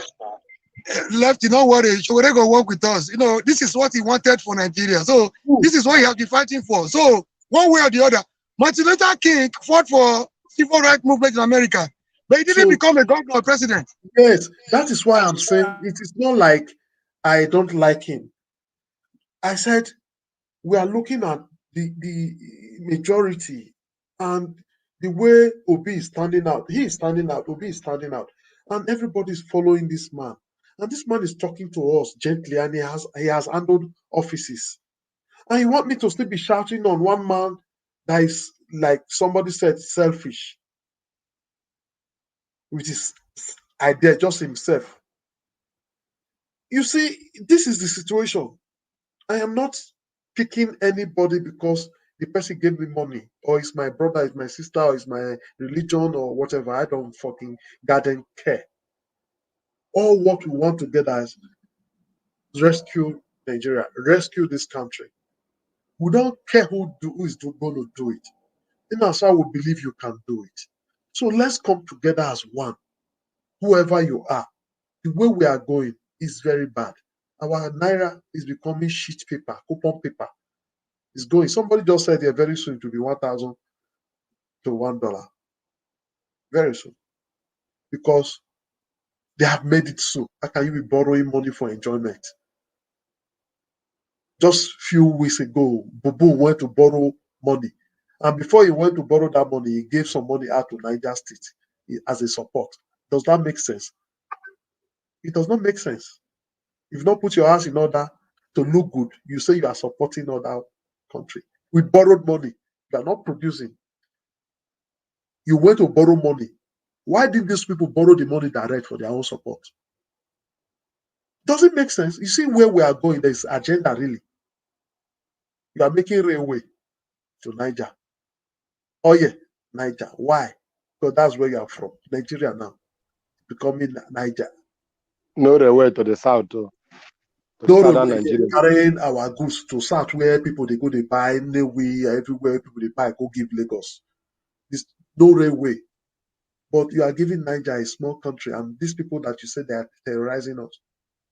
Left, you know what? Sowore go work with us. You know, this is what he wanted for Nigeria. So this is what he has been fighting for. So one way or the other, Martin Luther King fought for civil rights movement in America, but he didn't become a governor or president. Yes, that is why I'm saying it is not like I don't like him. I said we are looking at the majority and the way Obi is standing out. He is standing out. Obi is standing out, and everybody is following this man. And this man is talking to us gently, and he has handled offices. And you want me to still be shouting on one man that is, like somebody said, selfish with his idea, just himself. You see, this is the situation. I am not picking anybody because the person gave me money, or it's my brother, it's my sister, or it's my religion, or whatever. I don't fucking goddamn care. All what we want together is rescue Nigeria, rescue this country. We don't care who is going to do it. And that's how we believe you can do it. So let's come together as one, whoever you are. The way we are going is very bad. Our naira is becoming sheet paper, coupon paper. It's going. Somebody just said here very soon to be 1,000 to $1. Very soon. Because they have made it so. How can you be borrowing money for enjoyment? Just few weeks ago, Bubu went to borrow money. And before he went to borrow that money, he gave some money out to Niger State as a support. Does that make sense? It does not make sense. If you don't put your house in order to look good, you say you are supporting other country. With borrowed money, you are not producing. You went to borrow money. Why did these people borrow the money direct for their own support? Does it make sense? You see where we are going, there's agenda really. You are making railway to Niger. Oh yeah, Niger. Why? Because that's where you are from. Nigeria now. Becoming Niger. No railway to the south, to No southern railway Nigeria. carrying our goods to south where people they go they buy, Newe, everywhere people they buy, go give Lagos. This no railway. But you are giving Niger a small country, and these people that you say they are terrorizing us,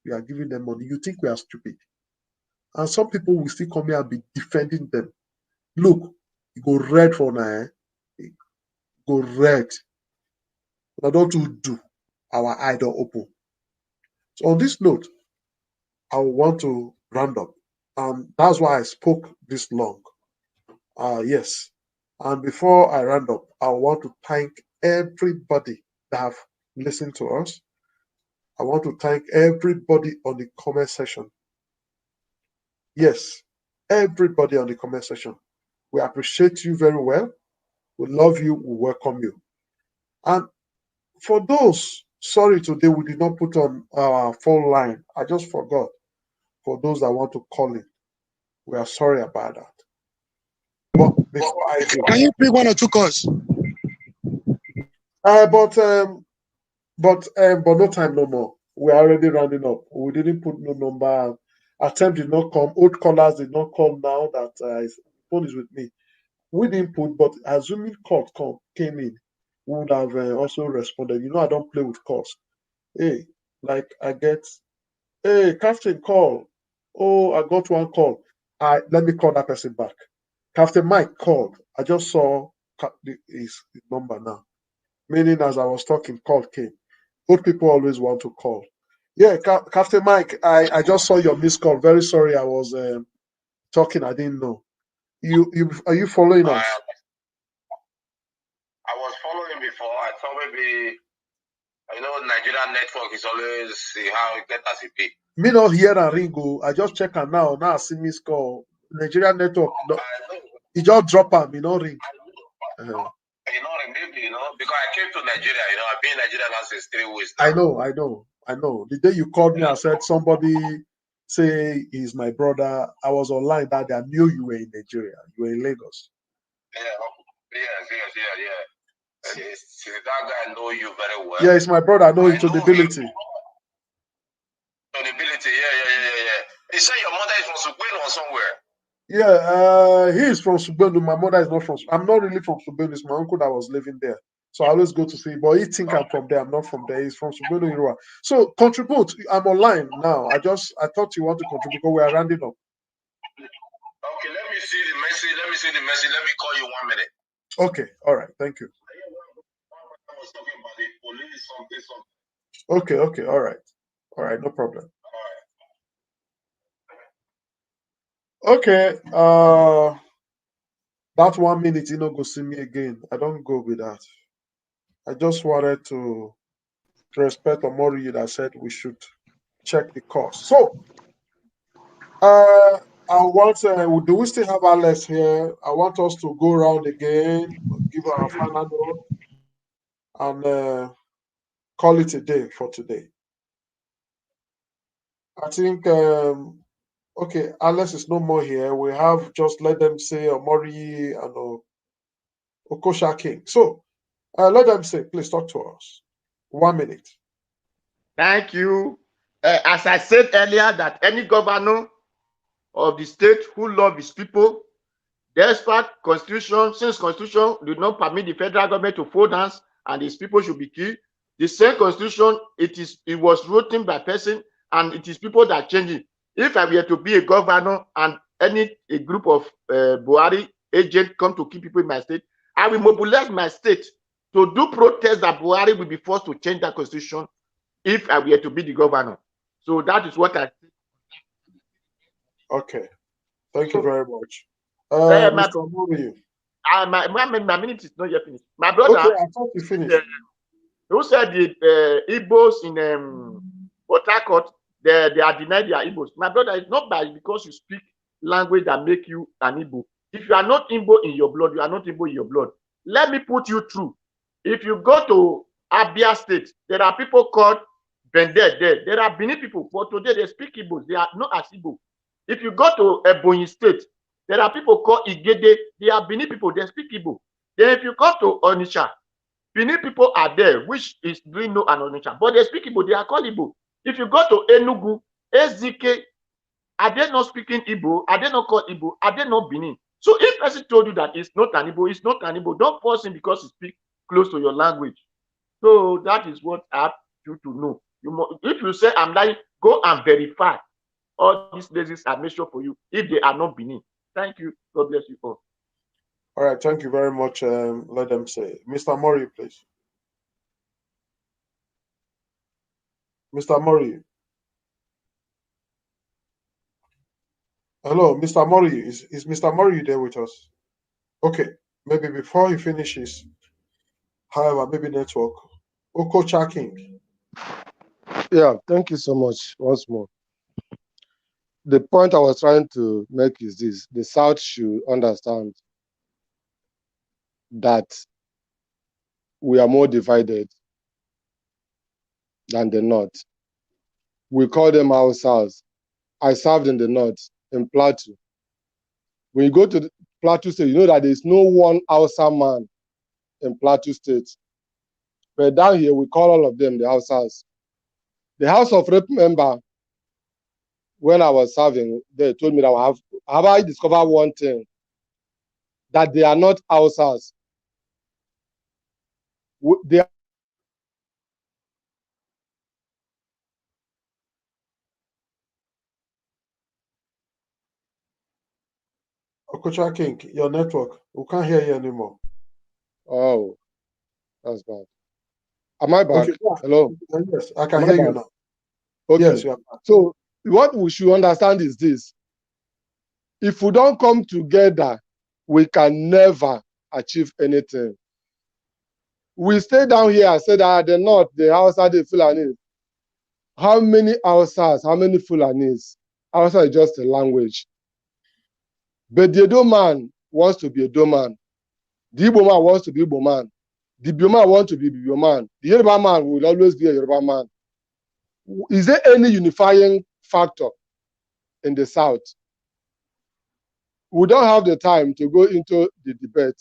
you are giving them money. You think we are stupid. And some people will still come here and be defending them. Look, you go red for now, go red. Now don't do our eye don't open. So on this note, I want to round up. That's why I spoke this long. Yes. And before I round up, I want to thank everybody that have listened to us. I want to thank everybody on the comment section. Yes, everybody on the comment section. We appreciate you very well. We love you. We welcome you. And for those, sorry, today we did not put on our phone line. I just forgot. For those that want to call in, we are sorry about that. But before I do, Can you pick one or two calls? but no time no more. We are already rounding up. We didn't put no number. Attempt did not come. Old callers did not come now that phone is with me. We didn't put, but assuming call came in, we would have also responded. You know, I don't play with calls. Hey, like I get, hey, Captain, call. Oh, I got one call. Let me call that person back. Captain Mike called. I just saw his number now. Meaning, as I was talking, call came. Good people always want to call. Yeah, Captain Mike, I just saw your missed call. Very sorry, I was talking. I didn't know. You are you following us? I was following before. I thought maybe, Nigerian network is always how it gets as it be. Me not hear and ring go. I just check and now I see missed call. Nigerian network. No, he just drop am. Me not ring. Maybe, because I came to Nigeria, I've been in Nigeria now since 3 weeks now. I know. The day you called me, I said somebody say he's my brother. I was online that day. I knew you were in Nigeria. You were in Lagos. Yes. See, that guy know you very well. Yeah, it's my brother. I know him to the ability. Yeah. He said your mother is from Sugbenu or somewhere. Yeah, he is from Sugbenu. My mother is not from. I'm not really from Sugbenu. It's my uncle that was living there. So I always go to see, but he think I'm from there. I'm not from there. He's from Sugbenu Irua. So contribute. I'm online now. I thought you want to contribute because we are rounding up. Okay, let me see the message. Let me call you 1 minute. Okay, all right. Thank you. I was talking about the police, something. Okay, all right, no problem. Okay, that 1 minute, go see me again. I don't go with that. I just wanted to respect Omori that said we should check the cost. So, I want, do we still have Alex here? I want us to go around again, give our final note, and call it a day for today. I think, okay, Alex is no more here. We have just let them say Omori and Okosha King. So, let them say, please talk to us. 1 minute. Thank you. As I said earlier, that any governor of the state who love his people, despite constitution, since constitution did not permit the federal government to fold hands and his people should be killed, the same constitution, it was written by person and it is people that change it. If I were to be a governor and a group of Buhari agents come to kill people in my state, I will mobilize my state to do protest that Buhari will be forced to change that constitution if I were to be the governor. So that is what I think. Okay. Thank you very much. My minute is not yet finished. My brother, okay, I thought you finished. Who said the Igbos in Port Harcourt, they are denied their Igbos. My brother, it's not because you speak language that make you an Igbo. If you are not Igbo in your blood, you are not Igbo in your blood. Let me put you through. If you go to Abia State, there are people called Bended there. There are Benin people, but today they speak Igbo. They are not as Igbo. If you go to Ebonyi State, there are people called Igede. They are Benin people. They speak Igbo. Then if you go to Onitsha, Benin people are there, which is doing no and Onitsha, but they speak Igbo. They are called Igbo. If you go to Enugu, Ezike, are they not speaking Igbo? Are they not called Igbo? Are they not Benin? So if person told you that it's not an Igbo, it's not an Igbo, don't force him because he speaks close to your language. So that is what I have you to know. If you say I'm lying, go and verify all these places are made sure for you if they are not Benin. Thank you. God bless you all. All right, thank you very much. Let them say. Mr. Mori, please. Mr. Mori. Hello, Mr. Mori. Is Mr. Mori there with us? Okay, maybe before he finishes, however, maybe network. Okocha King. Yeah, thank you so much once more. The point I was trying to make is this: the South should understand that we are more divided than the North. We call them Hausas. I served in the North, in Plateau. When you go to the Plateau State, you know that there's no one Hausa man in Plateau State. But down here, we call all of them the Hausas. The House of Rep member, when I was serving, they told me that I discovered one thing, that they are not Hausas. They Okocha King, your network. We can't hear you anymore. Oh, that's bad. Am I back? Okay, yeah. Hello? Yes, I can Am I hear you back? now. Okay. Yes, you are back. So what we should understand is this. If we don't come together, we can never achieve anything. We stay down here and say that the North, the Hausa, the Fulani. How many Hausas, how many Fulanis? Hausa is just a language. But the Edo man wants to be a Edo man. The Igbo man wants to be Igbo man. The Bio man wants to be Bio man. The Yoruba man will always be a Yoruba man. Is there any unifying factor in the South? We don't have the time to go into the debate,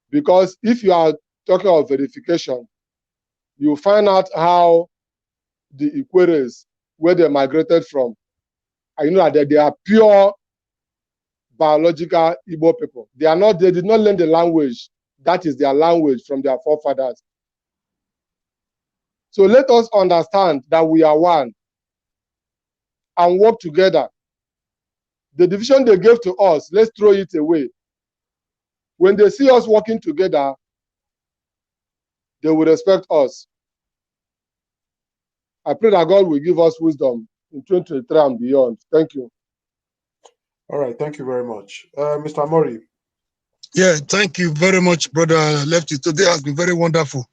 because if you are talking of verification, you find out how the Ikweres, where they migrated from, and you know that they are pure biological Igbo people. They did not learn the language that is their language from their forefathers. So let us understand that we are one and work together. The division they gave to us, let's throw it away. When they see us working together, they will respect us. I pray that God will give us wisdom in 2023 and beyond. Thank you. All right, thank you very much. Mr. Mori. Yeah, thank you very much, brother Lefty. Today has been very wonderful.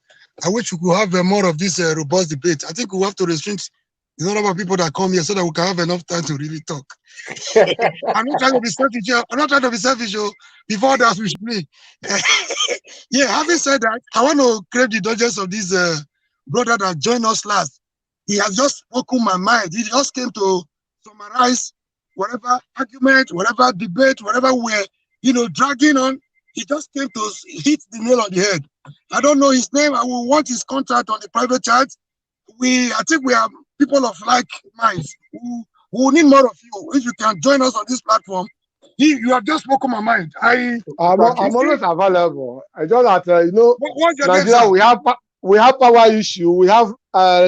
I wish we could have more of this robust debate. I think we have to restrict the number of people that come here so that we can have enough time to really talk. I'm not trying to be selfish. I'm not trying to be selfish. Before that, we should be. Yeah, having said that, I want to crave the indulgence of this brother that joined us last. He has just spoken my mind. He just came to summarize whatever argument, whatever debate, whatever we're dragging on. He just came to hit the nail on the head. I don't know his name. I will want his contact on the private chat. I think we are people of like minds. We will need more of you. If you can join us on this platform, you have just spoken my mind. I'm always available. I just that what's your Nigeria, name, we have power issue, we have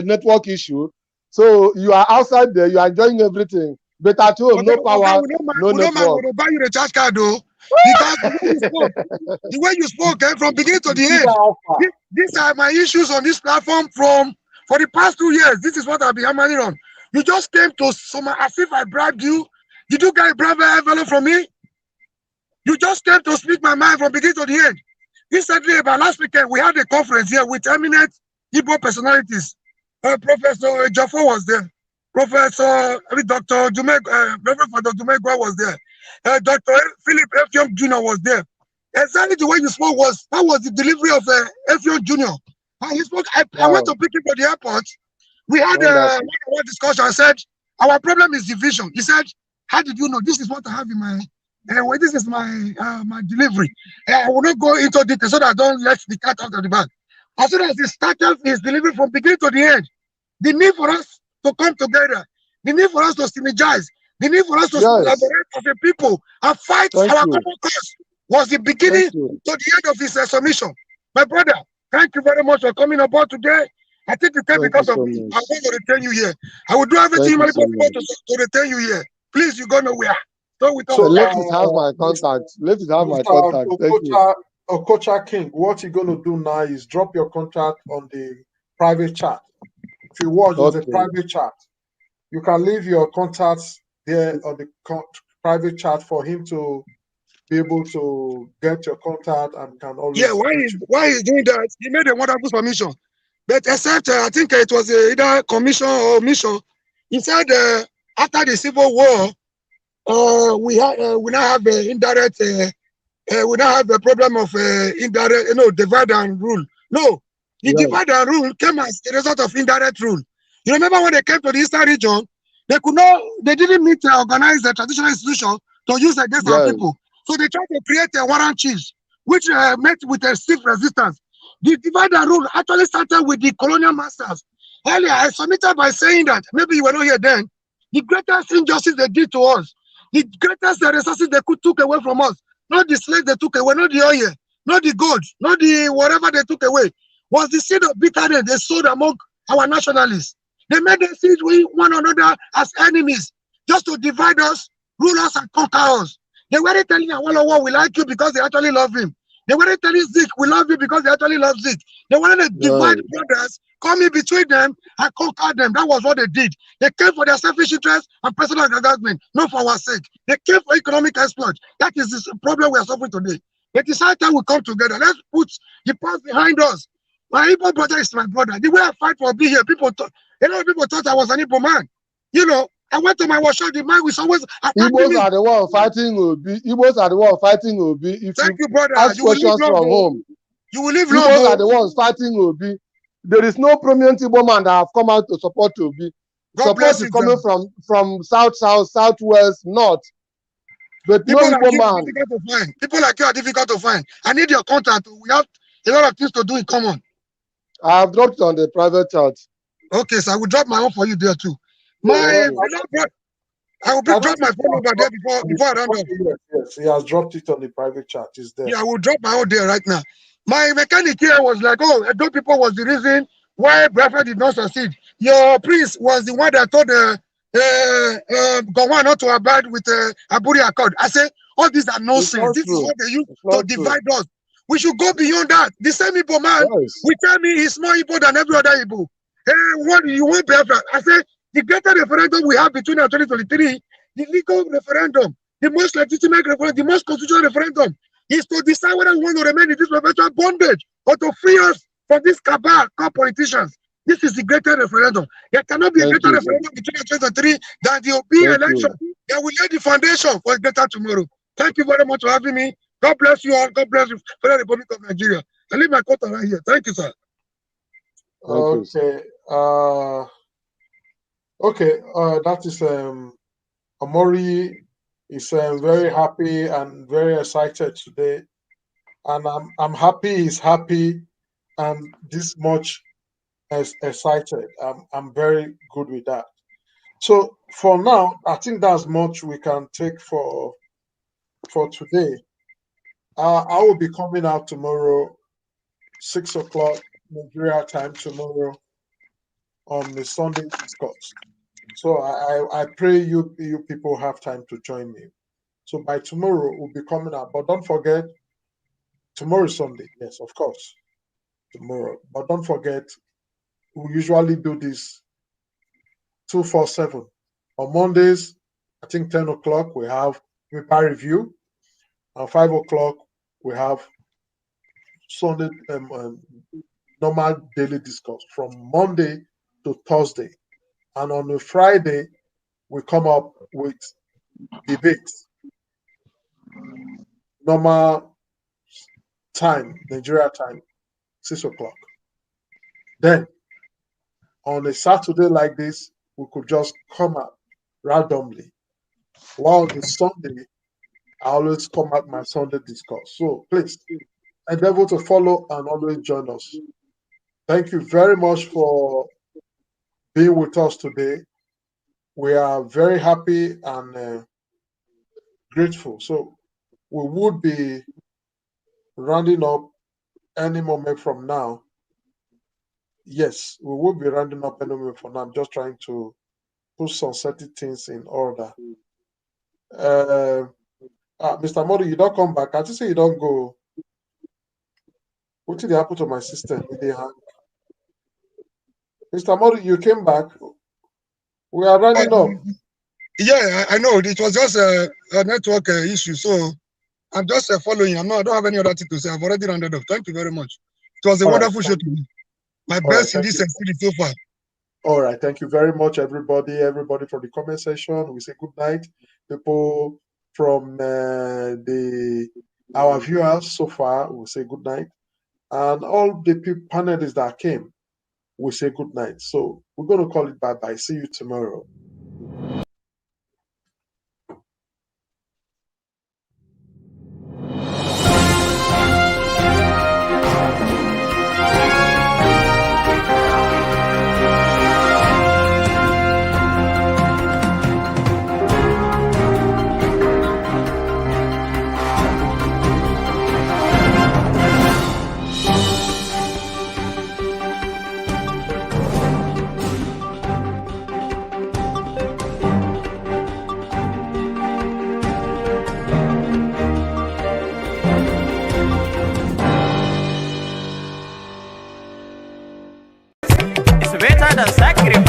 network issue. So you are outside there, you are enjoying everything. But at home, no power, no network. We don't buy you the charge card though. Because the way you spoke from beginning to the end, these are my issues on this platform for the past 2 years. This is what I've been hammering on. You just came to as if I bribed you. Did you get a bribe envelope from me? You just came to speak my mind from beginning to the end. Recently, about last weekend, we had a conference here with eminent Igbo personalities. Professor Jaffo was there. Dr. Reverend Father Dumegwa was there. Dr. Philip Effiong Jr. was there. Exactly the way you spoke that was the delivery of Effiong Jr. He spoke. I went to pick him at the airport. We had a one-on-one discussion. I said, our problem is division. He said, how did you know? This is what I have in my this is my my delivery. I will not go into detail so that I don't let the cat out of the bag. As soon as he started his delivery from beginning to the end, the need for us to come together, the need for us to synergize, the need for us to collaborate as a people and fight our common cause was the beginning to the end of his submission. My brother, thank you very much for coming aboard today. I think you came because of me. I'm going to return you here. I will do everything possible to return you here. Please, you go nowhere. So let it have my contact. Let it have my contact. Thank you. Okocha King, what you're going to do now is drop your contact on the private chat. If you watch, there's a private chat. You can leave your contacts there on the private chat for him to be able to get your contact and can always. Yeah, why is doing that? He made a wonderful submission. But except, I think it was either commission or mission, he said after the Civil War, we now have indirect, we now have a problem of indirect, divide and rule. No, the divide and rule came as a result of indirect rule. You remember when they came to the Eastern region, they didn't need to organize the traditional institution to use against our people. So they tried to create a warrant chiefs, which met with a stiff resistance. The divide and rule actually started with the colonial masters. Earlier, I submitted by saying that, maybe you were not here then, the greatest injustice they did to us, the greatest resources they took away from us, not the slaves they took away, not the oil, not the gold, not the whatever they took away, was the seed of bitterness they sowed among our nationalists. They made us see one another as enemies, just to divide us, rule us, and conquer us. They weren't telling Awolowo we like you because they actually love him. They weren't telling Zeke we love you because they actually love Zeke. They wanted to divide brothers, come in between them, and conquer them. That was what they did. They came for their selfish interest and personal aggrandizement, not for our sake. They came for economic exploit. That is the problem we are suffering today. But it's high time we come together. Let's put the past behind us. My Igbo brother is my brother. The way I fight for being here, people thought I was an Igbo man. I went to my workshop, the man was always attacking me. Igbos are the one fighting Obi. Igbos are the one fighting Obi. If Thank you, brother. Ask questions from home. You will live long. Igbos are the ones fighting Obi. There is no prominent Igbo man that have come out to support Obi. Support is coming from south, southwest, north. But people no Igbo man. People like you are difficult to find. I need your contact. We have a lot of things to do in common. I have dropped on the private chat. Okay, so I will drop my own for you there too. I will drop my phone number there before I round off. Yes, he has dropped it on the private chat. It's there. Yeah, I will drop my own there right now. My mechanic here was like, oh, Edo people was the reason why Biafra did not succeed. Your priest was the one that told Gowon not to abide with Aburi Accord. I say, all these are nonsense. This is what they use to divide us. We should go beyond that. The same Igbo man will tell me he's more Igbo than every other Igbo. What do you want, Biafra? I say, the greater referendum we have between 2023, the legal referendum, the most legitimate referendum, the most constitutional referendum, is to decide whether we want to remain in this perpetual bondage or to free us from this cabal called politicians. This is the greater referendum. There cannot be a greater referendum between 2023 than the OB election. That will lay the foundation for a greater tomorrow. Thank you very much for having me. God bless you all. God bless the Federal Republic of Nigeria. I leave my quote right here. Thank you, sir. Okay. That is Omori is very happy and very excited today, and I'm happy he's happy and this much as excited. I'm very good with that. So for now, I think that's much we can take for today. I will be coming out tomorrow, 6 o'clock Nigeria time tomorrow on the Sunday discourse. So I pray you people have time to join me. So by tomorrow we'll be coming out. But don't forget, tomorrow is Sunday. Yes, of course, tomorrow. But don't forget, we usually do this 247. On Mondays, I think 10 o'clock we have paper review. At 5 o'clock we have Sunday normal daily discourse from Monday to Thursday. And on a Friday, we come up with debates. Normal time, Nigeria time, 6 o'clock. Then, on a Saturday like this, we could just come out randomly. While on the Sunday, I always come out my Sunday discourse. So please, endeavor to follow and always join us. Thank you very much for being with us today. We are very happy and grateful. So we would be rounding up any moment from now. Yes, we will be rounding up any moment from now. I'm just trying to put some certain things in order. Mr. Modi, you don't come back. I just say you don't go. What did happen to my system? Mr. Modi, you came back. We are running up. Yeah, I know. It was just a network issue. So I'm just following. I don't have any other thing to say. I've already rounded up. Thank you very much. It was a wonderful show to me. My All right, best in thank this you. series so far. All right, thank you very much, everybody. Everybody from the comment section, we say good night. People from our viewers so far, we say good night, and all the panelists that came, we say good night. So we're going to call it bye bye. See you tomorrow. It's better than sacrifice.